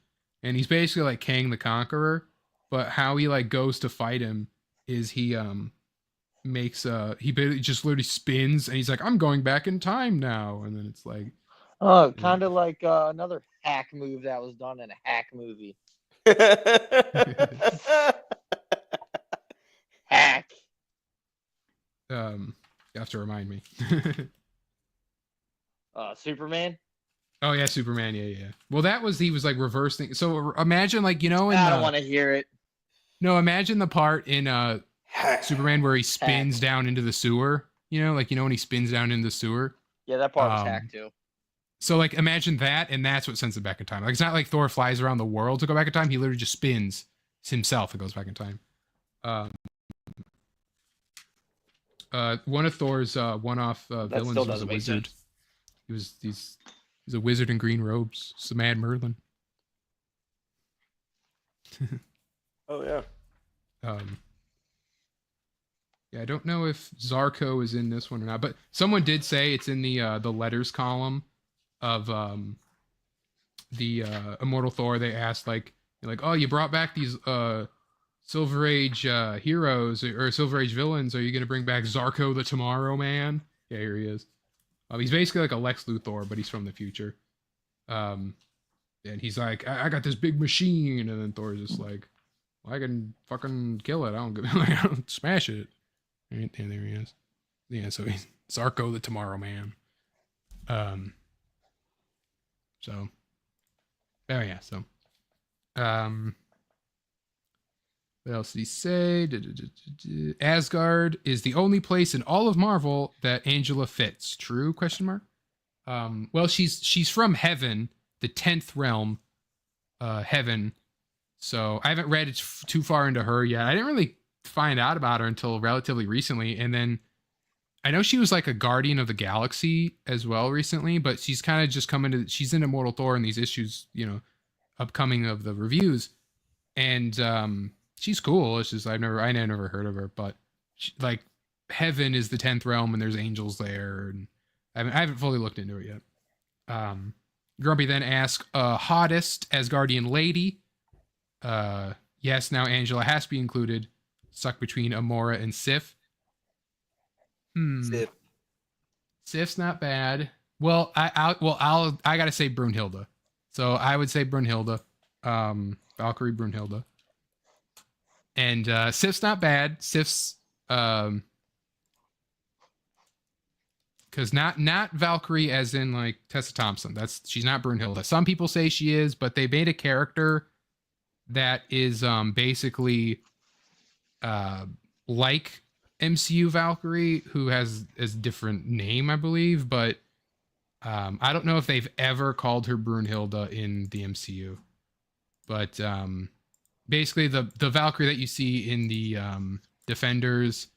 and he's basically like Kang the Conqueror, but how he like goes to fight him is he makes he just literally spins, and he's like, I'm going back in time now, and then it's like, oh, kind of like another hack move that was done in a hack movie. Hack. You have to remind me. Superman. Oh yeah, Superman. Yeah. Well, he was like reversing. So imagine like, you know, I don't want to hear it. No, imagine the part in Superman where he spins down into the sewer. You know, like, you know, when he spins down into the sewer. Yeah, that part was hacked too. So like, imagine that, and that's what sends him back in time. Like, it's not like Thor flies around the world to go back in time. He literally just spins himself and goes back in time. One of Thor's one-off villains was a wizard. He's a wizard in green robes. It's the Mad Merlin. Oh yeah. Yeah, I don't know if Zarko is in this one or not, but someone did say it's in the letters column of the Immortal Thor. They asked like, oh, you brought back these Silver Age heroes or Silver Age villains. Are you gonna bring back Zarko the Tomorrow Man? Yeah, here he is. He's basically like a Lex Luthor, but he's from the future. And he's like, I got this big machine, and then Thor's just like, well, I can fucking kill it. I don't smash it. And there he is. Yeah, so he's Zarko the Tomorrow Man. So, oh yeah, so, what else did he say? Asgard is the only place in all of Marvel that Angela fits. True? Question mark. Well, she's from heaven, the 10th realm, heaven. So I haven't read it too far into her yet. I didn't really find out about her until relatively recently, and then I know she was like a Guardian of the Galaxy as well recently, but she's kind of just she's in Immortal Thor in these issues, you know, upcoming of the reviews, and she's cool. It's just I never heard of her, but like heaven is the 10th realm, and there's angels there, and I haven't fully looked into it yet. Grumpy then asked, hottest Asgardian lady. Yes, now Angela has to be included. Stuck between Amora and Sif. Sif. Sif's not bad. Well, I gotta say Brunhilde. So I would say Brunhilde. Valkyrie Brunhilde. And Sif's not bad. Sif's because not Valkyrie as in like Tessa Thompson. She's not Brunhilde. Some people say she is, but they made a character that is basically like MCU Valkyrie, who has a different name, I believe, but I don't know if they've ever called her Brunhilde in the MCU. But basically the Valkyrie that you see in the Defenders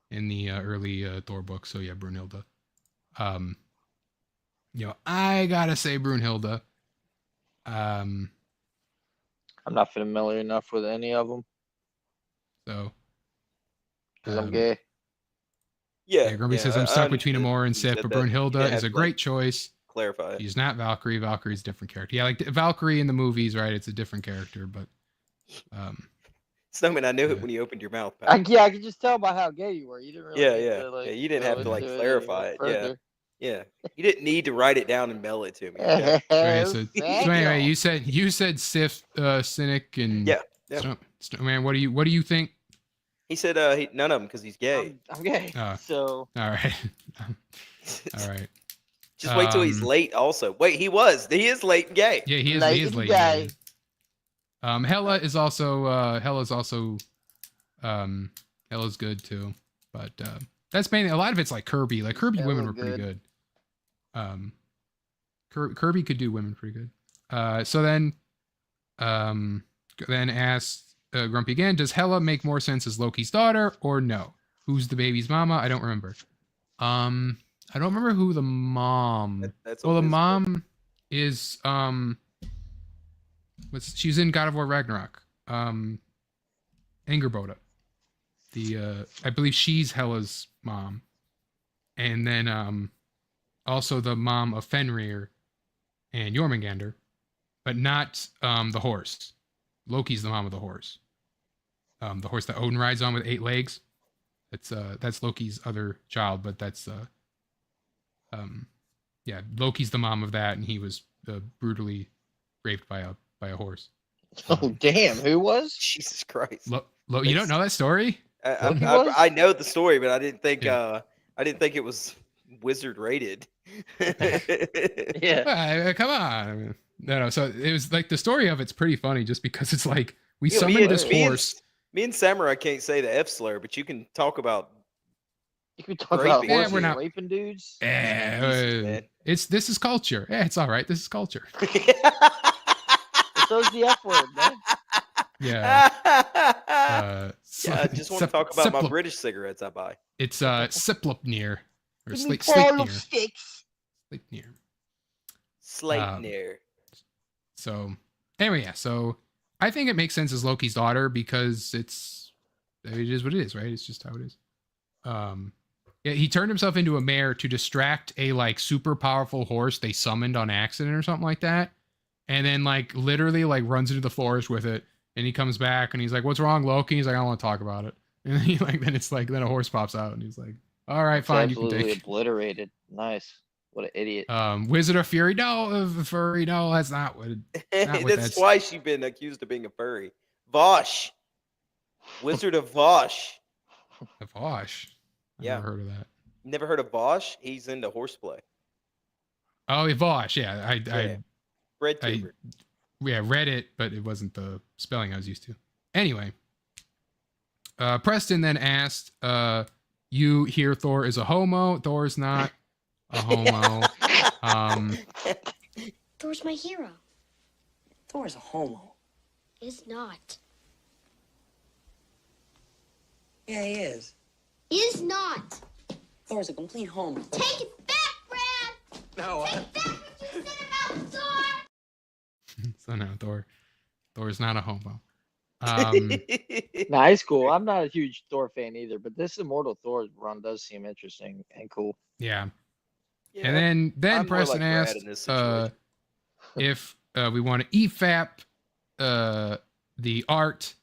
in the early Thor book. So yeah, Brunhilde. You know, I gotta say Brunhilde. I'm not familiar enough with any of them So because I'm gay. yeah, Grumpy says I'm stuck between understood. Amora and You Sif, said but that. You Brunhilde didn't is have a to, great like, choice. clarify it. She's not Valkyrie. Valkyrie's a different character. Yeah, like Valkyrie in the movies, right? It's a different character, but Snowman, I knew yeah. it when you opened your mouth. Pal. I could just tell by how gay you were. You didn't really Yeah, need yeah. to, like, Yeah, you didn't go have to, like, into it clarify any it. Yeah. further. Yeah. You didn't need to write it down and mail it to me. Okay? Right, so Thank anyway, you. you said Sif, Cynic, and Yeah. Yeah. Man, what do you think? He said none of them because he's gay. I'm gay. So All right, all right. Just wait till he's late. Also, wait, he is late and gay. Yeah, he is. late He is and late. gay. Hela is also Hela's good too, but that's mainly a lot of it's like Kirby. Like Kirby Hella women were pretty good. Kirby could do women pretty good. So then asked Grumpy again, does Hela make more sense as Loki's daughter or no? Who's the baby's mama? I don't remember. I don't remember who the mom. Well, the mom is she's in God of War Ragnarok. Angerboda. I believe she's Hela's mom. And then also the mom of Fenrir and Jormungandr, but not the horse. Loki's the mom of the horse. The horse that Odin rides on with 8 legs. That's Loki's other child, but that's Loki's the mom of that, and he was brutally raped by a horse. Oh damn! Who was? Jesus Christ! You don't know that story? I know the story, but I didn't think it was wizard rated. Yeah. Come on. No. So it was like the story of it's pretty funny, just because it's like we Yeah, summoned this horse. Me and Samurai can't say the F slur, but you can talk about. You can talk about raping. horses we're not- raping dudes. This is culture. Yeah, it's all right. This is culture. So's the F word, man. Yeah. Yeah, I just want to talk about my British cigarettes I buy. It's Siplopnir or Give me Sleipnir. ball of sticks. Sleipnir. Sleipnir. So anyway, yeah. So I think it makes sense as Loki's daughter because it is what it is, right? It's just how it is. Yeah, he turned himself into a mare to distract a like super powerful horse they summoned on accident or something like that, and then like literally like runs into the forest with it, and he comes back and he's like, "What's wrong, Loki?" He's like, "I don't want to talk about it." And then a horse pops out and he's like, "All right, fine, you can Absolutely take it." obliterated. Nice. What an idiot. Wizard of Fury, no, furry, no, that's not what. That's twice you've been accused of being a furry. Vosh. Wizard of Vosh. Vosh. I've never heard of that. Never heard of Vosh? He's into horseplay. Oh, Vosh, yeah. I read it, but it wasn't the spelling I was used to. Anyway, Preston then asked, you hear Thor is a homo? Thor's not a homo. Thor's my hero. Thor's a homo. Is not. Yeah, he is. Is not. Thor's a complete homo. Take it back, Brad. No. Take back what you said about Thor. So no, Thor's not a homo. Nah, he's cool. I'm not a huge Thor fan either, but this Immortal Thor run does seem interesting and cool. Yeah. And then I'm more Preston like Brad asked in this situation. if we want to EFAP the art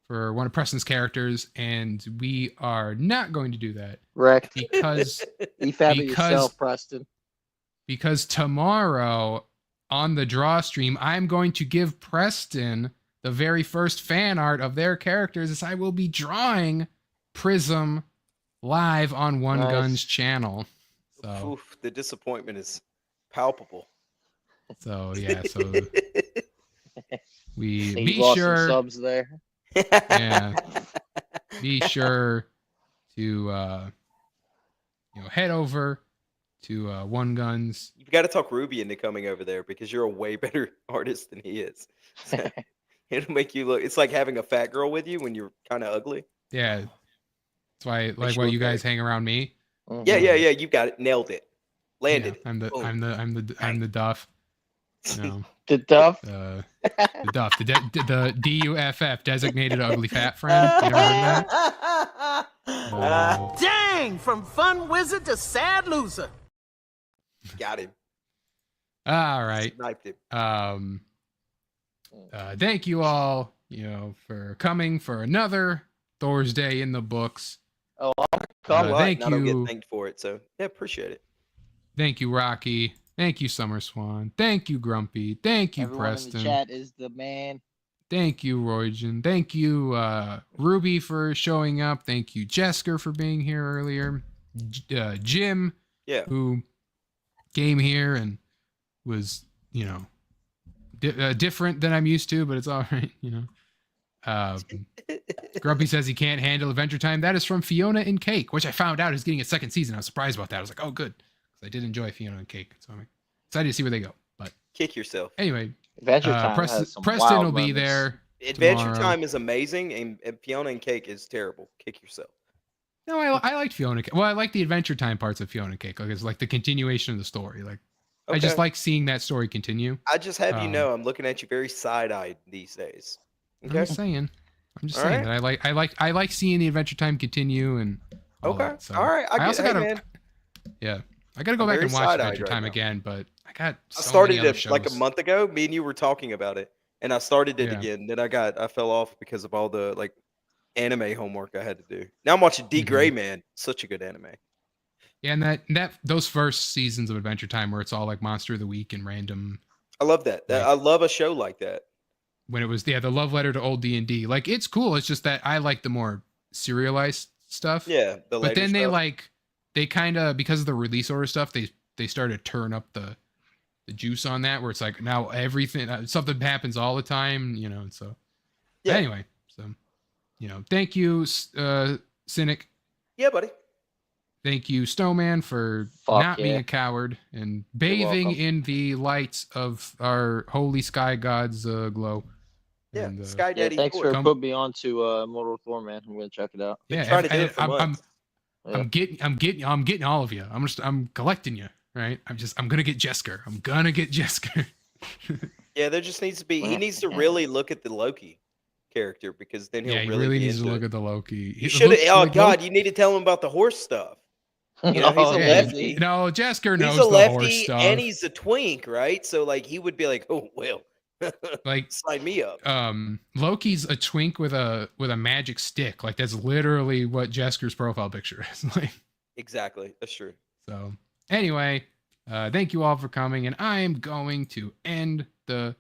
for one of Preston's characters, and we are not going to do that. Wrecked. Because EFAP it yourself, Preston. Because tomorrow on the draw stream, I'm going to give Preston the very first fan art of their characters, as I will be drawing Prism live on One Gun's channel. So Oof, the disappointment is palpable. So yeah, so we So you be lost some sure subs there. Yeah. Be sure to head over to One Guns. You've got to talk Ruby into coming over there because you're a way better artist than he is. So it'll make you look. It's like having a fat girl with you when you're kind of ugly. Yeah, that's why why you guys hang around me. Yeah. You got it. Nailed it. Landed. I'm the duff. No. The Duff. The Duff. The DUFF, designated ugly fat friend. You never heard that? Dang! From fun wizard to sad loser. Got him. All right. Sniped him. Thank you all, for coming for another Thorsday in the books. Oh, come thank I don't you. get thanked for it, so yeah, appreciate it. Thank you, Rocky. Thank you, Summer Swan. Thank you, Grumpy. Thank you, Everyone Preston. in the chat is the man. Thank you, Roygen. Thank you, Ruby, for showing up. Thank you, Jesker, for being here earlier. Jim, who came here and was, different than I'm used to, but it's all right, Grumpy says he can't handle Adventure Time. That is from Fiona and Cake, which I found out is getting a second season. I was surprised about that. I was like, oh, good. Because I did enjoy Fiona and Cake. So I'm excited to see where they go. But kick yourself. Anyway, Adventure Time has some Preston wild will be moments. there. Adventure tomorrow. Time is amazing, and Fiona and Cake is terrible. Kick yourself. No, I liked Fiona. Well, I like the Adventure Time parts of Fiona and Cake. Like it's like the continuation of the story. Like I just like seeing that story continue. I just have I'm looking at you very side-eyed these days. Okay? I'm just saying that I like seeing the Adventure Time continue and all that, so. All right. I also get, gotta, man. Yeah, I gotta go back and watch Adventure Time again, but I got. So I started many other it shows. like a month ago. Me and you were talking about it, and I started it again. Then I fell off because of all the like anime homework I had to do. Now I'm watching D Gray Man. Such a good anime. Yeah, and those first seasons of Adventure Time where it's all like Monster of the Week and random. I love that. I love a show like that. When it was the love letter to old D&D, like it's cool. It's just that I like the more serialized stuff. Yeah, but then they kind of because of the release order stuff, they started to turn up the juice on that, where it's like now everything something happens all the time, And so anyway, so thank you, Cynic. Yeah, buddy. Thank you, Snowman, for not being a coward and bathing in the lights of our holy sky god's glow. Yeah, and, Sky Daddy. Thanks for putting me on to Immortal Thor, man. I'm gonna check it out. Yeah, I'm getting all of you. I'm collecting you, right? I'm gonna get Jesker. I'm gonna get Jesker. Yeah, there just needs to be. He needs to really look at the Loki character because then he'll he really needs to look at the Loki. You should have. Oh God, you need to tell him about the horse stuff. He's a lefty. No, Jesker knows he's a the lefty horse stuff. and he's a twink, right? So like he would be like, oh well, like sign me up. Loki's a twink with a magic stick. Like that's literally what Jesker's profile picture is. Like exactly, that's true. So anyway, thank you all for coming, and I am going to end the